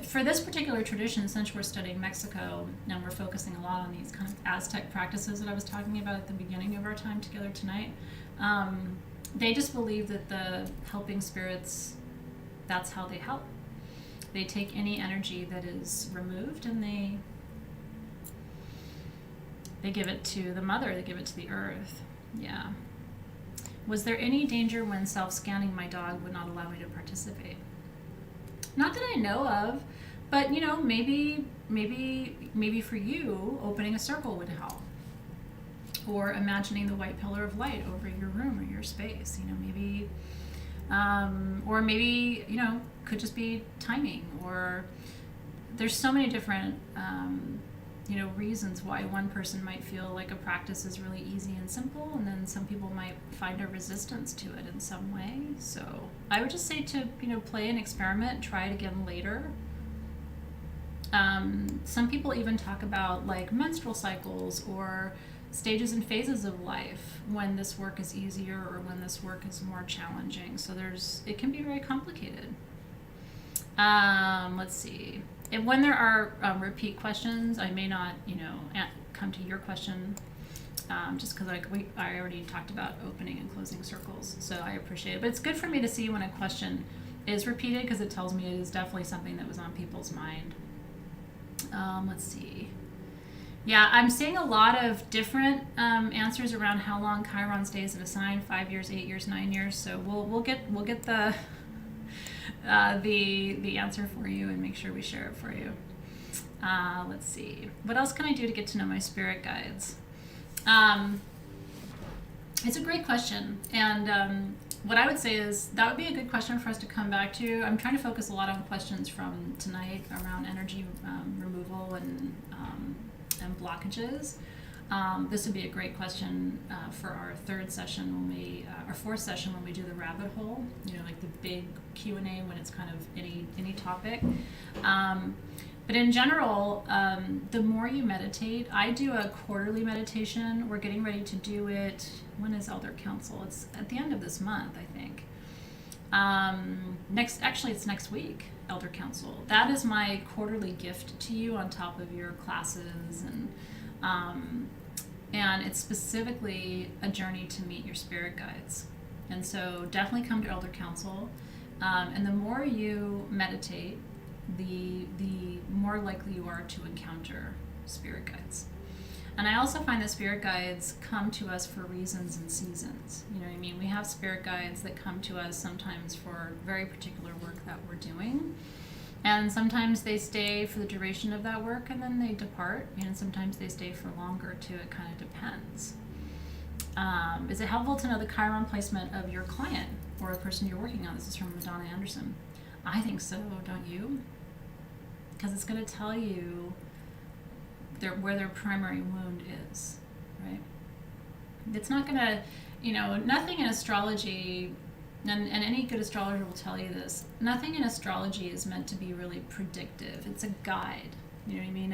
for this particular tradition, since we're studying Mexico and we're focusing a lot on these kind of Aztec practices that I was talking about at the beginning of our time together tonight, they just believe that the helping spirits, that's how they help. They take any energy that is removed and they give it to the mother, they give it to the earth. Yeah. Was there any danger when self-scanning my dog would not allow me to participate? Not that I know of, but, you know, maybe for you, opening a circle would help. Or imagining the white pillar of light over your room or your space, you know, maybe, or maybe, you know, could just be timing, or there's so many different, you know, reasons why one person might feel like a practice is really easy and simple, and then some people might find a resistance to it in some way. So I would just say to, you know, play an experiment, try it again later. Some people even talk about like menstrual cycles or stages and phases of life when this work is easier or when this work is more challenging. So it can be very complicated. Let's see. And when there are repeat questions, I may not, come to your question, just because I already talked about opening and closing circles, so I appreciate it. But it's good for me to see when a question is repeated because it tells me it is definitely something that was on people's mind. Let's see. Yeah, I'm seeing a lot of different answers around how long Chiron stays at a sign: 5 years, 8 years, 9 years. So we'll get the answer for you and make sure we share it for you. Let's see. What else can I do to get to know my spirit guides? It's a great question, and what I would say is that would be a good question for us to come back to. I'm trying to focus a lot on questions from tonight around energy removal and blockages. This would be a great question for our third session our fourth session when we do the rabbit hole. Like the big Q&A when it's kind of any topic. But in general, the more you meditate, I do a quarterly meditation. We're getting ready to do it. When is Elder Council? It's at the end of this month, I think. It's next week, Elder Council. That is my quarterly gift to you on top of your classes, and it's specifically a journey to meet your spirit guides. And so definitely come to Elder Council. And the more you meditate, the more likely you are to encounter spirit guides. And I also find that spirit guides come to us for reasons and seasons. You know what I mean? We have spirit guides that come to us sometimes for very particular work that we're doing. And sometimes they stay for the duration of that work and then they depart. And sometimes they stay for longer too. It kind of depends. Is it helpful to know the Chiron placement of your client or the person you're working on? This is from Madonna Anderson. I think so, don't you? Because it's going to tell you where their primary wound is, right? It's not going to, nothing in astrology, and any good astrologer will tell you this, nothing in astrology is meant to be really predictive. It's a guide, you know what I mean?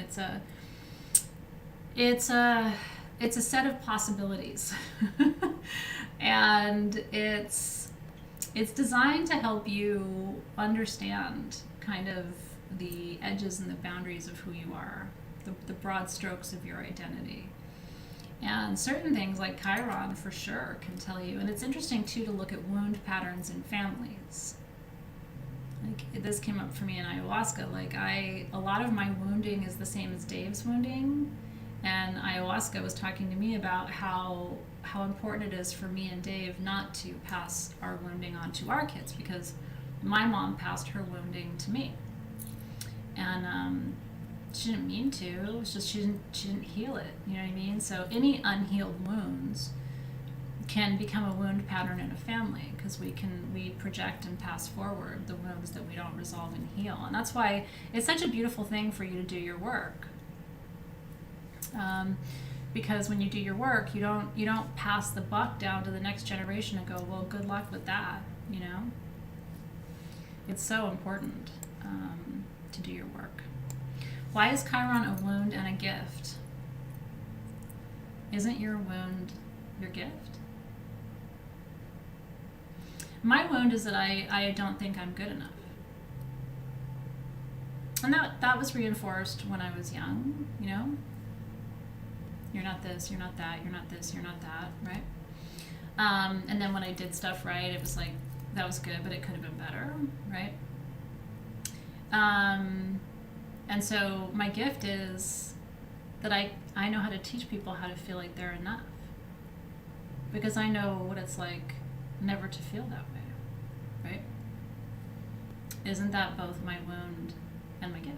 It's a set of possibilities. And it's designed to help you understand kind of the edges and the boundaries of who you are, the broad strokes of your identity. And certain things like Chiron for sure can tell you. And it's interesting too to look at wound patterns in families. Like this came up for me in ayahuasca. Like a lot of my wounding is the same as Dave's wounding. And ayahuasca was talking to me about how important it is for me and Dave not to pass our wounding on to our kids, because my mom passed her wounding to me. And she didn't mean to. It was just she didn't heal it. You know what I mean? So any unhealed wounds can become a wound pattern in a family, because we project and pass forward the wounds that we don't resolve and heal. And that's why it's such a beautiful thing for you to do your work. Because when you do your work, you don't pass the buck down to the next generation and go, well, good luck with that. It's so important to do your work. Why is Chiron a wound and a gift? Isn't your wound your gift? My wound is that I don't think I'm good enough. And that was reinforced when I was young, You're not this, you're not that, you're not this, you're not that, right? And then when I did stuff right, it was like, that was good, but it could have been better, right? And so my gift is that I know how to teach people how to feel like they're enough. Because I know what it's like never to feel that way, right? Isn't that both my wound and my gift?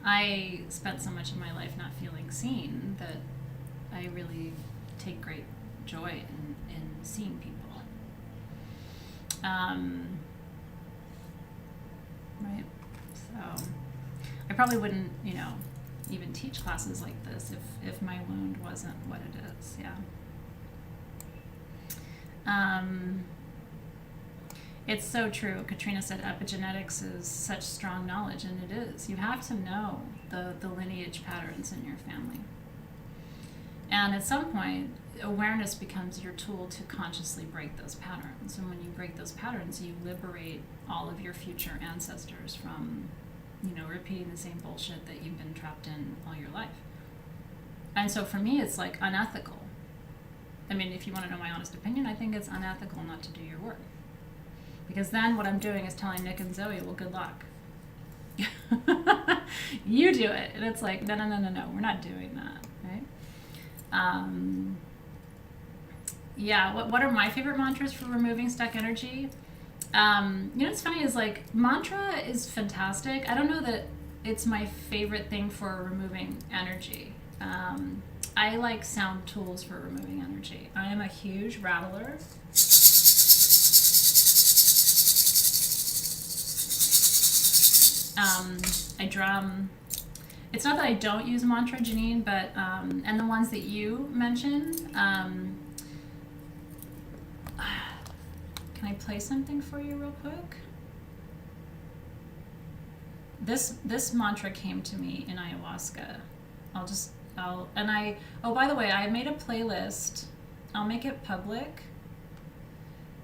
I spent so much of my life not feeling seen that I really take great joy in seeing people. Right? So I probably wouldn't, even teach classes like this if my wound wasn't what it is. Yeah. It's so true. Katrina said epigenetics is such strong knowledge, and it is. You have to know the lineage patterns in your family. And at some point, awareness becomes your tool to consciously break those patterns. And when you break those patterns, you liberate all of your future ancestors from, repeating the same bullshit that you've been trapped in all your life. And so for me, it's like unethical. I mean, if you want to know my honest opinion, I think it's unethical not to do your work. Because then what I'm doing is telling Nick and Zoe, well, good luck. You do it. And it's like, no, we're not doing that, right? What are my favorite mantras for removing stuck energy? What's funny is like mantra is fantastic. I don't know that it's my favorite thing for removing energy. I like sound tools for removing energy. I am a huge rattler. I drum. It's not that I don't use mantra, Janine, but and the ones that you mentioned. Can I play something for you real quick? This mantra came to me in ayahuasca. By the way, I made a playlist. I'll make it public.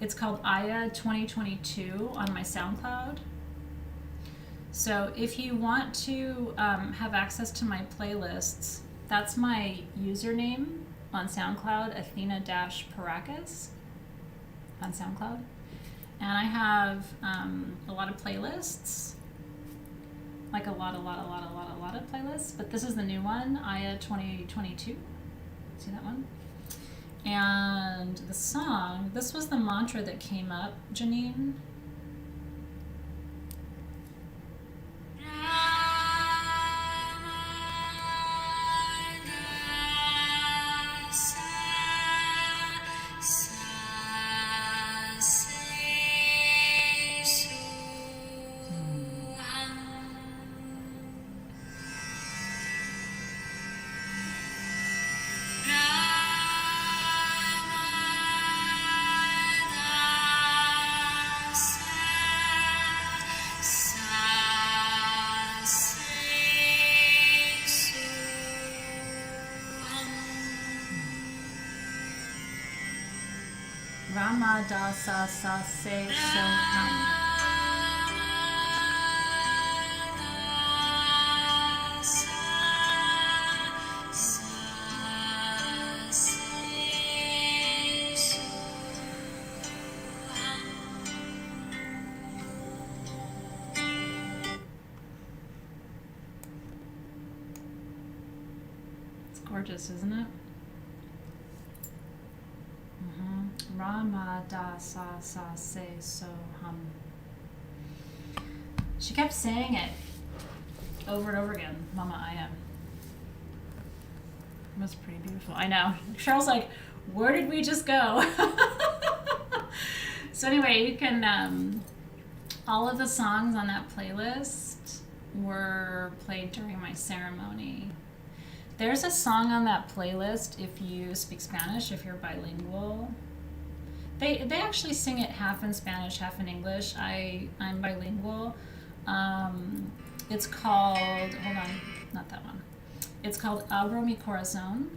It's called Aya 2022 on my SoundCloud. So if you want to have access to my playlists, that's my username on SoundCloud, Athena-Paracas on SoundCloud. And I have a lot of playlists, like a lot of playlists, but this is the new one, Aya 2022. See that one? And the song, this was the mantra that came up, Janine. Ramada sa sa se so ham. It's gorgeous, isn't it? Ramada sa sa se so hum. She kept saying it over and over again, Mama Aya. It was pretty beautiful. I know. Cheryl's like, where did we just go? So anyway, you can, all of the songs on that playlist were played during my ceremony. There's a song on that playlist if you speak Spanish, if you're bilingual. They actually sing it half in Spanish, half in English. I'm bilingual. It's called, hold on, not that one. It's called Abro Mi Corazón.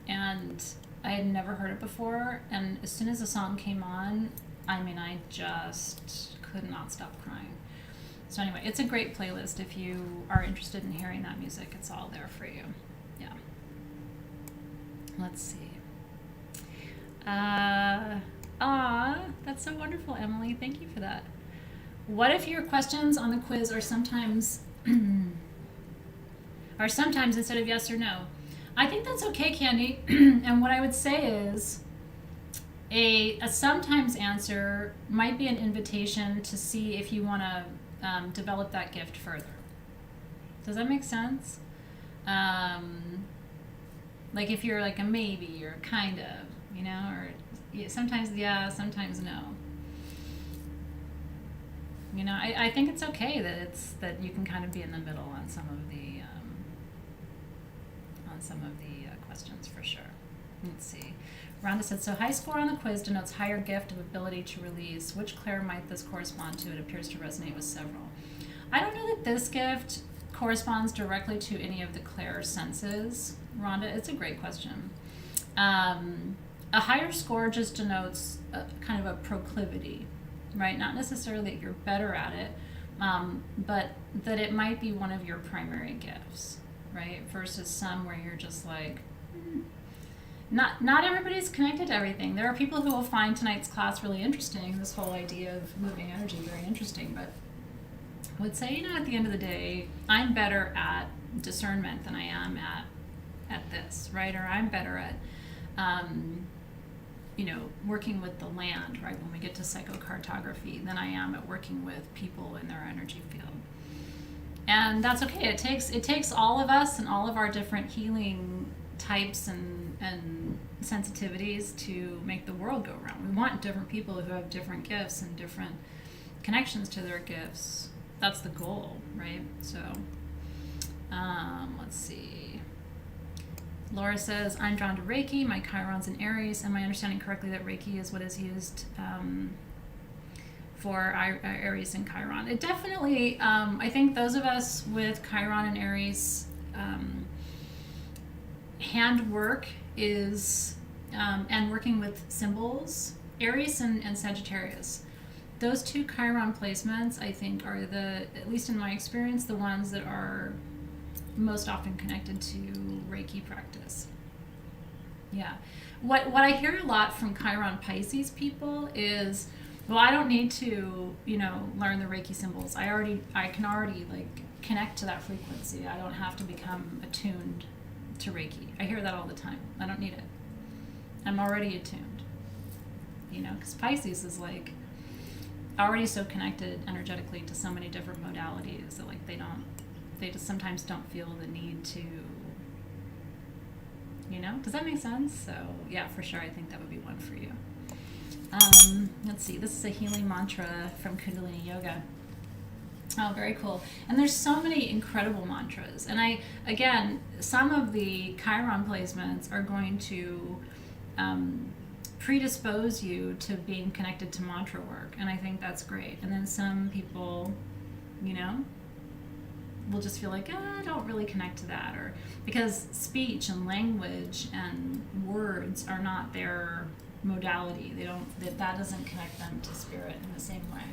And I had never heard it before. And as soon as the song came on, I just could not stop crying. So anyway, it's a great playlist if you are interested in hearing that music. It's all there for you. Yeah. Let's see. That's so wonderful, Emily. Thank you for that. What if your questions on the quiz are sometimes instead of yes or no? I think that's okay, Candy. And what I would say is a sometimes answer might be an invitation to see if you want to develop that gift further. Does that make sense? Like if you're like a maybe or kind of, or sometimes yeah, sometimes no. I think it's okay that you can kind of be in the middle on some of the questions for sure. Let's see. Rhonda said, so high score on the quiz denotes higher gift of ability to release. Which Claire might this correspond to? It appears to resonate with several. I don't know that this gift corresponds directly to any of the clair senses, Rhonda? It's a great question. A higher score just denotes kind of a proclivity, right? Not necessarily that you're better at it, but that it might be one of your primary gifts, right? Versus some where you're just like, not everybody's connected to everything. There are people who will find tonight's class really interesting, this whole idea of moving energy very interesting, but I would say, at the end of the day, I'm better at discernment than I am at this, right? Or I'm better at working with the land, right, when we get to psychocartography, than I am at working with people in their energy field. And that's okay. It takes all of us and all of our different healing types and sensitivities to make the world go round. We want different people who have different gifts and different connections to their gifts. That's the goal, right? So, let's see. Laura says, I'm drawn to Reiki. My Chiron's in Aries. Am I understanding correctly that Reiki is what is used for Aries and Chiron? It definitely, I think those of us with Chiron and Aries, handwork is, and working with symbols, Aries and Sagittarius. Those two Chiron placements, I think, are at least in my experience, the ones that are most often connected to Reiki practice. Yeah. What I hear a lot from Chiron Pisces people is, well, I don't need to, learn the Reiki symbols. I can already connect to that frequency. I don't have to become attuned to Reiki. I hear that all the time. I don't need it. I'm already attuned. Because Pisces is already so connected energetically to so many different modalities that they just sometimes don't feel the need to, does that make sense? So yeah, for sure, I think that would be one for you. Let's see, this is a healing mantra from Kundalini Yoga. Oh, very cool. And there's so many incredible mantras. And again, some of the Chiron placements are going to predispose you to being connected to mantra work. And I think that's great. And then some people, will just feel like, I don't really connect to that. Or because speech and language and words are not their modality. That doesn't connect them to spirit in the same way.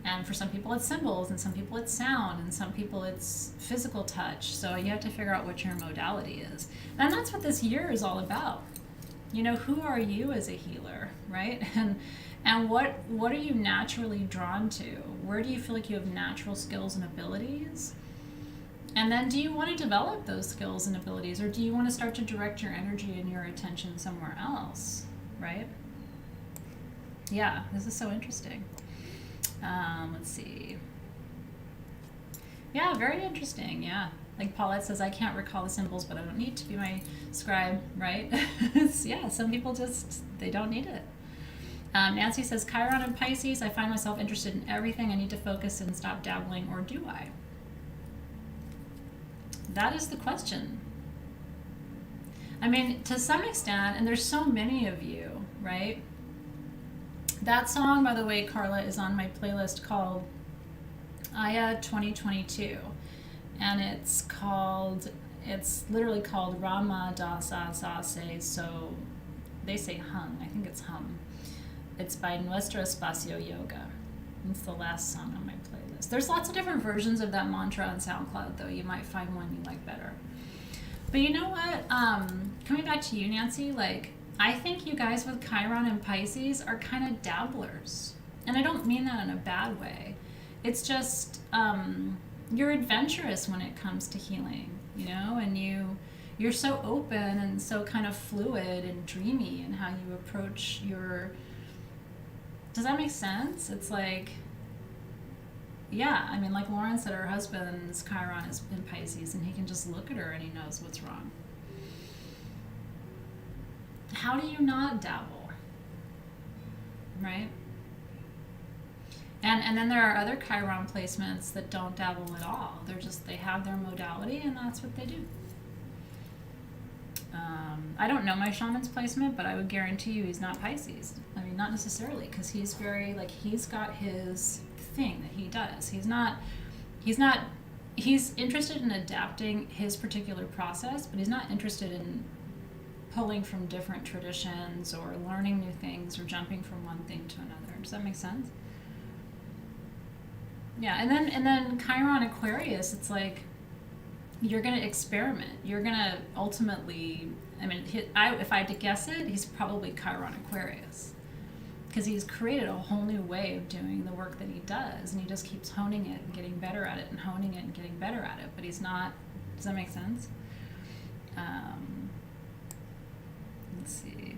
And for some people it's symbols, and some people it's sound, and some people it's physical touch. So you have to figure out what your modality is. And that's what this year is all about. Who are you as a healer, right? And what are you naturally drawn to? Where do you feel like you have natural skills and abilities? And then do you want to develop those skills and abilities, or do you want to start to direct your energy and your attention somewhere else, right? Yeah, this is so interesting. Let's see. Yeah, very interesting. Yeah. Like Paulette says, I can't recall the symbols, but I don't need to be my scribe, right? Yeah, some people they don't need it. Nancy says, Chiron and Pisces, I find myself interested in everything. I need to focus and stop dabbling, or do I? That is the question. I mean, to some extent, and there's so many of you, right? That song, by the way, Carla, is on my playlist called Aya 2022. And it's literally called Rama Dasa Sase, so they say hum. I think it's hum. It's by Nuestro Espacio Yoga. It's the last song on my playlist. There's lots of different versions of that mantra on SoundCloud, though. You might find one you like better. But you know what? Coming back to you, Nancy, I think you guys with Chiron and Pisces are kind of dabblers. And I don't mean that in a bad way. It's just, you're adventurous when it comes to healing, and you're so open and so kind of fluid and dreamy in how you approach your... Does that make sense? It's yeah, I mean, like Lauren said, her husband's Chiron is in Pisces, and he can just look at her and he knows what's wrong. How do you not dabble? Right? And then there are other Chiron placements that don't dabble at all. They have their modality, and that's what they do. I don't know my shaman's placement, but I would guarantee you he's not Pisces. I mean, not necessarily, because he's very, he's got his thing that he does. He's not he's interested in adapting his particular process, but he's not interested in pulling from different traditions or learning new things or jumping from one thing to another. Does that make sense? Yeah, and then Chiron Aquarius, it's like you're gonna experiment. You're gonna ultimately, I mean, if I had to guess it, he's probably Chiron Aquarius because he's created a whole new way of doing the work that he does, and he just keeps honing it and getting better at it and honing it and getting better at it. But he's not. Does that make sense? Let's see.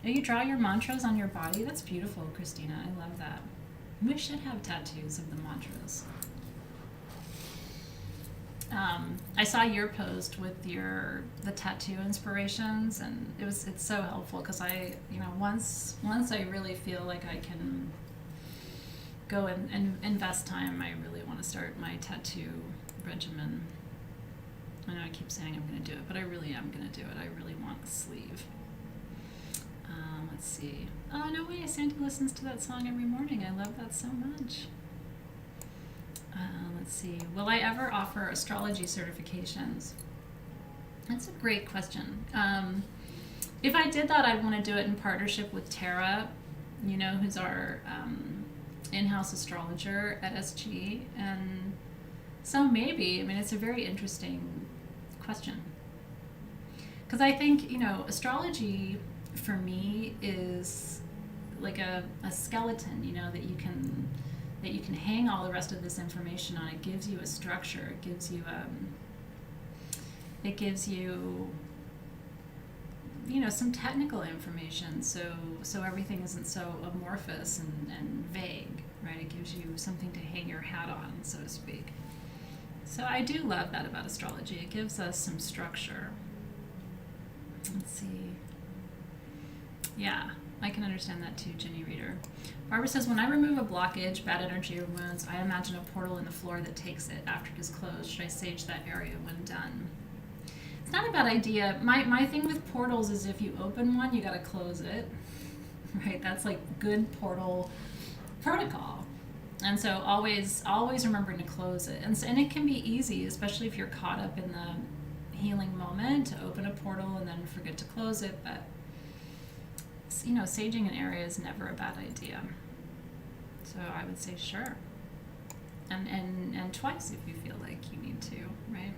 Oh, you draw your mantras on your body? That's beautiful, Christina. I love that. We should have tattoos of the mantras. I saw your post with the tattoo inspirations, and it's so helpful because once I really feel like I can go and invest time, I really want to start my tattoo regimen. I know I keep saying I'm going to do it, but I really am going to do it. I really want a sleeve. Let's see. Oh, no way. Sandy listens to that song every morning. I love that so much. Let's see. Will I ever offer astrology certifications? That's a great question. If I did that, I'd want to do it in partnership with Tara, who's our in-house astrologer at SG. And so maybe, it's a very interesting question. Because I think, astrology for me is like a skeleton, that you can hang all the rest of this information on. It gives you a structure. It gives you some technical information, so everything isn't so amorphous and vague, right? It gives you something to hang your hat on, so to speak. So I do love that about astrology. It gives us some structure. Let's see. Yeah, I can understand that too, Jenny Reader. Barbara says, when I remove a blockage, bad energy, or wounds, I imagine a portal in the floor that takes it after it is closed. Should I sage that area when done? It's not a bad idea. My thing with portals is if you open one, you got to close it, right? That's like good portal protocol. And so always remembering to close it. And it can be easy, especially if you're caught up in the healing moment, to open a portal and then forget to close it. But saging an area is never a bad idea. So I would say sure. And twice if you feel like you need to, right?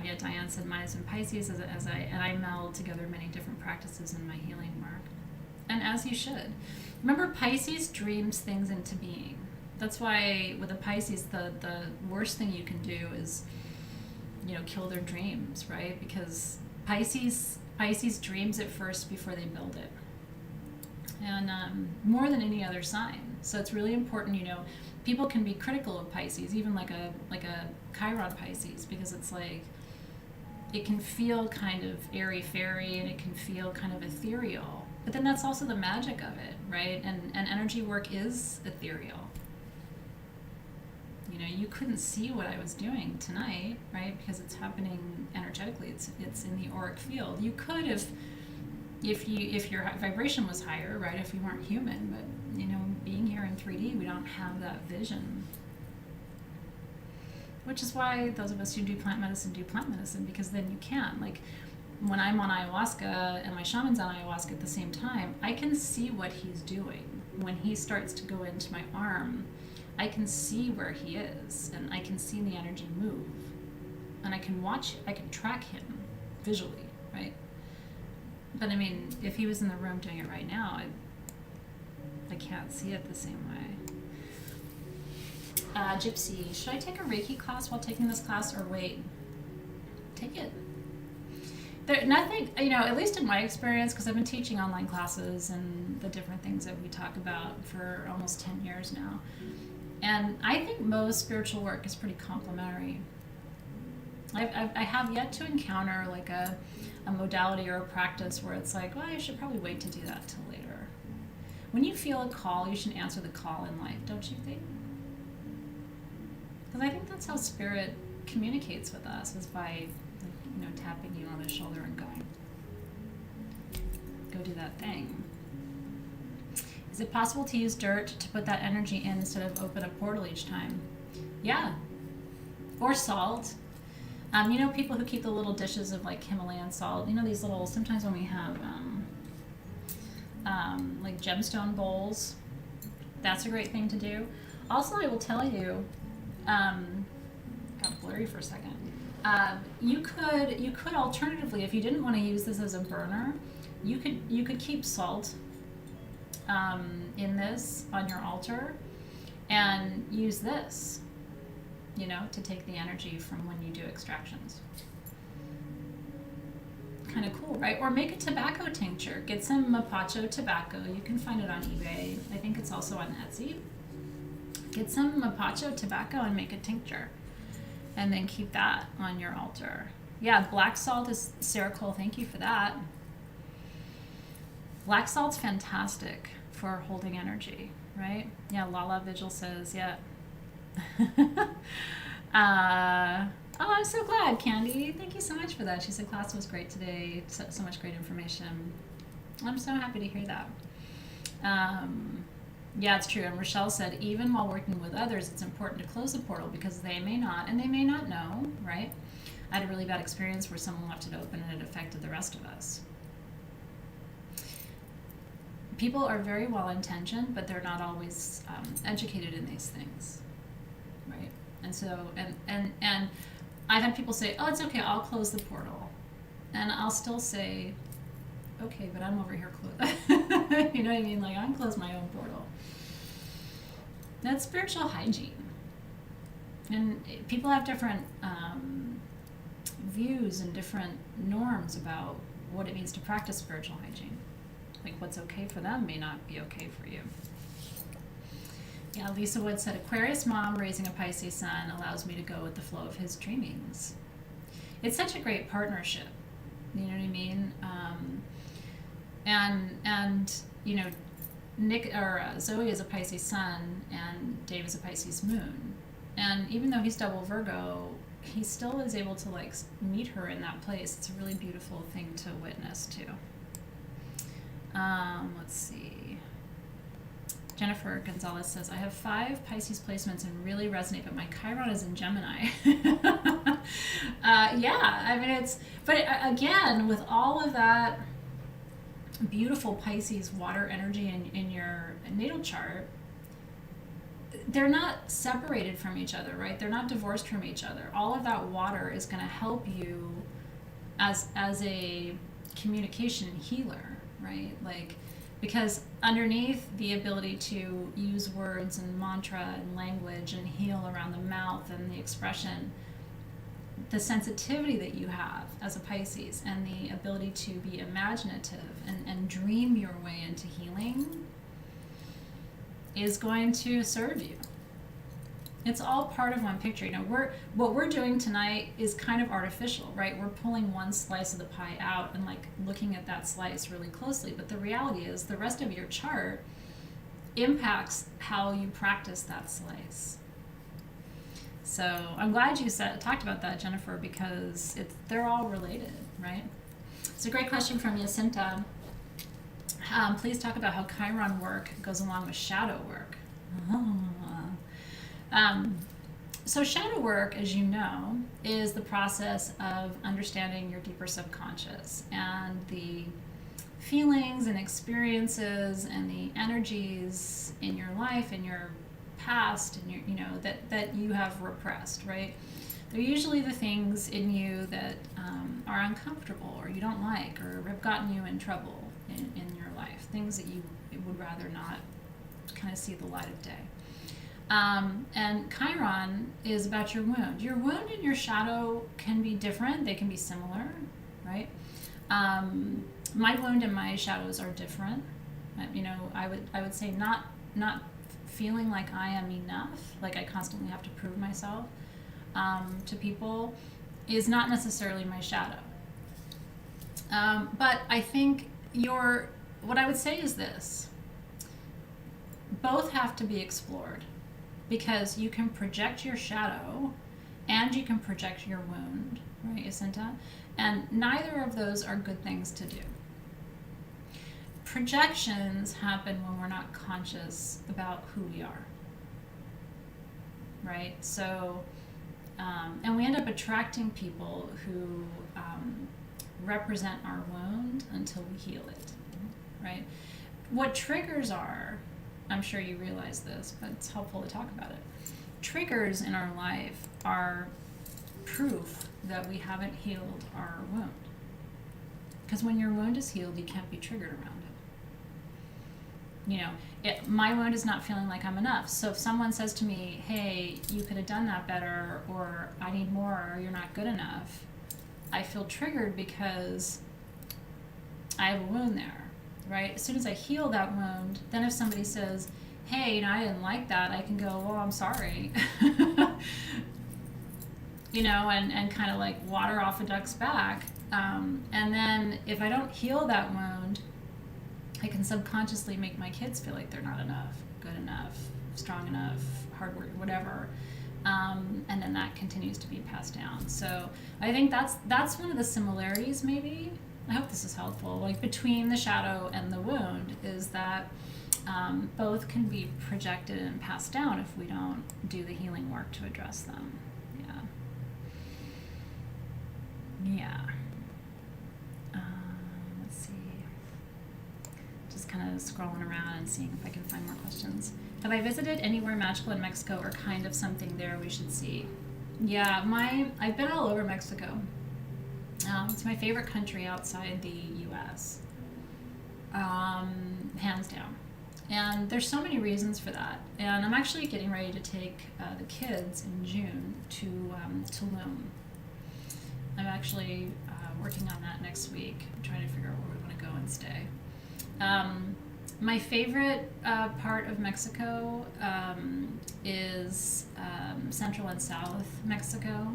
Yeah, Diane said mine is in Pisces as I meld together many different practices in my healing work. And as you should. Remember, Pisces dreams things into being. That's why with a Pisces, the worst thing you can do is, kill their dreams, right? Because Pisces dreams it first before they build it. And more than any other sign. So it's really important, people can be critical of Pisces, even like a Chiron Pisces, because it's like, it can feel kind of airy-fairy and it can feel kind of ethereal. But then that's also the magic of it, right? And energy work is ethereal. You couldn't see what I was doing tonight, right? Because it's happening energetically. It's in the auric field. You could if your vibration was higher, right? If you weren't human, but being here in 3D, we don't have that vision. Which is why those of us who do plant medicine, because then you can. Like, when I'm on ayahuasca and my shaman's on ayahuasca at the same time, I can see what he's doing. When he starts to go into my arm, I can see where he is, and I can see the energy move. And I can track him visually, right? But if he was in the room doing it right now, I can't see it the same way. Gypsy, should I take a Reiki class while taking this class, or wait? Take it. Nothing, at least in my experience, because I've been teaching online classes and the different things that we talk about for almost 10 years now. And I think most spiritual work is pretty complementary. I have yet to encounter like a modality or a practice where it's like, well, I should probably wait to do that till later. When you feel a call, you should answer the call in life, don't you think? Because I think that's how spirit communicates with us, is by tapping you on the shoulder and going, go do that thing. Is it possible to use dirt to put that energy in instead of open a portal each time? Yeah, or salt. People who keep the little dishes of like Himalayan salt. These little. Sometimes when we have like gemstone bowls, that's a great thing to do. Also, I will tell you, got blurry for a second. You could alternatively, if you didn't want to use this as a burner, you could keep salt in this on your altar, and use this, to take the energy from when you do extractions. Kind of cool, right? Or make a tobacco tincture. Get some mapacho tobacco. You can find it on eBay. I think it's also on Etsy. Get some mapacho tobacco and make a tincture. And then keep that on your altar. Yeah, black salt is, Sarah Cole, thank you for that. Black salt's fantastic for holding energy, right? Yeah, Lala Vigil says, yeah. Oh, I'm so glad, Candy. Thank you so much for that. She said class was great today. So much great information. I'm so happy to hear that. Yeah, it's true. And Rochelle said, even while working with others, it's important to close the portal because they may not, and they may not know, right? I had a really bad experience where someone left it open and it affected the rest of us. People are very well intentioned, but they're not always educated in these things, right? And so, and I've had people say, oh, it's okay, I'll close the portal. And I'll still say, okay, but I'm over here you know what I mean? Like, I'm close my own portal. That's spiritual hygiene. And people have different views and different norms about what it means to practice spiritual hygiene. Like, what's okay for them may not be okay for you. Yeah, Lisa Wood said, Aquarius mom raising a Pisces son allows me to go with the flow of his dreamings. It's such a great partnership. You know what I mean? And Nick or Zoe is a Pisces sun and Dave is a Pisces moon. And even though he's double Virgo, he still is able to like meet her in that place. It's a really beautiful thing to witness too. Let's see. Jennifer Gonzalez says, I have 5 Pisces placements and really resonate, but my Chiron is in Gemini. Yeah, I mean, but again, with all of that beautiful Pisces water energy in your natal chart, they're not separated from each other, right? They're not divorced from each other. All of that water is going to help you as a communication healer, right? Like, because underneath the ability to use words and mantra and language and heal around the mouth and the expression, the sensitivity that you have as a Pisces and the ability to be imaginative and dream your way into healing is going to serve you. It's all part of one picture. What we're doing tonight is kind of artificial, right? We're pulling one slice of the pie out and like looking at that slice really closely. But the reality is the rest of your chart impacts how you practice that slice. So I'm glad you talked about that, Jennifer, because they're all related, right? It's a great question from Jacinta. Please talk about how Chiron work goes along with shadow work. So shadow work, as you know, is the process of understanding your deeper subconscious and the feelings and experiences and the energies in your life, in your past, and that you have repressed, right? They're usually the things in you that are uncomfortable or you don't like or have gotten you in trouble in your life, things that you would rather not kind of see the light of day. And Chiron is about your wound. Your wound and your shadow can be different. They can be similar, right? My wound and my shadows are different. I would say not feeling like I am enough, like I constantly have to prove myself to people, is not necessarily my shadow. But I think what I would say is this: both have to be explored. Because you can project your shadow and you can project your wound, right, Jacinta? And neither of those are good things to do. Projections happen when we're not conscious about who we are. right? So, and we end up attracting people who represent our wound until we heal it, right? What triggers are, I'm sure you realize this, but it's helpful to talk about it. Triggers in our life are proof that we haven't healed our wound. Because when your wound is healed, you can't be triggered around it. You know, my wound is not feeling like I'm enough. So if someone says to me, hey, you could have done that better, or I need more, or you're not good enough, I feel triggered because I have a wound there, right? As soon as I heal that wound, then if somebody says, hey, you know, I didn't like that, I can go, well, I'm sorry. You know, and kind of like water off a duck's back. And then if I don't heal that wound, I can subconsciously make my kids feel like they're not enough, good enough, strong enough, hard work, whatever. And then that continues to be passed down. So I think that's one of the similarities, maybe. I hope this is helpful. Like between the shadow and the wound is that both can be projected and passed down if we don't do the healing work to address them. Yeah. Let's see. Just kind of scrolling around and seeing if I can find more questions. Have I visited anywhere magical in Mexico or kind of something there we should see? Yeah, I've been all over Mexico. It's my favorite country outside the U.S. Hands down. And there's so many reasons for that. And I'm actually getting ready to take the kids in June to Tulum. I'm actually working on that next week. I'm trying to figure out where we want to go and stay. My favorite part of Mexico is Central and South Mexico.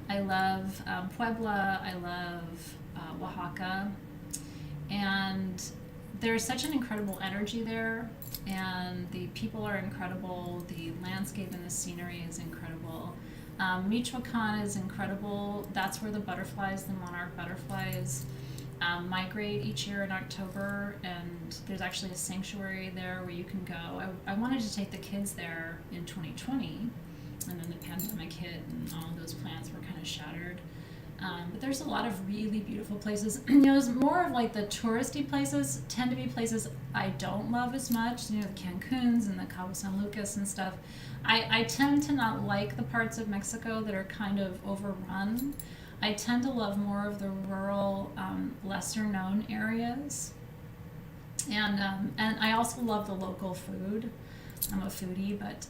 I love Puebla. I love Oaxaca. And there's such an incredible energy there. And the people are incredible. The landscape and the scenery is incredible. Michoacan is incredible. That's where the butterflies, the monarch butterflies, migrate each year in October, and there's actually a sanctuary there where you can go. I wanted to take the kids there in 2020, and then the pandemic hit, and all of those plans were kind of shattered. But there's a lot of really beautiful places. You know, there's more of like the touristy places tend to be places I don't love as much. You know, the Cancuns and the Cabo San Lucas and stuff. I tend to not like the parts of Mexico that are kind of overrun. I tend to love more of the rural, lesser known areas. And I also love the local food. I'm a foodie, but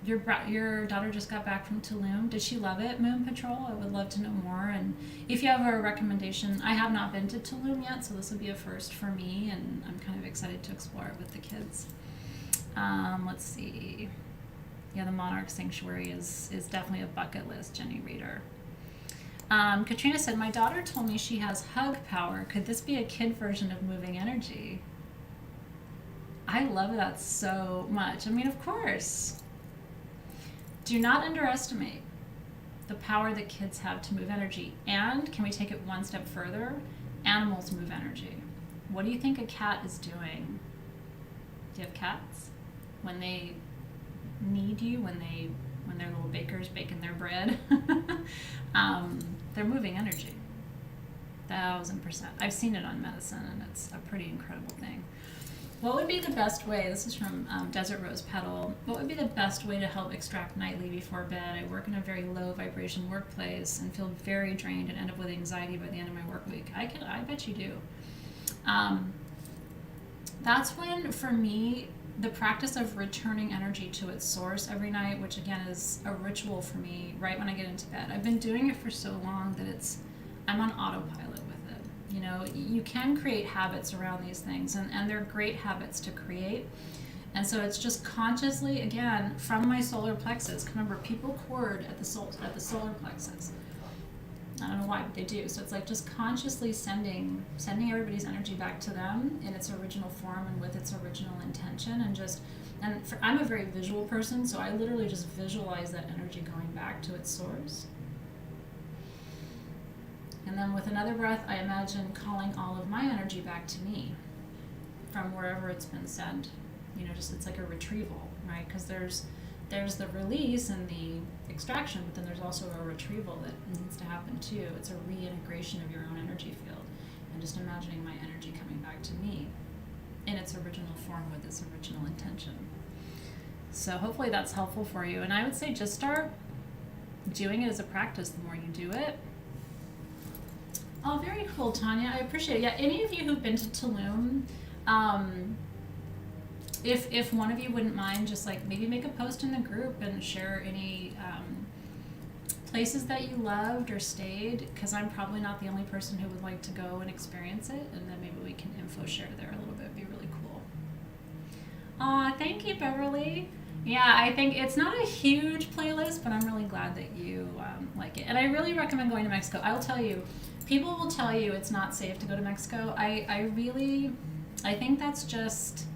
your daughter just got back from Tulum. Did she love it, Moon Patrol? I would love to know more. And if you have a recommendation, I have not been to Tulum yet, so this will be a first for me, and I'm kind of excited to explore it with the kids. Let's see. Yeah, the Monarch Sanctuary is definitely a bucket list, Jenny Reader. Katrina said, my daughter told me she has hug power. Could this be a kid version of moving energy? I love that so much. I mean, of course. Do not underestimate the power that kids have to move energy. And can we take it one step further? Animals move energy. What do you think a cat is doing? Do you have cats? When they need you, when they're little bakers baking their bread, they're moving energy. 1000%. I've seen it on medicine, and it's a pretty incredible thing. What would be the best way, this is from Desert Rose Petal, what would be the best way to help extract nightly before bed? I work in a very low vibration workplace and feel very drained and end up with anxiety by the end of my work week. I bet you do. That's when, for me, the practice of returning energy to its source every night, which again is a ritual for me right when I get into bed. I've been doing it for so long that I'm on autopilot with it. You know, you can create habits around these things, and they're great habits to create. And so it's just consciously, again, from my solar plexus. Remember, people cord at the solar plexus. I don't know why, but they do. So it's like just consciously sending everybody's energy back to them in its original form and with its original intention, I'm a very visual person, so I literally just visualize that energy going back to its source. And then with another breath, I imagine calling all of my energy back to me from wherever it's been sent. You know, just it's like a retrieval, right? Because there's there's the release and the extraction, but then there's also a retrieval that needs to happen too. It's a reintegration of your own energy field, and just imagining my energy coming back to me in its original form with its original intention. So hopefully that's helpful for you. And I would say just start doing it as a practice. The more you do it. Oh, very cool, Tanya. I appreciate it. Yeah, any of you who've been to Tulum, if one of you wouldn't mind, just like maybe make a post in the group and share any places that you loved or stayed, because I'm probably not the only person who would like to go and experience it, and then maybe we can info share there a little bit. It'd be really cool. Aw, thank you, Beverly. Yeah, I think it's not a huge playlist, but I'm really glad that you like it. And I really recommend going to Mexico. I will tell you, people will tell you it's not safe to go to Mexico. I think that's just,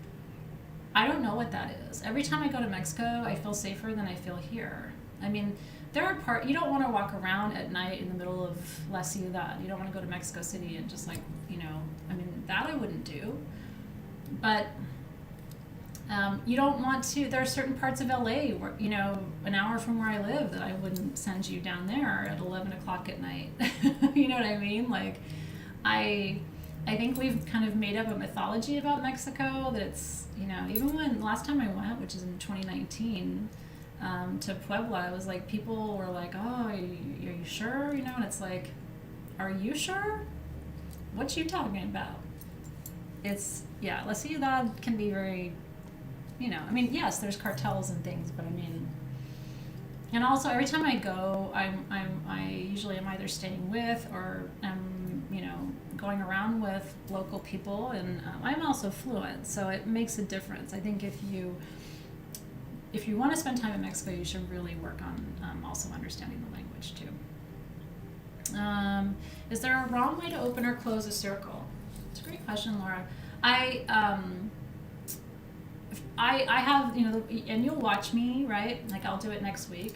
I don't know what that is. Every time I go to Mexico, I feel safer than I feel here. I mean, there are you don't want to walk around at night in the middle of La Ciudad. You don't want to go to Mexico City and just like, I mean, that I wouldn't do. But you don't want to, there are certain parts of LA where, an hour from where I live that I wouldn't send you down there at 11 o'clock at night. You know what I mean? Like, I think we've kind of made up a mythology about Mexico that it's, even when last time I went, which is in 2019, to Puebla, it was like people were like, oh, are you sure? And it's like, are you sure? What you talking about? It's, La Ciudad can be very, I mean, yes, there's cartels and things, but I mean, and also every time I go, I usually am either staying with or I'm, going around with local people, and I'm also fluent, so it makes a difference. I think if you want to spend time in Mexico, you should really work on also understanding the language too. Is there a wrong way to open or close a circle? It's a great question, Laura. I have, and you'll watch me, right? Like I'll do it next week.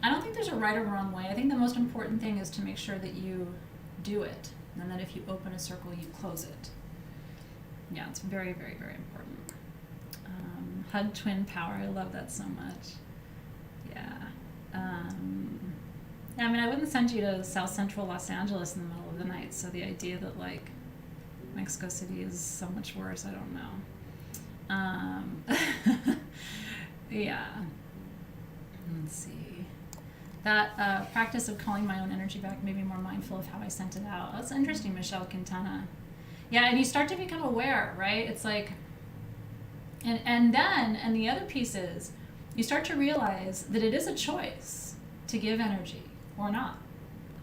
I don't think there's a right or wrong way. I think the most important thing is to make sure that you do it, and that if you open a circle, you close it. Yeah, it's very, very, very important. Hug twin power. I love that so much. Yeah. I mean, I wouldn't send you to South Central Los Angeles in the middle of the night. So the idea that like Mexico City is so much worse, I don't know. Yeah. Let's see. That practice of calling my own energy back made me more mindful of how I sent it out. That's interesting, Michelle Quintana. Yeah, and you start to become aware, right? It's like, and the other piece is, you start to realize that it is a choice to give energy or not,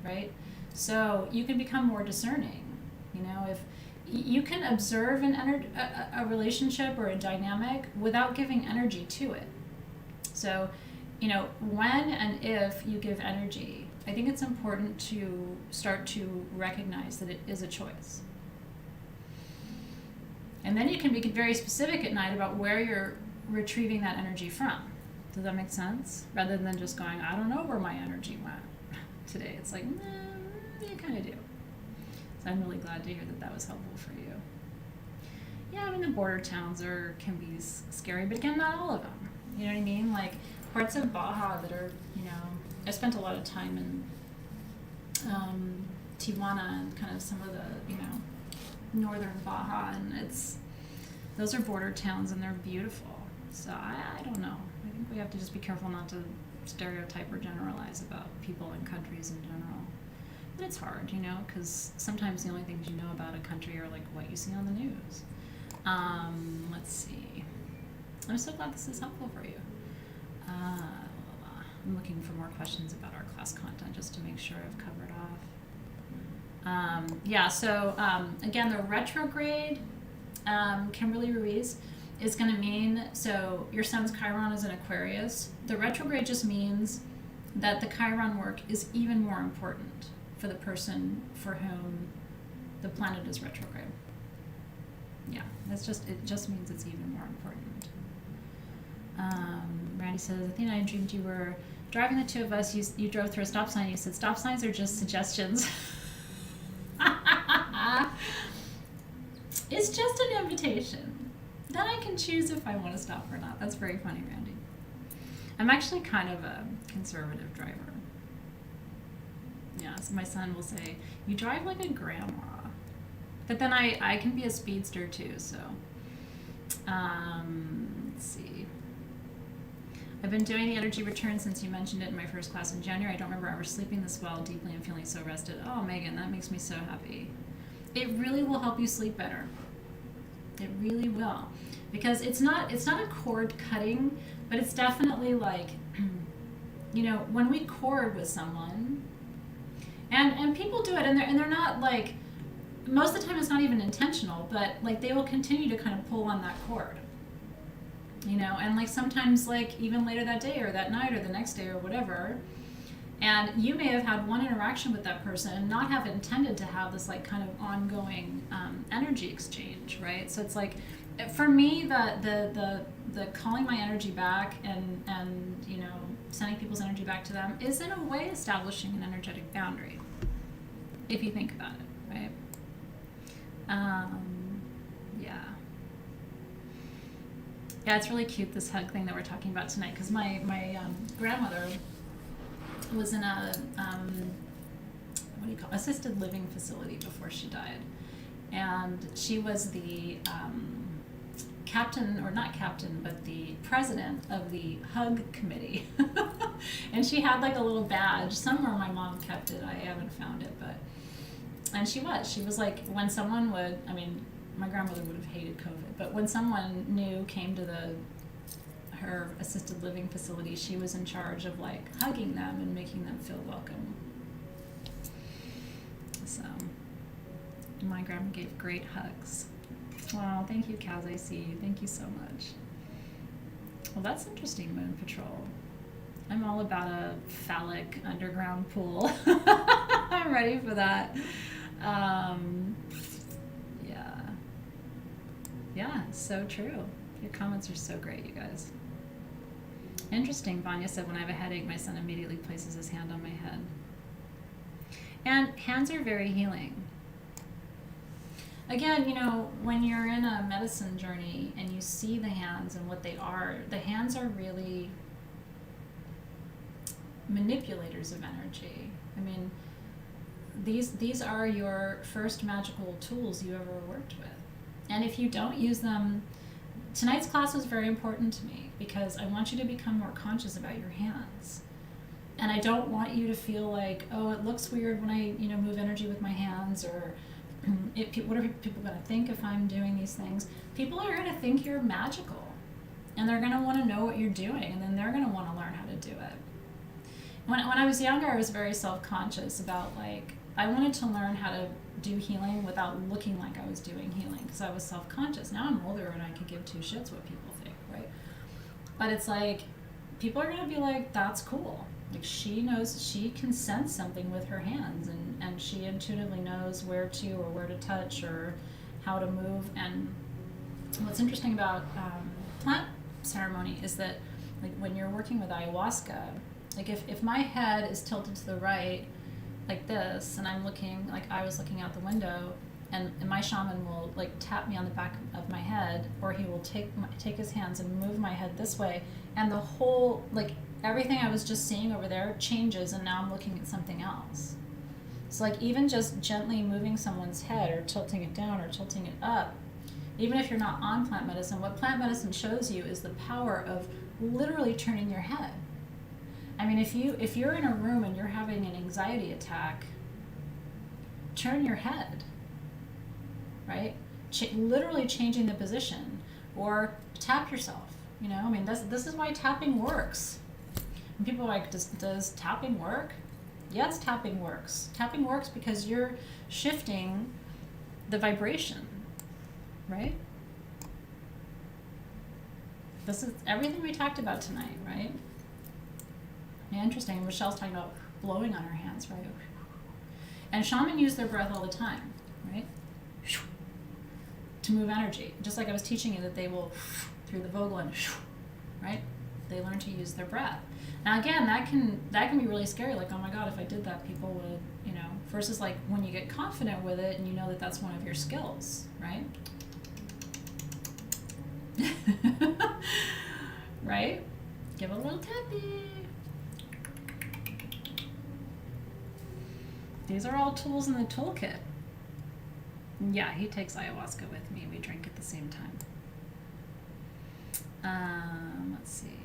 right? So you can become more discerning. If you can observe a relationship or a dynamic without giving energy to it. So, when and if you give energy, I think it's important to start to recognize that it is a choice. And then you can be very specific at night about where you're retrieving that energy from. Does that make sense? Rather than just going, I don't know where my energy went today. It's like, you kind of do. So I'm really glad to hear that was helpful for you. Yeah, I mean, the border towns can be scary, but again, not all of them. You know what I mean? Like parts of Baja that are, I spent a lot of time in Tijuana and kind of some of the, northern Baja, and those are border towns and they're beautiful. So I don't know. I think we have to just be careful not to stereotype or generalize about people and countries in general. But it's hard, because sometimes the only things you know about a country are like what you see on the news. Let's see. I'm so glad this is helpful for you. I'm looking for more questions about our class content just to make sure I've covered off. Again, the retrograde, Kimberly Ruiz, is going to mean, so your sun's Chiron is in Aquarius. The retrograde just means that the Chiron work is even more important for the person for whom the planet is retrograde. Yeah, it just means it's even more important. Randy says, Athena, I dreamed you were driving the two of us. You drove through a stop sign. You said, stop signs are just suggestions. It's just an invitation. Then I can choose if I want to stop or not. That's very funny, Randy. I'm actually kind of a conservative driver. Yeah, so my son will say, "You drive like a grandma." But then I can be a speedster too, so. Let's see. I've been doing the energy return since you mentioned it in my first class in January. I don't remember ever sleeping this well deeply and feeling so rested. Oh, Megan, that makes me so happy. It really will help you sleep better. It really will. Because it's not a cord cutting, but it's definitely like, when we cord with someone, and people do it, and they're not like, most of the time it's not even intentional, but like they will continue to kind of pull on that cord, and like sometimes like even later that day or that night or the next day or whatever, and you may have had one interaction with that person and not have intended to have this like kind of ongoing energy exchange, right? So it's like, for me, the calling my energy back and sending people's energy back to them is in a way establishing an energetic boundary, if you think about it, right? Yeah, it's really cute, this hug thing that we're talking about tonight, because my grandmother was in a assisted living facility before she died, and she was the captain, or not captain, but the president of the hug committee. And she had like a little badge somewhere. My mom kept it, I haven't found it, but and she was like, when someone would, my grandmother would have hated COVID, but when someone new came to her assisted living facility, she was in charge of like hugging them and making them feel welcome. So my grandma gave great hugs. Wow, thank you, Kaz, I see you. Thank you so much. Well, that's interesting, Moon Patrol. I'm all about a phallic underground pool. I'm ready for that. Yeah, so true. Your comments are so great, you guys. Interesting, Vanya said, when I have a headache, my son immediately places his hand on my head. And hands are very healing. Again, when you're in a medicine journey and you see the hands and what they are, the hands are really manipulators of energy. These are your first magical tools you ever worked with. And if you don't use them, tonight's class was very important to me, because I want you to become more conscious about your hands. And I don't want you to feel like, oh, it looks weird when I, move energy with my hands, or what are people going to think if I'm doing these things? People are going to think you're magical, and they're going to want to know what you're doing, and then they're going to want to learn how to do it. When I was younger, I was very self-conscious about, like, I wanted to learn how to do healing without looking like I was doing healing, because I was self-conscious. Now I'm older and I could give two shits what people think, right? But it's like, people are going to be like, that's cool. Like, she can sense something with her hands, and she intuitively knows where to touch or how to move. And what's interesting about plant ceremony is that, like, when you're working with ayahuasca, like if my head is tilted to the right like this, and I'm looking, like I was looking out the window, and my shaman will like tap me on the back of my head, or he will take his hands and move my head this way, and the whole, like, everything I was just seeing over there changes, and now I'm looking at something else. So like, even just gently moving someone's head, or tilting it down or tilting it up, even if you're not on plant medicine, what plant medicine shows you is the power of literally turning your head. If you're in a room and you're having an anxiety attack, turn your head, right? Literally changing the position, or tap yourself. This is why tapping works. And people are like, does tapping work? Yes, tapping works. Tapping works because you're shifting the vibration, right? This is everything we talked about tonight, right? Yeah, interesting. Michelle's talking about blowing on her hands, right? And shaman use their breath all the time, right? To move energy. Just like I was teaching you that they will through the Vogelin, right? They learn to use their breath. Now again, that can be really scary. Like, oh my God, if I did that, people would, versus like when you get confident with it and you know that that's one of your skills, right? Right? Give a little tappy. These are all tools in the toolkit. Yeah, he takes ayahuasca with me. We drink at the same time. Let's see.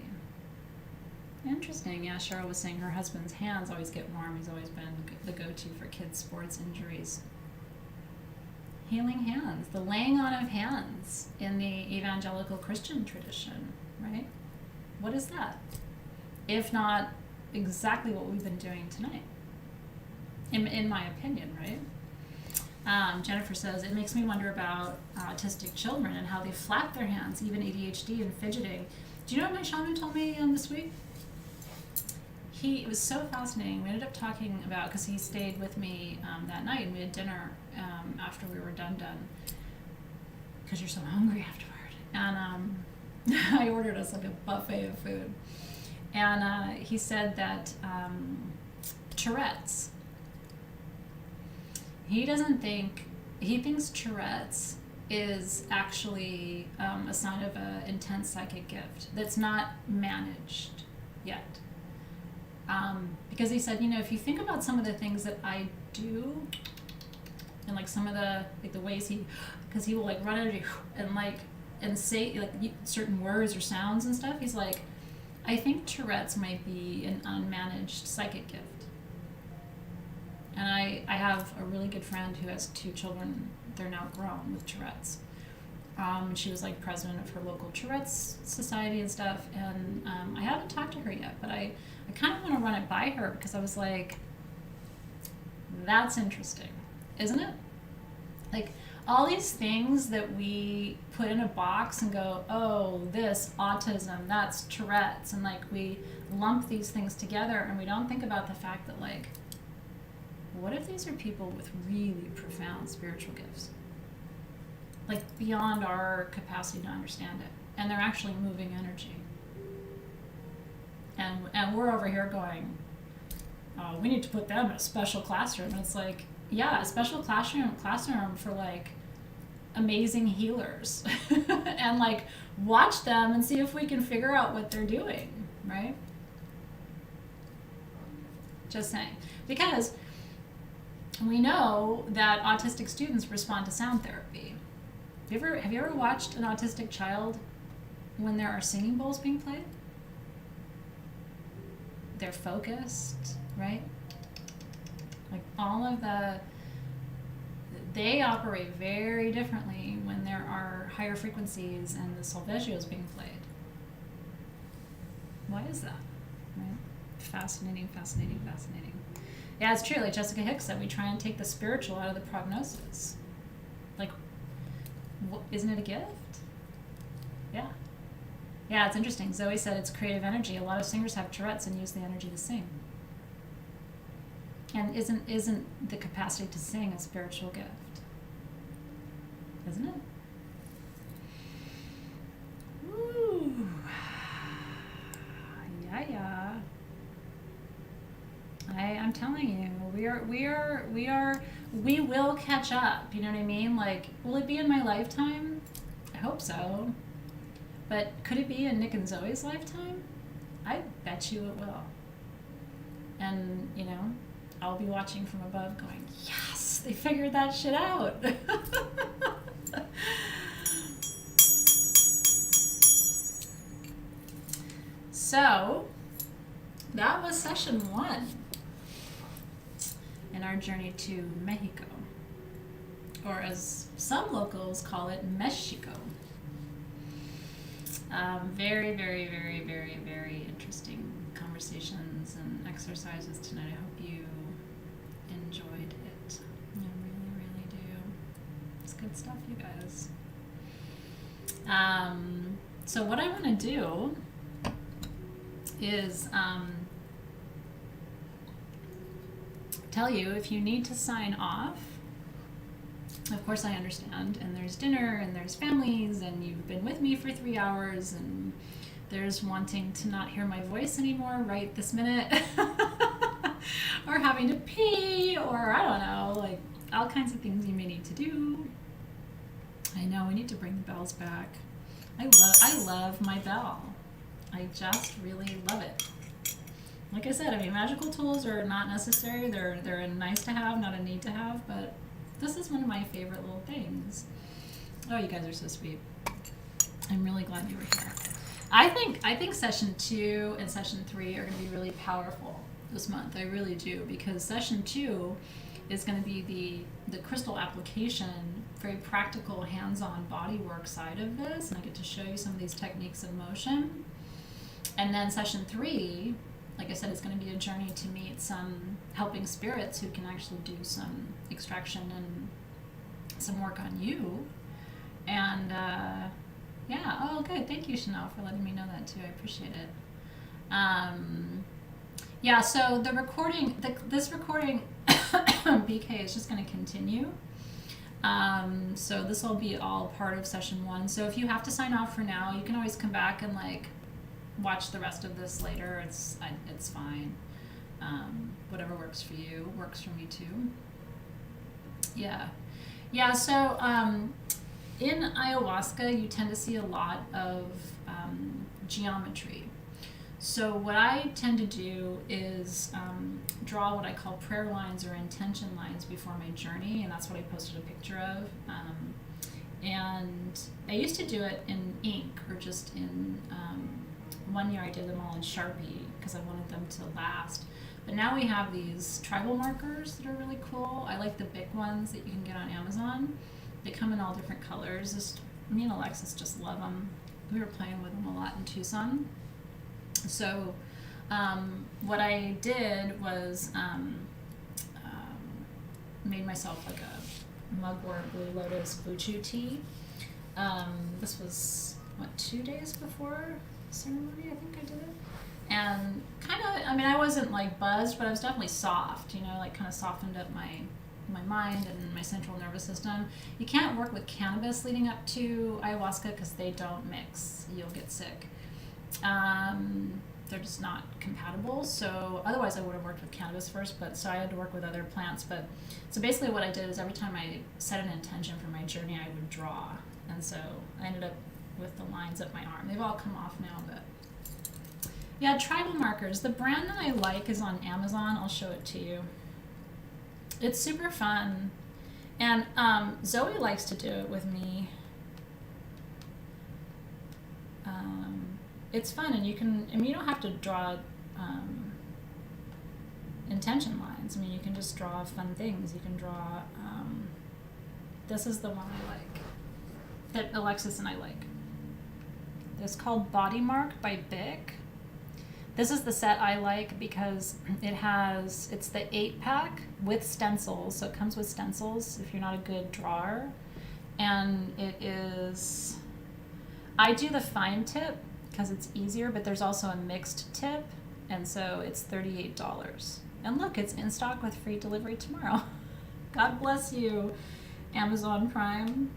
Interesting. Yeah, Cheryl was saying her husband's hands always get warm. He's always been the go-to for kids' sports injuries. Healing hands, the laying on of hands in the evangelical Christian tradition, right? What is that? If not exactly what we've been doing tonight, in my opinion, right? Jennifer says, it makes me wonder about autistic children and how they flap their hands, even ADHD and fidgeting. Do you know what my shaman told me this week? It was so fascinating. We ended up talking about, because he stayed with me that night, and we had dinner after we were done, because you're so hungry afterward. And I ordered us like a buffet of food. And he said that Tourette's, he thinks Tourette's is actually a sign of an intense psychic gift that's not managed yet. Because he said, if you think about some of the things that I do, and like some of the ways because he will like run energy and say like certain words or sounds and stuff, he's like, I think Tourette's might be an unmanaged psychic gift. And I have a really good friend who has 2 children. They're now grown with Tourette's. She was like president of her local Tourette's society and stuff. And I haven't talked to her yet, but I kind of want to run it by her, because I was like, that's interesting, isn't it? Like all these things that we put in a box and go, oh, this autism, that's Tourette's, and like we lump these things together, and we don't think about the fact that like, what if these are people with really profound spiritual gifts? Like beyond our capacity to understand it. And they're actually moving energy. And we're over here going, oh, we need to put them in a special classroom. And it's like, yeah, a special classroom for like amazing healers. And like watch them and see if we can figure out what they're doing, right? Just saying. Because we know that autistic students respond to sound therapy. Have you ever watched an autistic child when there are singing bowls being played? They're focused, right? Like they operate very differently when there are higher frequencies and the solfeggio is being played. Why is that? Right? Fascinating. Yeah, it's true. Like Jessica Hicks said, we try and take the spiritual out of the prognosis. Like, isn't it a gift? Yeah. Yeah, it's interesting. Zoe said it's creative energy. A lot of singers have Tourette's and use the energy to sing. And isn't the capacity to sing a spiritual gift? Isn't it? Ooh. Yeah. I'm telling you, we will catch up. You know what I mean? Like, will it be in my lifetime? I hope so. But could it be in Nick and Zoe's lifetime? I bet you it will. And, I'll be watching from above going, yes, they figured that shit out. So, that was session 1 in our journey to Mexico, or as some locals call it, Mexico. Very, very, very, very, very interesting conversations and exercises tonight. I hope you enjoyed it. I really, really do. It's good stuff, you guys. So what I want to do is tell you, if you need to sign off, of course I understand, and there's dinner and there's families and you've been with me for 3 hours and there's wanting to not hear my voice anymore right this minute or having to pee, or I don't know, like all kinds of things you may need to do. I know we need to bring the bells back. I love my bell. I just really love it. Like I said, I mean, magical tools are not necessary. They're a nice to have, not a need to have. But this is one of my favorite little things. Oh, you guys are so sweet. I'm really glad you were here. I think session 2 and session 3 are going to be really powerful this month. I really do, because session 2 is going to be the crystal application, very practical, hands-on body work side of this, and I get to show you some of these techniques of motion. And then session 3, like I said, it's going to be a journey to meet some helping spirits who can actually do some extraction and some work on you. And yeah, oh good, thank you, Chanel, for letting me know that too. I appreciate it. Yeah, so the recording, this recording, BK, is just going to continue. So this will be all part of session 1. So if you have to sign off for now, you can always come back and like watch the rest of this later. It's fine. Whatever works for you works for me too. Yeah. So in ayahuasca, you tend to see a lot of geometry. So what I tend to do is draw what I call prayer lines or intention lines before my journey, and that's what I posted a picture of. And I used to do it in ink or just in, one year I did them all in Sharpie because I wanted them to last. But now we have these tribal markers that are really cool. I like the big ones that you can get on Amazon. They come in all different colors. Me and Alexis just love them. We were playing with them a lot in Tucson. So what I did was made myself like a mugwort Blue Lotus Buchu tea. This was, 2 days before ceremony, I think I did it. And kind of, I mean, I wasn't like buzzed, but I was definitely soft, like kind of softened up my mind and my central nervous system. You can't work with cannabis leading up to ayahuasca because they don't mix. You'll get sick. They're just not compatible. So otherwise I would have worked with cannabis first, but so I had to work with other plants. But so basically what I did is every time I set an intention for my journey, I would draw. And so I ended up with the lines up my arm. They've all come off now, but yeah, tribal markers. The brand that I like is on Amazon. I'll show it to you. It's super fun. And Zoe likes to do it with me. It's fun, and you can, I mean, you don't have to draw intention lines. I mean, you can just draw fun things. You can draw, this is the one I like, that Alexis and I like. It's called Body Mark by Bic. This is the set I like because it's the 8-pack with stencils, so it comes with stencils if you're not a good drawer. And it is, I do the fine tip because it's easier, but there's also a mixed tip, and so it's $38. And look, it's in stock with free delivery tomorrow. God bless you, Amazon Prime.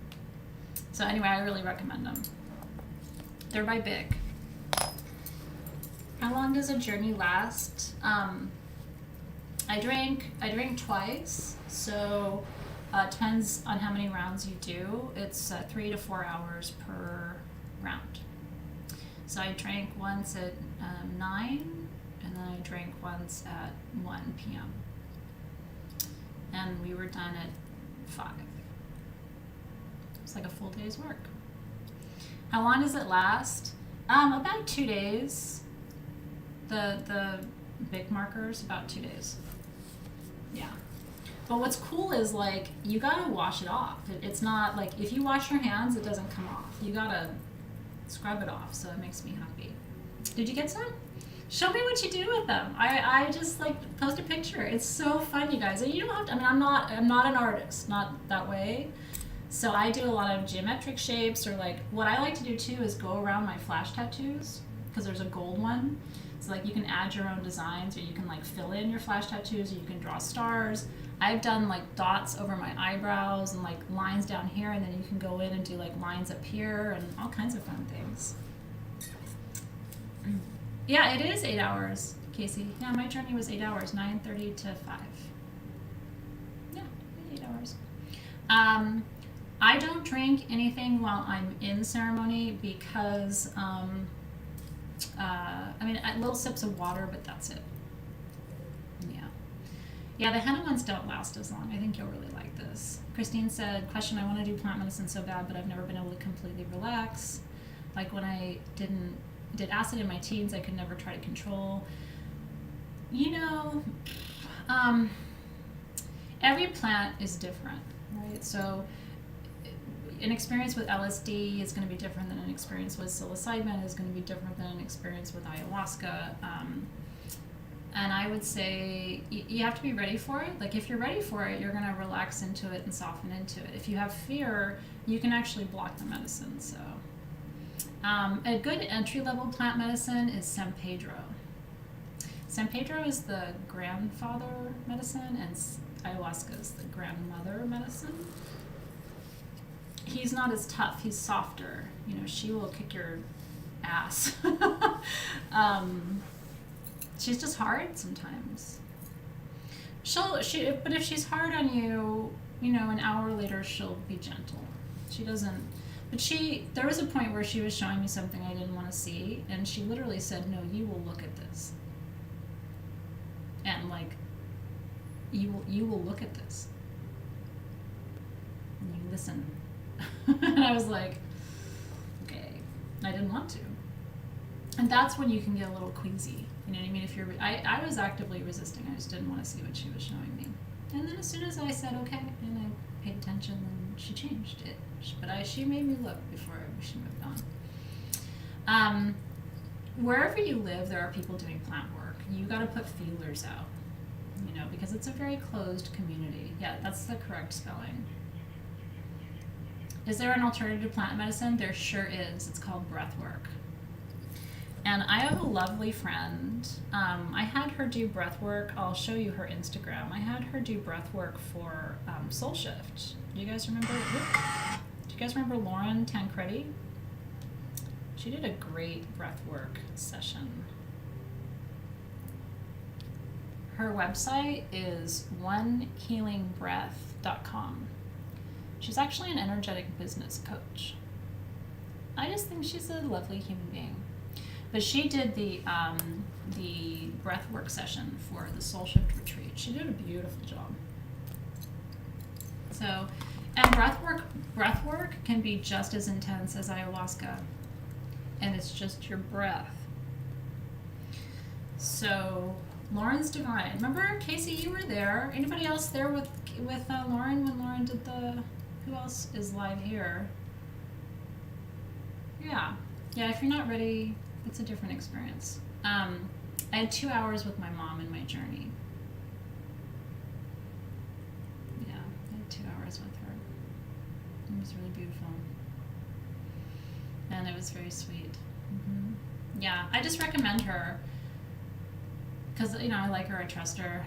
So anyway, I really recommend them. They're by Bic. How long does a journey last? I drink twice, so depends on how many rounds you do. It's 3 to 4 hours per round. So I drank once at 9, and then I drank once at 1 p.m. And we were done at 5. It's like a full day's work. How long does it last? About 2 days. The Bic markers, about 2 days. Yeah. But what's cool is like you gotta wash it off. It's not like if you wash your hands, it doesn't come off. You gotta scrub it off, so it makes me happy. Did you get some? Show me what you do with them. I just like post a picture. It's so fun, you guys. And you don't have to, I mean, I'm not an artist, not that way. So I do a lot of geometric shapes, or like what I like to do too is go around my flash tattoos, because there's a gold one. So like you can add your own designs, or you can like fill in your flash tattoos, or you can draw stars. I've done like dots over my eyebrows and like lines down here, and then you can go in and do like lines up here and all kinds of fun things. Yeah, it is 8 hours, Casey. Yeah, my journey was 8 hours, 9:30 to 5. Yeah, 8 hours. I don't drink anything while I'm in ceremony because I mean, little sips of water, but that's it. Yeah. Yeah, the henna ones don't last as long. I think you'll really like this. Christine said, question, I want to do plant medicine so bad, but I've never been able to completely relax. Like when I did acid in my teens, I could never try to control. You know, every plant is different, right? So an experience with LSD is going to be different than an experience with psilocybin, is going to be different than an experience with ayahuasca. And I would say you have to be ready for it. Like if you're ready for it, you're going to relax into it and soften into it. If you have fear, you can actually block the medicine. So a good entry-level plant medicine is San Pedro. San Pedro is the grandfather medicine, and ayahuasca is the grandmother medicine. He's not as tough. He's softer. You know, she will kick your ass. She's just hard sometimes. But if she's hard on you, you know, an hour later she'll be gentle. She doesn't. But there was a point where she was showing me something I didn't want to see, and she literally said, "No, you will look at this." And like, you will look at this. And you listen. And I was like, okay, I didn't want to. And that's when you can get a little queasy. You know what I mean? If you're, I was actively resisting. I just didn't want to see what she was showing me. And then as soon as I said okay, and I paid attention, then she changed it. But she made me look before she moved on. Wherever you live, there are people doing plant work. You got to put feelers out, you know, because it's a very closed community. Yeah, that's the correct spelling. Is there an alternative to plant medicine? There sure is. It's called breath work. And I have a lovely friend. I had her do breath work. I'll show you her Instagram. I had her do breath work for Soul Shift. Do you guys remember? Do you guys remember Lauren Tancredi? She did a great breath work session. Her website is onehealingbreath.com. She's actually an energetic business coach. I just think she's a lovely human being. But she did the breath work session for the Soul Shift retreat. She did a beautiful job. So, and breath work can be just as intense as ayahuasca, and it's just your breath. So, Lauren's Divine. Remember, Casey, you were there. Anybody else there with Lauren when Lauren did the? Who else is live here? Yeah. If you're not ready, it's a different experience. I had 2 hours with my mom in my journey. Yeah, I had 2 hours with her. It was really beautiful. And it was very sweet. Mm-hmm. Yeah, I just recommend her because, you know, I like her, I trust her.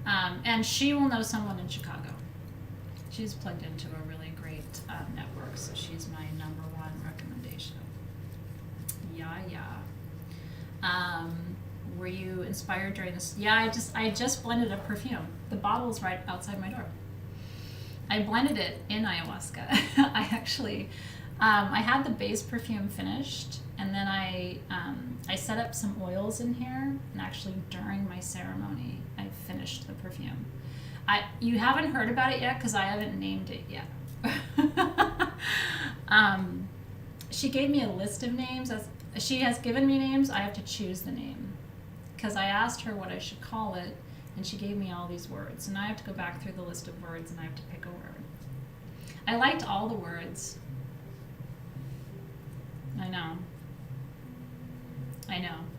And she will know someone in Chicago. She's plugged into a really great network, so she's my number one recommendation. Yeah. Were you inspired during this? Yeah, I just blended a perfume. The bottle's right outside my door. I blended it in ayahuasca. I actually, I had the base perfume finished, and then I set up some oils in here, and actually during my ceremony, I finished the perfume. You haven't heard about it yet because I haven't named it yet. She gave me a list of names. She has given me names. I have to choose the name because I asked her what I should call it, and she gave me all these words. So now I have to go back through the list of words, and I have to pick a word. I liked all the words. I know.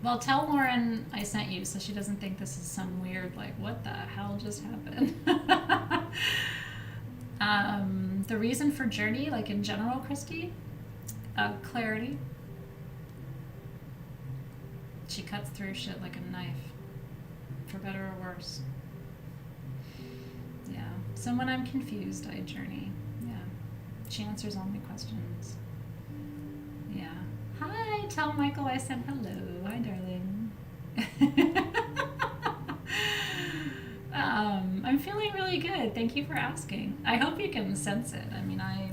Well, tell Lauren I sent you so she doesn't think this is some weird, like, what the hell just happened? The reason for journey, like in general, Christy, clarity. She cuts through shit like a knife, for better or worse. Yeah. So when I'm confused, I journey. Yeah. She answers all my questions. Yeah. Hi, tell Michael I said hello. Hi, darling. I'm feeling really good. Thank you for asking. I hope you can sense it. I mean, I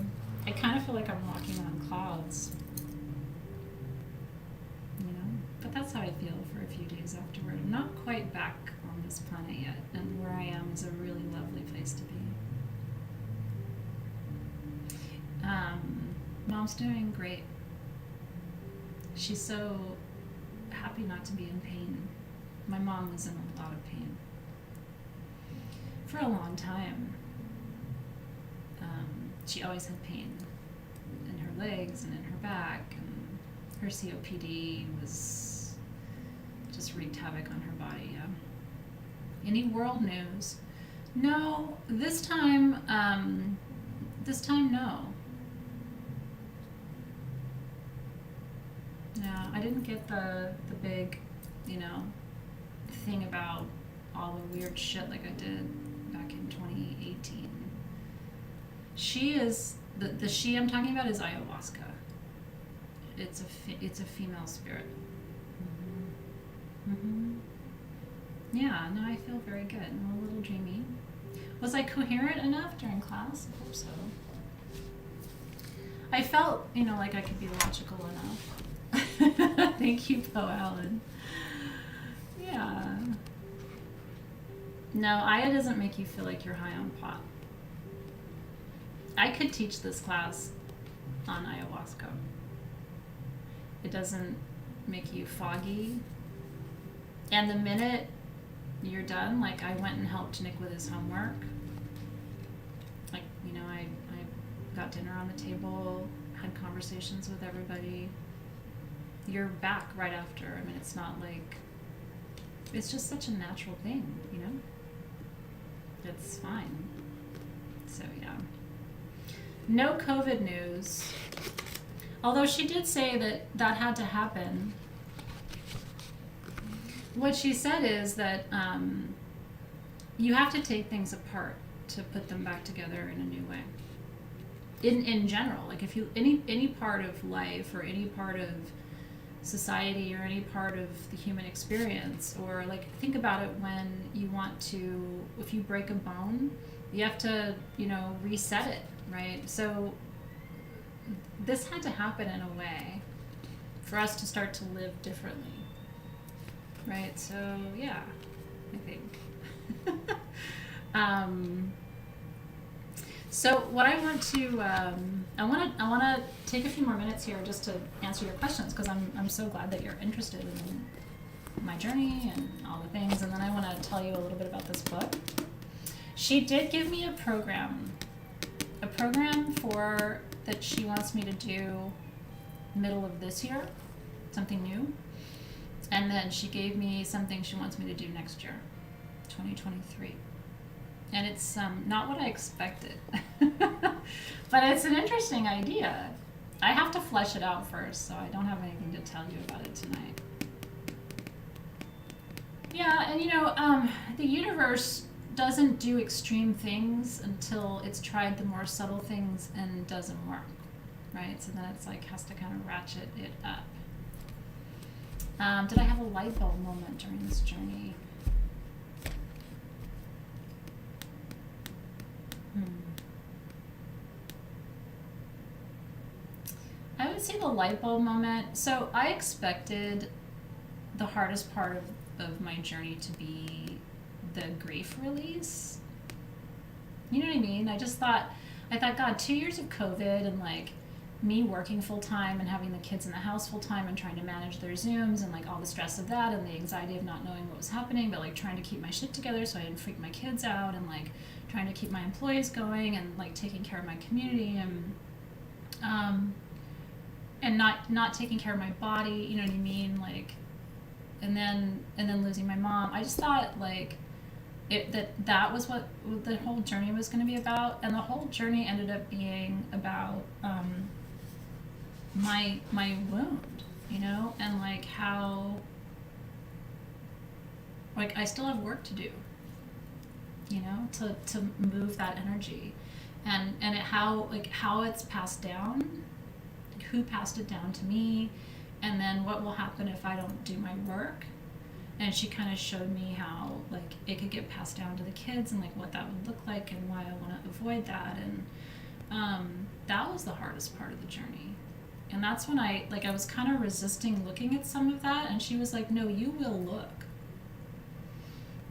kind of feel like I'm walking on clouds. You know? But that's how I feel for a few days afterward. I'm not quite back on this planet yet, and where I am is a really lovely place to be. Mom's doing great. She's so happy not to be in pain. My mom was in a lot of pain for a long time. She always had pain in her legs and in her back, and her COPD was just wreaked havoc on her body. Yeah. Any world news? No, this time no. Yeah, I didn't get the big, thing about all the weird shit like I did back in 2018. She is the she I'm talking about is ayahuasca. It's a female spirit. Mm-hmm. Yeah, no, I feel very good. I'm a little dreamy. Was I coherent enough during class? I hope so. I felt, like I could be logical enough. Thank you, Poe Allen. Yeah. No, Aya doesn't make you feel like you're high on pot. I could teach this class on ayahuasca. It doesn't make you foggy. And the minute you're done, like I went and helped Nick with his homework. Like, I got dinner on the table, had conversations with everybody. You're back right after. I mean, it's not like, it's just such a natural thing, It's fine. So, yeah. No COVID news. Although she did say that had to happen. What she said is that you have to take things apart to put them back together in a new way. In general, like if you any part of life or any part of society or any part of the human experience, or like think about it when you want to, if you break a bone, you have to reset it, right? So this had to happen in a way for us to start to live differently, right? So yeah, I think. So what I want to, I want to take a few more minutes here just to answer your questions, because I'm so glad that you're interested in my journey and all the things, and then I want to tell you a little bit about this book. She did give me a program for that she wants me to do middle of this year, something new, and then she gave me something she wants me to do next year, 2023. And it's not what I expected, but it's an interesting idea. I have to flesh it out first, so I don't have anything to tell you about it tonight. Yeah, and the universe doesn't do extreme things until it's tried the more subtle things and doesn't work, right? So then it's like has to kind of ratchet it up. Did I have a light bulb moment during this journey? I would say the light bulb moment. So I expected the hardest part of my journey to be the grief release. You know what I mean? I thought, God, 2 years of COVID and like me working full time and having the kids in the house full time and trying to manage their Zooms and like all the stress of that and the anxiety of not knowing what was happening, but like trying to keep my shit together so I didn't freak my kids out, and like trying to keep my employees going and like taking care of my community and not taking care of my body, you know what I mean? Like, and then losing my mom. I just thought like that was what the whole journey was going to be about, and the whole journey ended up being about my wound, and like how like I still have work to do, to move that energy, and how it's passed down, who passed it down to me, and then what will happen if I don't do my work. And she kind of showed me how like it could get passed down to the kids and like what that would look like and why I want to avoid that. And that was the hardest part of the journey. And that's when I was kind of resisting looking at some of that, and she was like, no, you will look.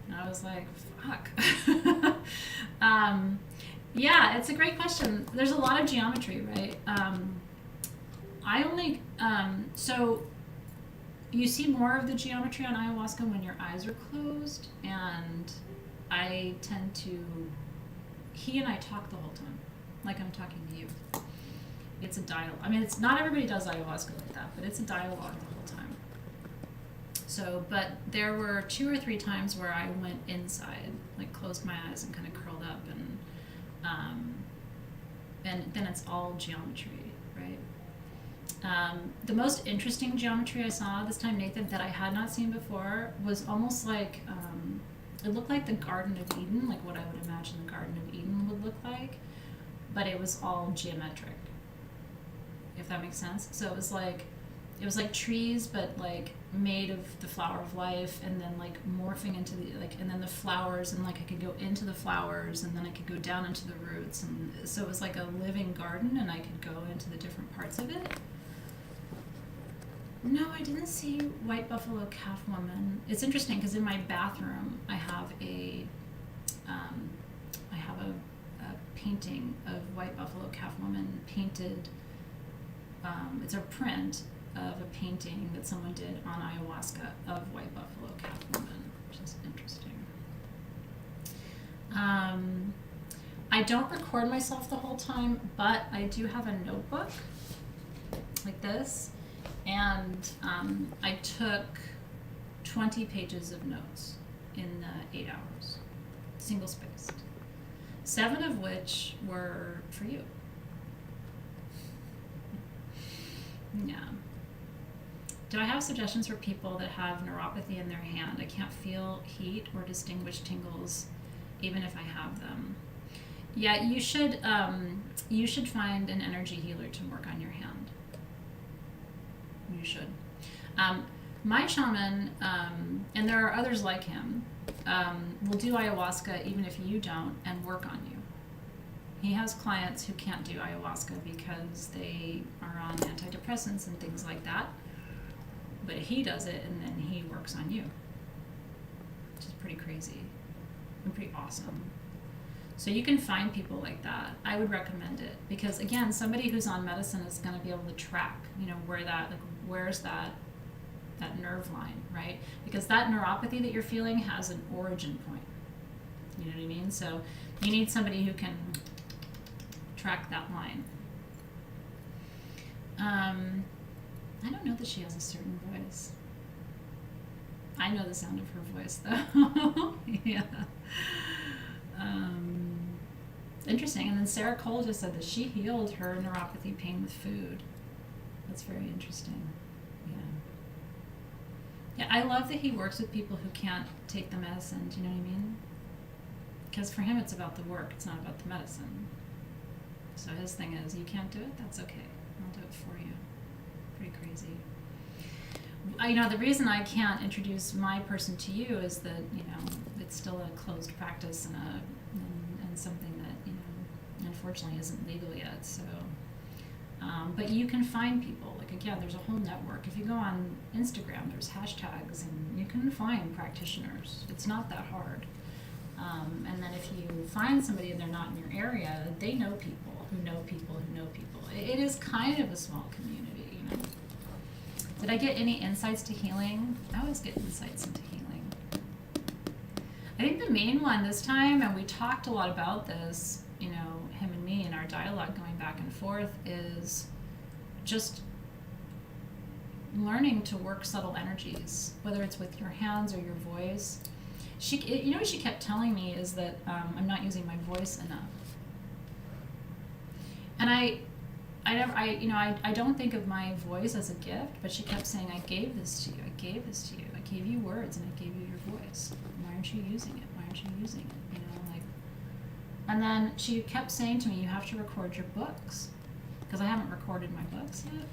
And I was like, fuck. Yeah, it's a great question. There's a lot of geometry, right? I only, so you see more of the geometry on ayahuasca when your eyes are closed, and I tend to, he and I talk the whole time, like I'm talking to you. It's a dialogue. I mean, it's not everybody does ayahuasca like that, but it's a dialogue the whole time. So, but there were 2 or 3 times where I went inside, like closed my eyes and kind of curled up, and then it's all geometry, right? The most interesting geometry I saw this time, Nathan, that I had not seen before, was almost like, it looked like the Garden of Eden, like what I would imagine the Garden of Eden would look like, but it was all geometric, if that makes sense. So it was like trees, but like made of the flower of life, and then like morphing into the and then the flowers, and like I could go into the flowers, and then I could go down into the roots, and so it was like a living garden, and I could go into the different parts of it. No, I didn't see White Buffalo Calf Woman. It's interesting because in my bathroom I have a painting of White Buffalo Calf Woman painted. It's a print of a painting that someone did on ayahuasca of White Buffalo Calf Woman, which is interesting. I don't record myself the whole time, but I do have a notebook like this, and I took 20 pages of notes in 8 hours, single spaced, 7 of which were for you. Yeah. Do I have suggestions for people that have neuropathy in their hand? I can't feel heat or distinguish tingles even if I have them. Yeah, you should find an energy healer to work on your hand. You should. My shaman, and there are others like him, will do ayahuasca even if you don't and work on you. He has clients who can't do ayahuasca because they are on antidepressants and things like that. But he does it, and then he works on you, which is pretty crazy and pretty awesome. So you can find people like that. I would recommend it because, again, somebody who's on medicine is going to be able to track, where that, where's that nerve line, right? Because that neuropathy that you're feeling has an origin point. You know what I mean? So you need somebody who can track that line. I don't know that she has a certain voice. I know the sound of her voice, though. Yeah. Interesting. And then Sarah Cole just said that she healed her neuropathy pain with food. That's very interesting. Yeah. Yeah, I love that he works with people who can't take the medicine. Do you know what I mean? Because for him, it's about the work. It's not about the medicine. So his thing is, you can't do it? That's okay. I'll do it for you. Pretty crazy. The reason I can't introduce my person to you is that, it's still a closed practice and something that, unfortunately isn't legal yet. So, but you can find people. Like, again, there's a whole network. If you go on Instagram, there's hashtags, and you can find practitioners. It's not that hard. And then if you find somebody and they're not in your area, they know people who know people who know people. It is kind of a small community, Did I get any insights to healing? I always get insights into healing. I think the main one this time, and we talked a lot about this, him and me in our dialogue going back and forth, is just learning to work subtle energies, whether it's with your hands or your voice. What she kept telling me is that I'm not using my voice enough. And I don't think of my voice as a gift, but she kept saying, I gave this to you. I gave you words, and I gave you your voice. Why aren't you using it? And then she kept saying to me, you have to record your books, because I haven't recorded my books yet.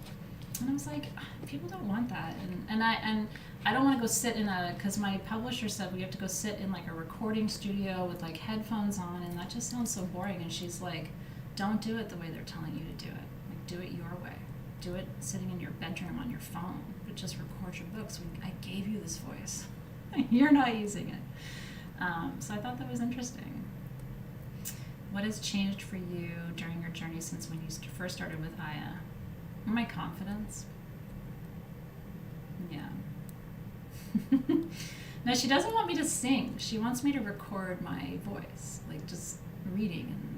And I was like, people don't want that. And I don't want to go sit because my publisher said we have to go sit in like a recording studio with like headphones on, and that just sounds so boring. And she's like, don't do it the way they're telling you to do it. Like, do it your way. do it sitting in your bedroom on your phone, but just record your books. I gave you this voice. You're not using it. So I thought that was interesting. What has changed for you during your journey since when you first started with Aya? My confidence. Yeah. No, she doesn't want me to sing. She wants me to record my voice, like just reading and,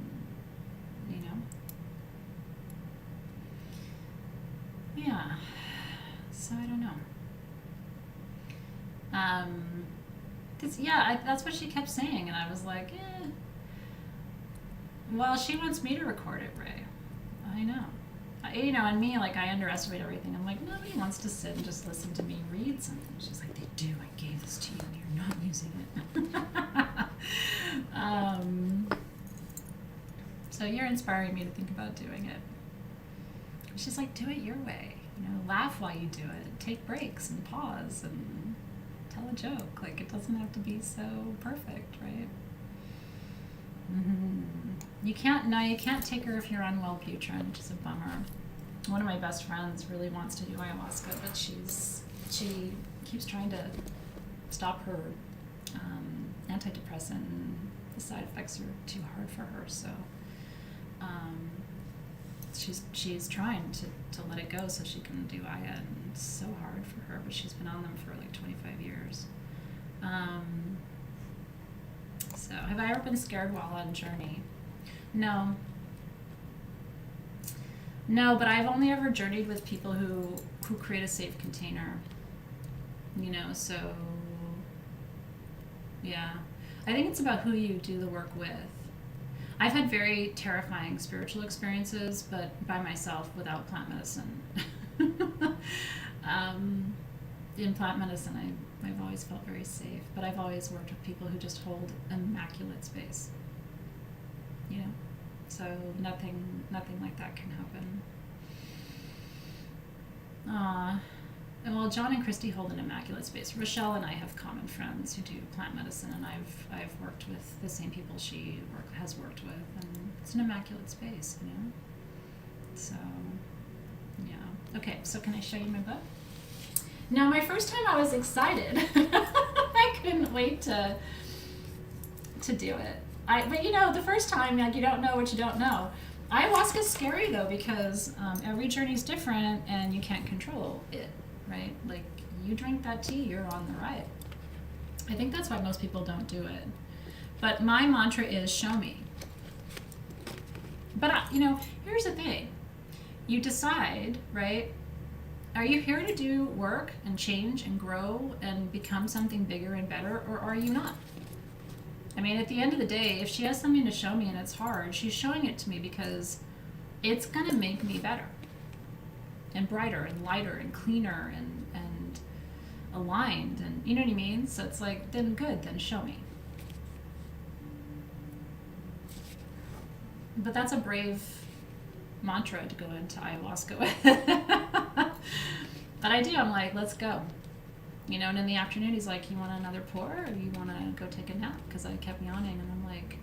Yeah. So I don't know. That's what she kept saying, and I was like, Well, she wants me to record it, Ray. I know. And me, like, I underestimate everything. I'm like, nobody wants to sit and just listen to me read something. She's like, they do. I gave this to you, and you're not using it. So you're inspiring me to think about doing it. She's like, do it your way. Laugh while you do it. Take breaks and pause and tell a joke. Like, it doesn't have to be so perfect, right? Mm-hmm. You can't take her if you're unwell, Putra, which is a bummer. One of my best friends really wants to do ayahuasca, but she keeps trying to stop her antidepressant, and the side effects are too hard for her. So she's trying to let it go so she can do Aya, and it's so hard for her. But she's been on them for like 25 years. So, have I ever been scared while on journey? No, but I've only ever journeyed with people who create a safe container. So, yeah. I think it's about who you do the work with. I've had very terrifying spiritual experiences, but by myself without plant medicine. In plant medicine, I've always felt very safe, but I've always worked with people who just hold immaculate space. So nothing like that can happen. Well, John and Christy hold an immaculate space. Rochelle and I have common friends who do plant medicine, and I've worked with the same people she has worked with, and it's an immaculate space, So, yeah. Okay, so can I show you my book? Now, my first time I was excited. I couldn't wait to do it. But the first time, like, you don't know what you don't know. Ayahuasca's scary though, because every journey's different and you can't control it, right? Like, you drink that tea, you're on the ride. I think that's why most people don't do it. But my mantra is show me. But here's the thing. You decide, right? Are you here to do work and change and grow and become something bigger and better, or are you not? I mean, at the end of the day, if she has something to show me and it's hard, she's showing it to me because it's going to make me better and brighter and lighter and cleaner and aligned, and you know what I mean? So it's like, then good, then show me. But that's a brave mantra to go into ayahuasca with. But I do. I'm like, let's go. And in the afternoon, he's like, you want another pour, or you want to go take a nap? Because I kept yawning, and I'm like,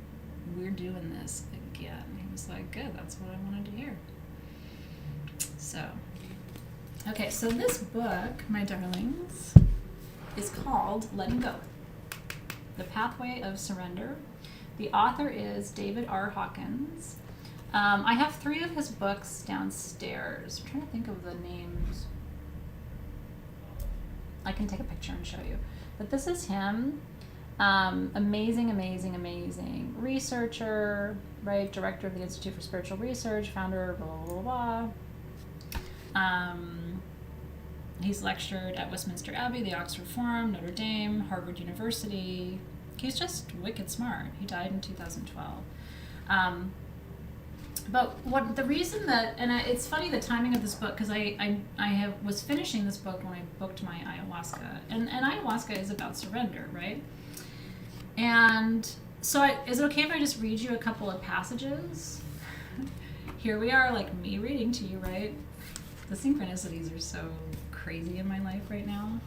we're doing this again. He was like, good, that's what I wanted to hear. So, okay, so this book, my darlings, is called Letting Go, The Pathway of Surrender. The author is David R. Hawkins. I have 3 of his books downstairs. I'm trying to think of the names. I can take a picture and show you. But this is him. Amazing researcher, right? Director of the Institute for Spiritual Research, founder, blah, blah, blah, blah. He's lectured at Westminster Abbey, the Oxford Forum, Notre Dame, Harvard University. He's just wicked smart. He died in 2012. But what the reason that, and it's funny the timing of this book, because I was finishing this book when I booked my ayahuasca, and ayahuasca is about surrender, right? And so is it okay if I just read you a couple of passages? Here we are, like me reading to you, right? The synchronicities are so crazy in my life right now.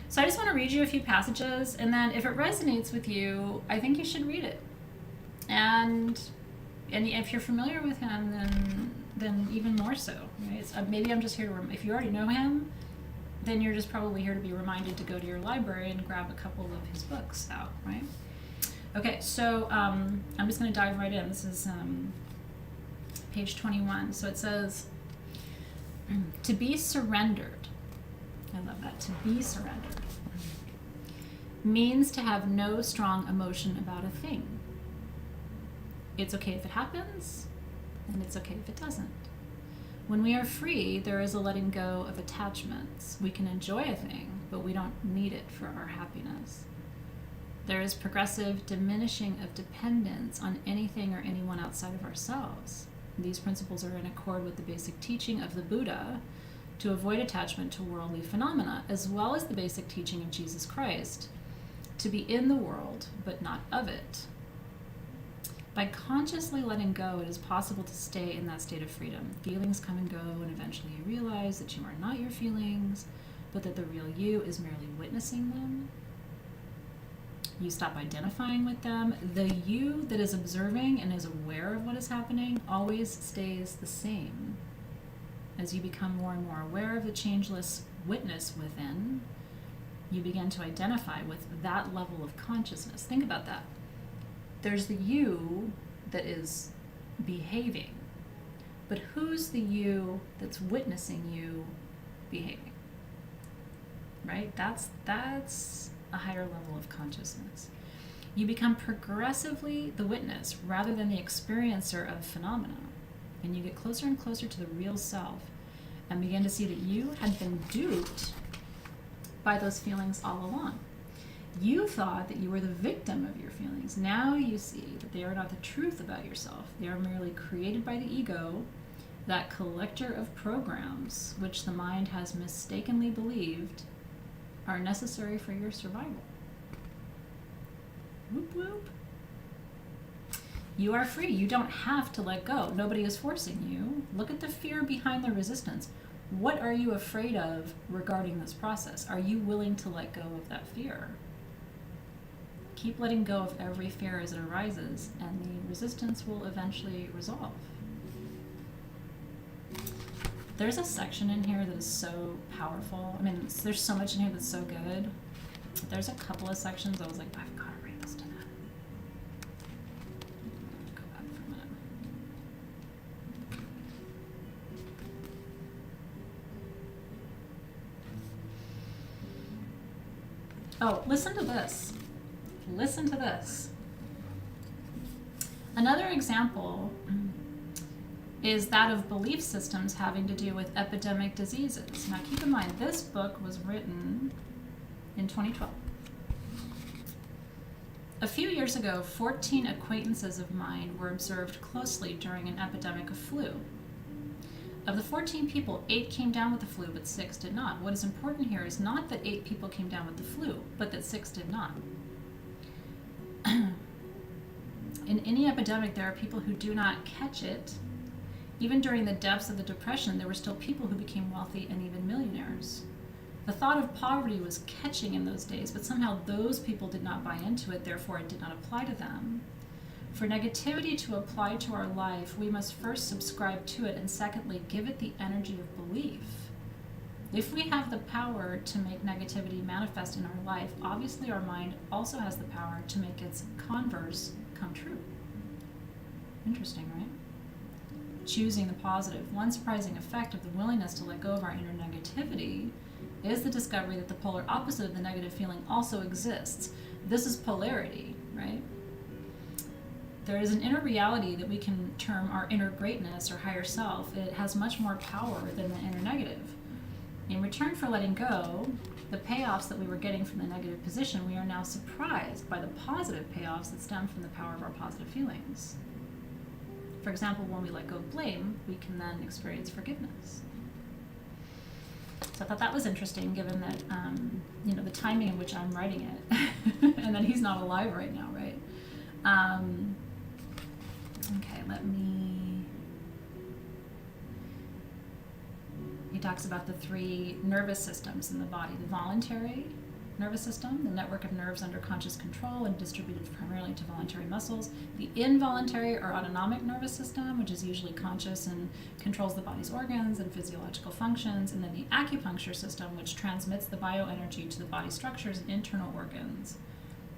So I just want to read you a few passages, and then if it resonates with you, I think you should read it. And and if you're familiar with him, then even more so, right? Maybe I'm just here to, if you already know him, then you're just probably here to be reminded to go to your library and grab a couple of his books out, right? Okay, so I'm just going to dive right in. This is page 21. So it says, to be surrendered, I love that, to be surrendered, means to have no strong emotion about a thing. It's okay if it happens, and it's okay if it doesn't. When we are free, there is a letting go of attachments. We can enjoy a thing, but we don't need it for our happiness. There is progressive diminishing of dependence on anything or anyone outside of ourselves. These principles are in accord with the basic teaching of the Buddha to avoid attachment to worldly phenomena, as well as the basic teaching of Jesus Christ to be in the world, but not of it. By consciously letting go, it is possible to stay in that state of freedom. Feelings come and go, and eventually you realize that you are not your feelings, but that the real you is merely witnessing them. You stop identifying with them. The you that is observing and is aware of what is happening always stays the same. As you become more and more aware of the changeless witness within, you begin to identify with that level of consciousness. Think about that. There's the you that is behaving, but who's the you that's witnessing you behaving? Right? That's a higher level of consciousness. You become progressively the witness rather than the experiencer of phenomena, and you get closer and closer to the real self and begin to see that you had been duped by those feelings all along. You thought that you were the victim of your feelings. Now you see that they are not the truth about yourself. They are merely created by the ego, that collector of programs which the mind has mistakenly believed are necessary for your survival. Whoop whoop. You are free. You don't have to let go. Nobody is forcing you. Look at the fear behind the resistance. What are you afraid of regarding this process? Are you willing to let go of that fear? Keep letting go of every fear as it arises, and the resistance will eventually resolve. There's a section in here that is so powerful. I mean, there's so much in here that's so good. There's a couple of sections I was like, I've got to read this to them. Go back for a minute. Oh, listen to this. Listen to this. Another example is that of belief systems having to do with epidemic diseases. Now keep in mind, this book was written in 2012. A few years ago, 14 acquaintances of mine were observed closely during an epidemic of flu. Of the 14 people, 8 came down with the flu, but 6 did not. What is important here is not that 8 people came down with the flu, but that 6 did not. In any epidemic, there are people who do not catch it. Even during the depths of the Depression, there were still people who became wealthy and even millionaires. The thought of poverty was catching in those days, but somehow those people did not buy into it, therefore it did not apply to them. For negativity to apply to our life, we must first subscribe to it, and secondly, give it the energy of belief. If we have the power to make negativity manifest in our life, obviously our mind also has the power to make its converse come true. Interesting, right? Choosing the positive. One surprising effect of the willingness to let go of our inner negativity is the discovery that the polar opposite of the negative feeling also exists. This is polarity, right? There is an inner reality that we can term our inner greatness or higher self. It has much more power than the inner negative. In return for letting go, the payoffs that we were getting from the negative position, we are now surprised by the positive payoffs that stem from the power of our positive feelings. For example, when we let go of blame, we can then experience forgiveness. So I thought that was interesting, given that, the timing in which I'm writing it, and that he's not alive right now, right? Okay, he talks about the 3 nervous systems in the body: the voluntary nervous system, the network of nerves under conscious control and distributed primarily to voluntary muscles. The involuntary or autonomic nervous system, which is usually conscious and controls the body's organs and physiological functions. And then the acupuncture system, which transmits the bioenergy to the body structures and internal organs.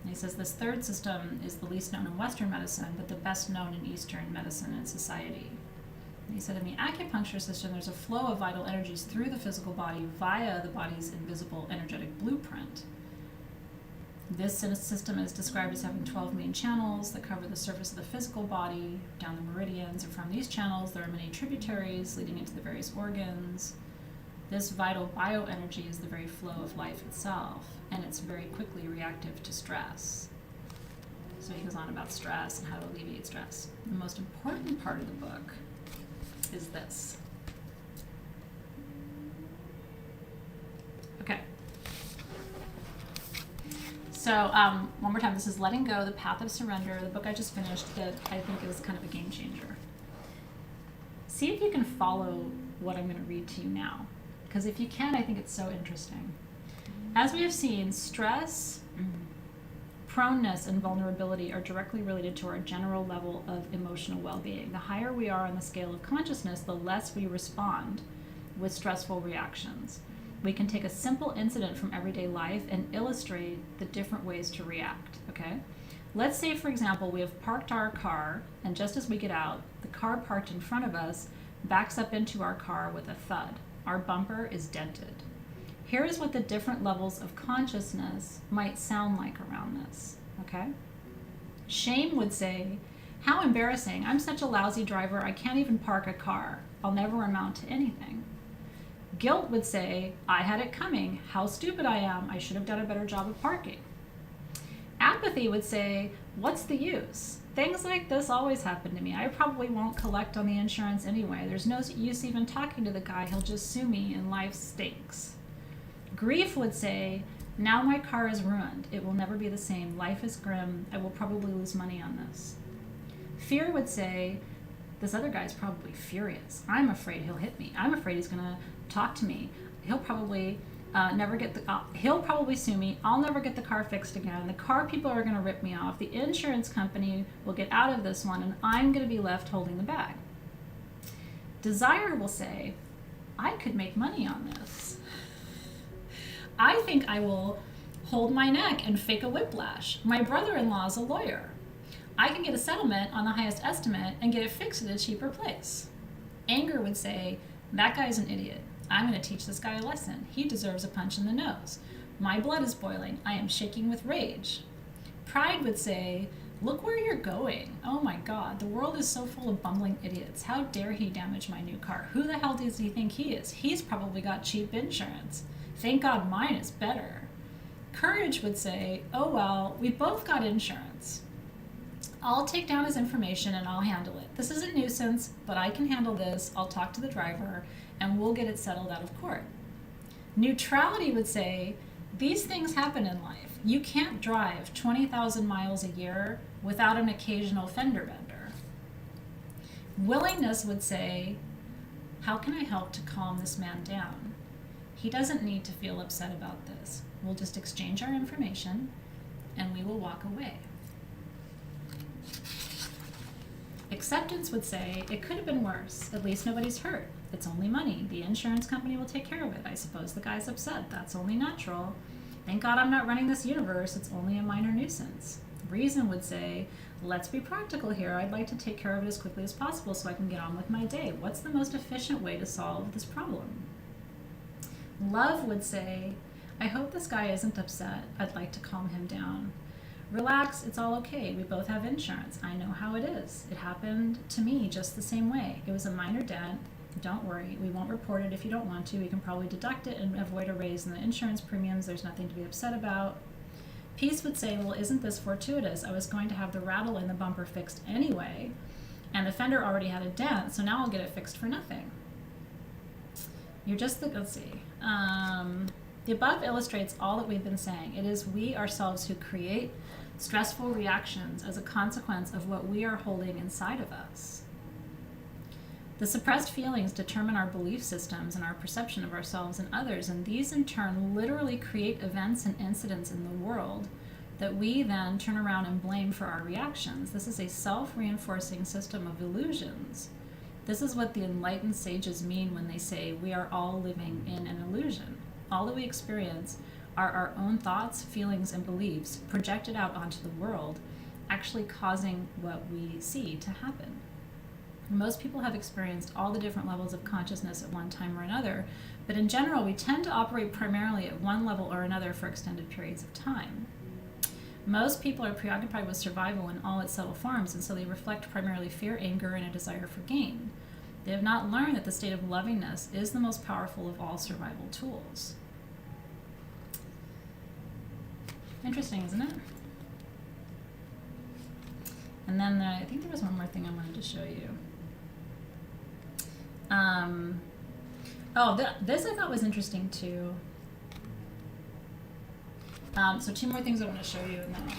And he says this third system is the least known in Western medicine, but the best known in Eastern medicine and society. He said in the acupuncture system, there's a flow of vital energies through the physical body via the body's invisible energetic blueprint. This system is described as having 12 main channels that cover the surface of the physical body down the meridians, and from these channels there are many tributaries leading into the various organs. This vital bioenergy is the very flow of life itself, and it's very quickly reactive to stress. So he goes on about stress and how to alleviate stress. The most important part of the book is this. Okay. So one more time, this is Letting Go, The Path of Surrender, the book I just finished that I think is kind of a game changer. See if you can follow what I'm going to read to you now, because if you can, I think it's so interesting. As we have seen, stress, proneness, and vulnerability are directly related to our general level of emotional well-being. The higher we are on the scale of consciousness, the less we respond with stressful reactions. We can take a simple incident from everyday life and illustrate the different ways to react, okay? Let's say, for example, we have parked our car, and just as we get out, the car parked in front of us backs up into our car with a thud. Our bumper is dented. Here is what the different levels of consciousness might sound like around this, okay? Shame would say, how embarrassing, I'm such a lousy driver, I can't even park a car. I'll never amount to anything. Guilt would say, I had it coming, how stupid I am, I should have done a better job of parking. Apathy would say, what's the use? Things like this always happen to me. I probably won't collect on the insurance anyway. There's no use even talking to the guy, he'll just sue me and life stinks. Grief would say, now my car is ruined. It will never be the same. Life is grim. I will probably lose money on this. Fear would say, this other guy's probably furious. I'm afraid he'll hit me. I'm afraid he's going to talk to me. He'll probably he'll probably sue me. I'll never get the car fixed again. The car people are going to rip me off. The insurance company will get out of this one, and I'm going to be left holding the bag. Desire will say, I could make money on this. I think I will hold my neck and fake a whiplash. My brother-in-law is a lawyer. I can get a settlement on the highest estimate and get it fixed at a cheaper place. Anger would say, that guy's an idiot. I'm going to teach this guy a lesson. He deserves a punch in the nose. My blood is boiling. I am shaking with rage. Pride would say, look where you're going. Oh my God, the world is so full of bumbling idiots. How dare he damage my new car? Who the hell does he think he is? He's probably got cheap insurance. Thank God mine is better. Courage would say, oh well, we both got insurance. I'll take down his information and I'll handle it. This is a nuisance, but I can handle this. I'll talk to the driver and we'll get it settled out of court. Neutrality would say, these things happen in life. You can't drive 20,000 miles a year without an occasional fender bender. Willingness would say, how can I help to calm this man down? He doesn't need to feel upset about this. We'll just exchange our information and we will walk away. Acceptance would say, it could have been worse. At least nobody's hurt. It's only money. The insurance company will take care of it. I suppose the guy's upset. That's only natural. Thank God I'm not running this universe. It's only a minor nuisance. Reason would say, let's be practical here. I'd like to take care of it as quickly as possible so I can get on with my day. What's the most efficient way to solve this problem? Love would say, I hope this guy isn't upset. I'd like to calm him down. Relax, it's all okay. We both have insurance. I know how it is. It happened to me just the same way. It was a minor dent. Don't worry. We won't report it if you don't want to. We can probably deduct it and avoid a raise in the insurance premiums. There's nothing to be upset about. Peace would say, well, isn't this fortuitous? I was going to have the rattle in the bumper fixed anyway, and the fender already had a dent, so now I'll get it fixed for nothing. Let's see. The above illustrates all that we've been saying. It is we ourselves who create stressful reactions as a consequence of what we are holding inside of us. The suppressed feelings determine our belief systems and our perception of ourselves and others, and these in turn literally create events and incidents in the world that we then turn around and blame for our reactions. This is a self-reinforcing system of illusions. This is what the enlightened sages mean when they say we are all living in an illusion. All that we experience are our own thoughts, feelings, and beliefs projected out onto the world, actually causing what we see to happen. Most people have experienced all the different levels of consciousness at one time or another, but in general, we tend to operate primarily at one level or another for extended periods of time. Most people are preoccupied with survival in all its subtle forms, and so they reflect primarily fear, anger, and a desire for gain. They have not learned that the state of lovingness is the most powerful of all survival tools. Interesting, isn't it? And then I think there was one more thing I wanted to show you. This I thought was interesting too. So two more things I want to show you, and then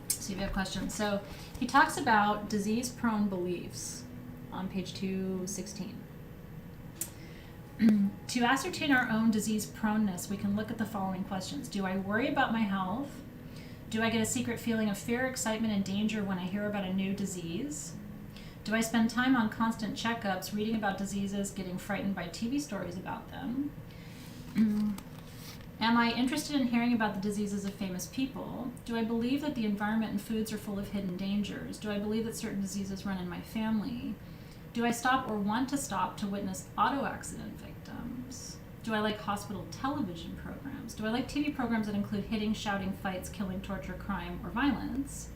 see if you have questions. So he talks about disease-prone beliefs on page 216. To ascertain our own disease proneness, we can look at the following questions. Do I worry about my health? Do I get a secret feeling of fear, excitement, and danger when I hear about a new disease? Do I spend time on constant checkups, reading about diseases, getting frightened by TV stories about them? Am I interested in hearing about the diseases of famous people? Do I believe that the environment and foods are full of hidden dangers? Do I believe that certain diseases run in my family? Do I stop or want to stop to witness auto accident victims? Do I like hospital television programs? Do I like TV programs that include hitting, shouting, fights, killing, torture, crime, or violence?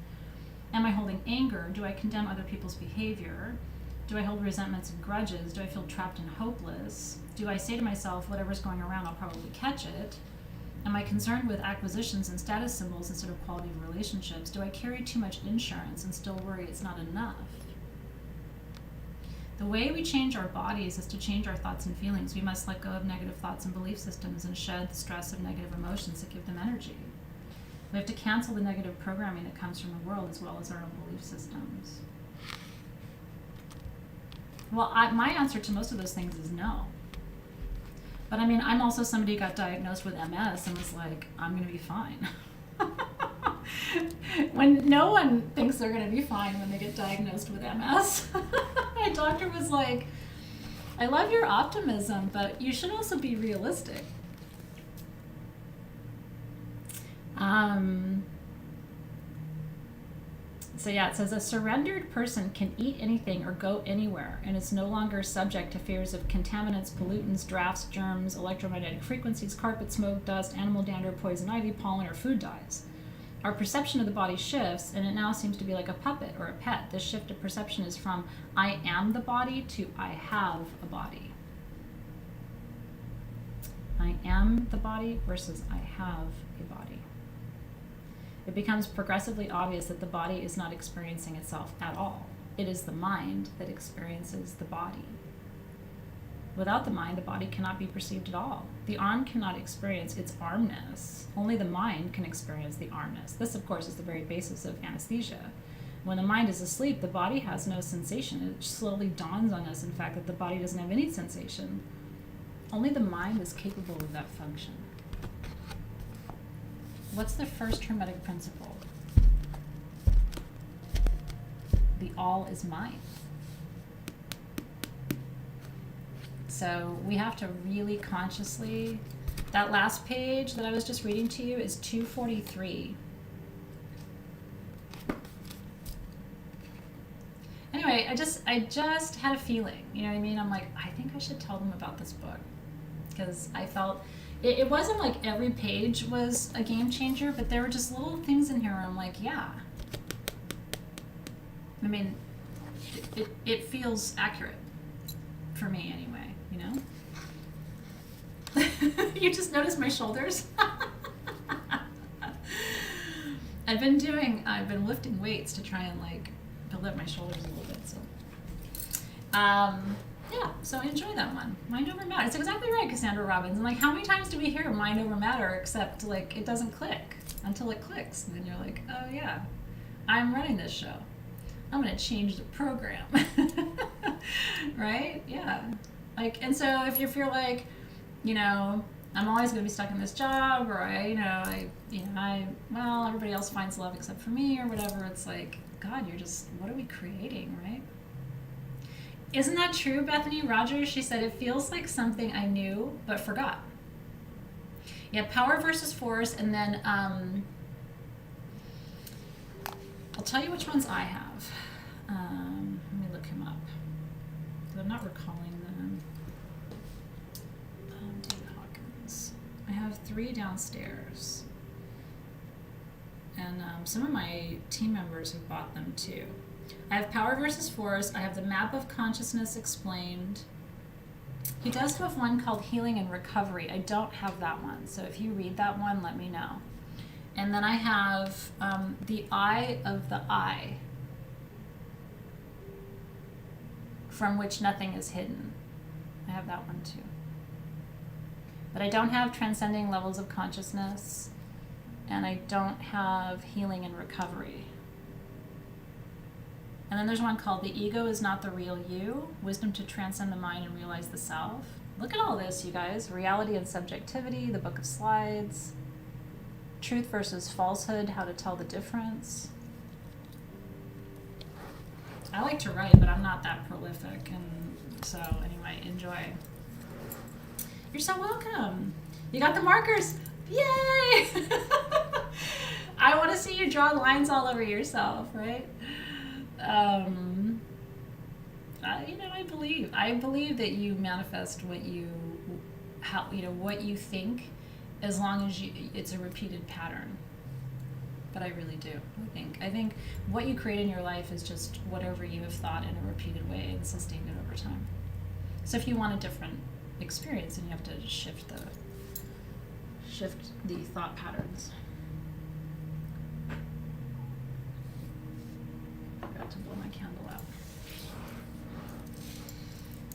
Am I holding anger? Do I condemn other people's behavior? Do I hold resentments and grudges? Do I feel trapped and hopeless? Do I say to myself, whatever's going around, I'll probably catch it? Am I concerned with acquisitions and status symbols instead of quality of relationships? Do I carry too much insurance and still worry it's not enough? The way we change our bodies is to change our thoughts and feelings. We must let go of negative thoughts and belief systems and shed the stress of negative emotions that give them energy. We have to cancel the negative programming that comes from the world as well as our own belief systems. Well, my answer to most of those things is no. But I mean, I'm also somebody who got diagnosed with MS and was like, I'm going to be fine. When no one thinks they're going to be fine when they get diagnosed with MS. My doctor was like, I love your optimism, but you should also be realistic. So yeah, it says a surrendered person can eat anything or go anywhere and is no longer subject to fears of contaminants, pollutants, drafts, germs, electromagnetic frequencies, carpet smoke, dust, animal dander, poison ivy, pollen, or food dyes. Our perception of the body shifts, and it now seems to be like a puppet or a pet. This shift of perception is from I am the body to I have a body. I am the body versus I have a body. It becomes progressively obvious that the body is not experiencing itself at all. It is the mind that experiences the body. Without the mind, the body cannot be perceived at all. The arm cannot experience its armness. Only the mind can experience the armness. This, of course, is the very basis of anesthesia. When the mind is asleep, the body has no sensation. It slowly dawns on us, in fact, that the body doesn't have any sensation. Only the mind is capable of that function. What's the first Hermetic principle? The all is mind. So we have to really consciously, that last page that I was just reading to you is 243. Anyway, I just had a feeling, you know what I mean? I'm like, I think I should tell them about this book. Because I felt, it wasn't like every page was a game changer, but there were just little things in here where I'm like, yeah. I mean, it feels accurate for me anyway, you know? You just noticed my shoulders? I've been lifting weights to try and like build up my shoulders a little bit, so. Yeah, so enjoy that one. Mind over matter. It's exactly right, Cassandra Robbins. And like, how many times do we hear mind over matter except like it doesn't click until it clicks. And then you're like, oh yeah, I'm running this show. I'm going to change the program. Right? Yeah. Like, and so if you feel like, you know, I'm always going to be stuck in this job, or well, everybody else finds love except for me, or whatever. It's like, God, what are we creating, right? Isn't that true, Bethany Rogers? She said, it feels like something I knew but forgot. Yeah, power versus force, and then I'll tell you which ones I have. Let me look him up. I'm not recalling them. David Hawkins. I have 3 downstairs. And some of my team members have bought them too. I have Power versus Force. I have the Map of Consciousness Explained. He does have one called Healing and Recovery. I don't have that one. So if you read that one, let me know. And then I have The Eye of the I, from which nothing is hidden. I have that one too. But I don't have Transcending Levels of Consciousness, and I don't have Healing and Recovery. And then there's one called The Ego is Not the Real You, Wisdom to Transcend the Mind and Realize the Self. Look at all this, you guys. Reality and Subjectivity, the Book of Slides, Truth versus Falsehood, How to Tell the Difference. I like to write, but I'm not that prolific, and so anyway, enjoy. You're so welcome. You got the markers. Yay! I want to see you draw lines all over yourself, right? I believe that you manifest what you think, as long as it's a repeated pattern. But I really do. I think what you create in your life is just whatever you have thought in a repeated way and sustained it over time. So if you want a different experience, then you have to shift the thought patterns. To blow my candle out.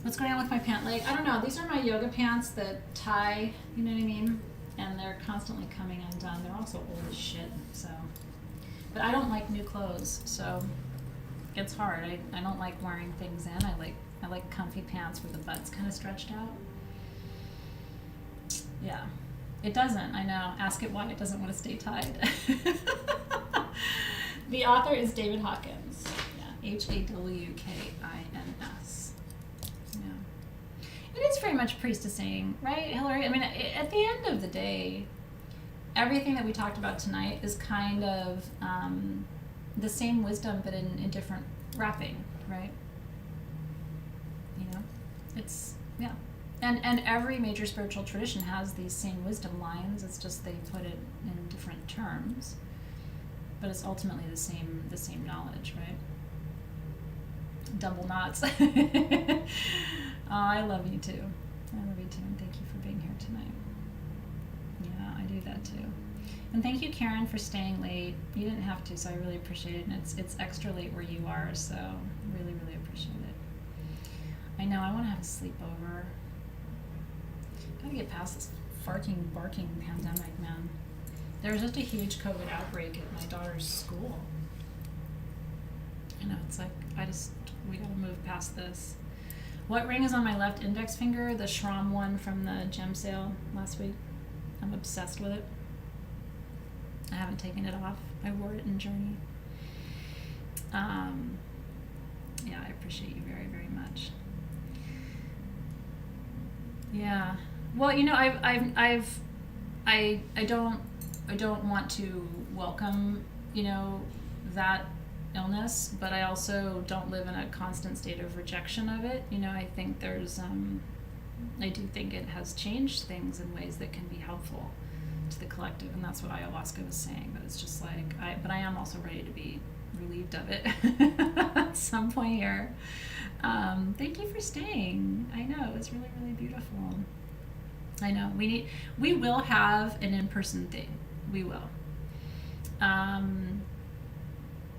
What's going on with my pant leg? I don't know. These are my yoga pants that tie, you know what I mean? And they're constantly coming undone. They're also old as shit, so. But I don't like new clothes, so it's hard. I don't like wearing things in. I like comfy pants where the butt's kind of stretched out. Yeah. It doesn't, I know. Ask it why it doesn't want to stay tied. The author is David Hawkins. Yeah, Hawkins. Yeah. It is very much priestessing, right, Hillary? I mean, at the end of the day, everything that we talked about tonight is kind of the same wisdom, but in different wrapping, right? You know, it's, yeah. And every major spiritual tradition has these same wisdom lines. It's just they put it in different terms. But it's ultimately the same knowledge, right? Double knots. Oh, I love you too. And thank you for being here tonight. Yeah, I do that too. And thank you, Karen, for staying late. You didn't have to, so I really appreciate it. And it's extra late where you are, so really, really appreciate it. I know, I want to have a sleepover. Gotta get past this barking pandemic, man. There was just a huge COVID outbreak at my daughter's school. You know, it's like, we gotta move past this. What ring is on my left index finger? The Schramm one from the gem sale last week. I'm obsessed with it. I haven't taken it off. I wore it in Journey. Yeah, I appreciate you very, very much. Yeah. Well, you know, I don't want to welcome, you know, that illness, but I also don't live in a constant state of rejection of it. You know, I think I do think it has changed things in ways that can be helpful to the collective, and that's what ayahuasca was saying. But it's just like, but I am also ready to be relieved of it at some point here. Thank you for staying. I know, it's really, really beautiful. I know, we will have an in-person thing. We will.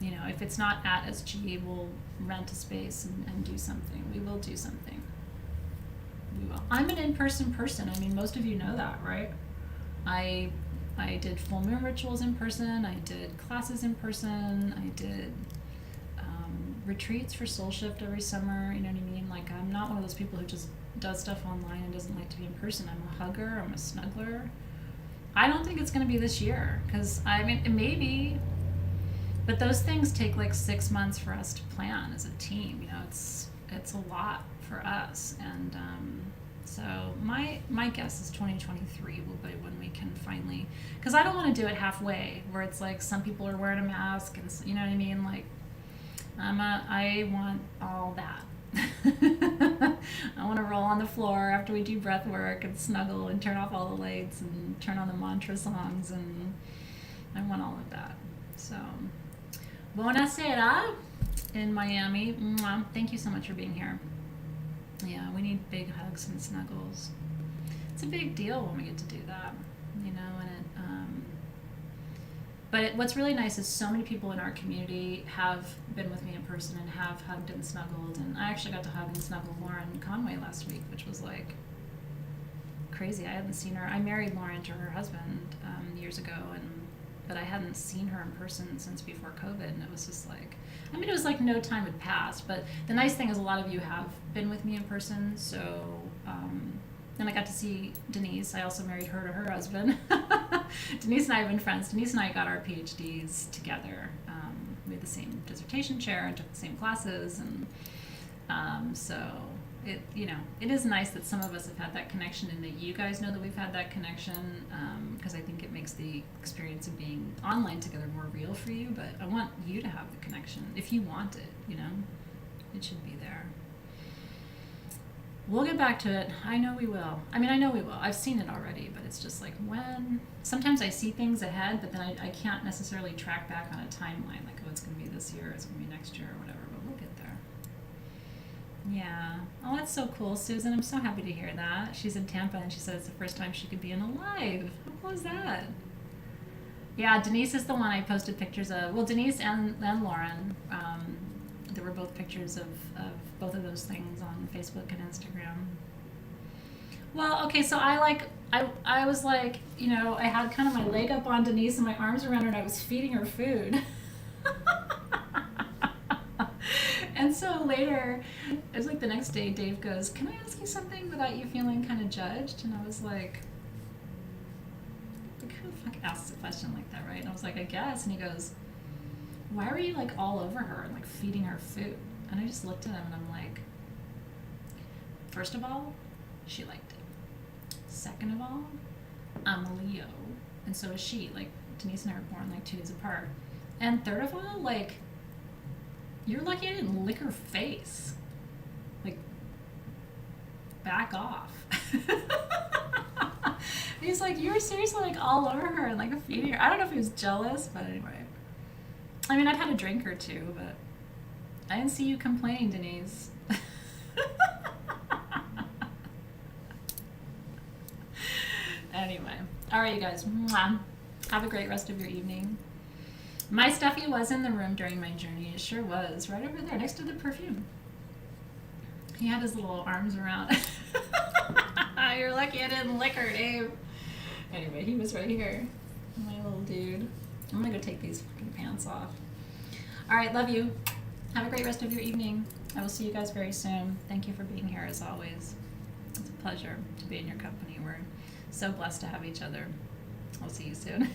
You know, if it's not at SG, we'll rent a space and do something. We will do something. We will. I'm an in-person person. I mean, most of you know that, right? I did full moon rituals in person. I did classes in person. I did retreats for Soul Shift every summer. You know what I mean? Like, I'm not one of those people who just does stuff online and doesn't like to be in person. I'm a hugger. I'm a snuggler. I don't think it's going to be this year because I mean, it may be, but those things take like 6 months for us to plan as a team. You know, it's a lot for us, and so my guess is 2023 will be when we can finally, because I don't want to do it halfway where it's like some people are wearing a mask and you know what I mean. Like, I want all that. I want to roll on the floor after we do breath work and snuggle and turn off all the lights and turn on the mantra songs, and I want all of that. So, buonasera in Miami. Mwah. Thank you so much for being here. Yeah, we need big hugs and snuggles. It's a big deal when we get to do that, you know, and but what's really nice is so many people in our community have been with me in person and have hugged and snuggled. And I actually got to hug and snuggle Lauren Conway last week, which was like crazy. I hadn't seen her. I married Lauren to her husband years ago, but I hadn't seen her in person since before COVID. And it was just like, I mean, it was like no time had passed. But the nice thing is a lot of you have been with me in person. So, and I got to see Denise. I also married her to her husband. Denise and I have been friends. Denise and I got our PhDs together. We had the same dissertation chair and took the same classes, and so it is nice that some of us have had that connection, and that you guys know that we've had that connection, because I think it makes the experience of being online together more real for you. But I want you to have the connection if you want it. You know, it should be there. We'll get back to it. I know we will. I mean, I know we will. I've seen it already, but it's just like when. Sometimes I see things ahead, but then I can't necessarily track back on a timeline, like, oh, it's going to be this year, it's going to be next year, or whatever, but we'll get there. Yeah. Oh, that's so cool, Susan. I'm so happy to hear that. She's in Tampa, and she said it's the first time she could be in a live. How cool is that? Yeah, Denise is the one I posted pictures of. Well, Denise and Lauren, there were both pictures of both of those things on Facebook and Instagram. Well, okay, so I was like, you know, I had kind of my leg up on Denise and my arms around her, and I was feeding her food. And so later, it was like the next day, Dave goes, "Can I ask you something without you feeling kind of judged?" And I was like, who the fuck asks a question like that, right? And I was like, I guess. And he goes, "Why were you like all over her and like feeding her food?" And I just looked at him and I'm like, first of all, she liked it. Second of all, I'm a Leo, and so is she. Like, Denise and I were born like 2 days apart. And third of all, like, you're lucky I didn't lick her face. Like, back off. He's like, you were seriously like all over her and like feeding her. I don't know if he was jealous, but anyway. I mean, I'd had a drink or two, but I didn't see you complaining, Denise. Anyway. All right, you guys. Mwah. Have a great rest of your evening. My stuffy was in the room during my journey. It sure was. Right over there, next to the perfume. He had his little arms around. You're lucky I didn't lick her, Dave. Anyway, he was right here. My little dude. I'm gonna go take these fucking pants off. All right, love you. Have a great rest of your evening. I will see you guys very soon. Thank you for being here as always. It's a pleasure to be in your company. We're so blessed to have each other. I'll see you soon.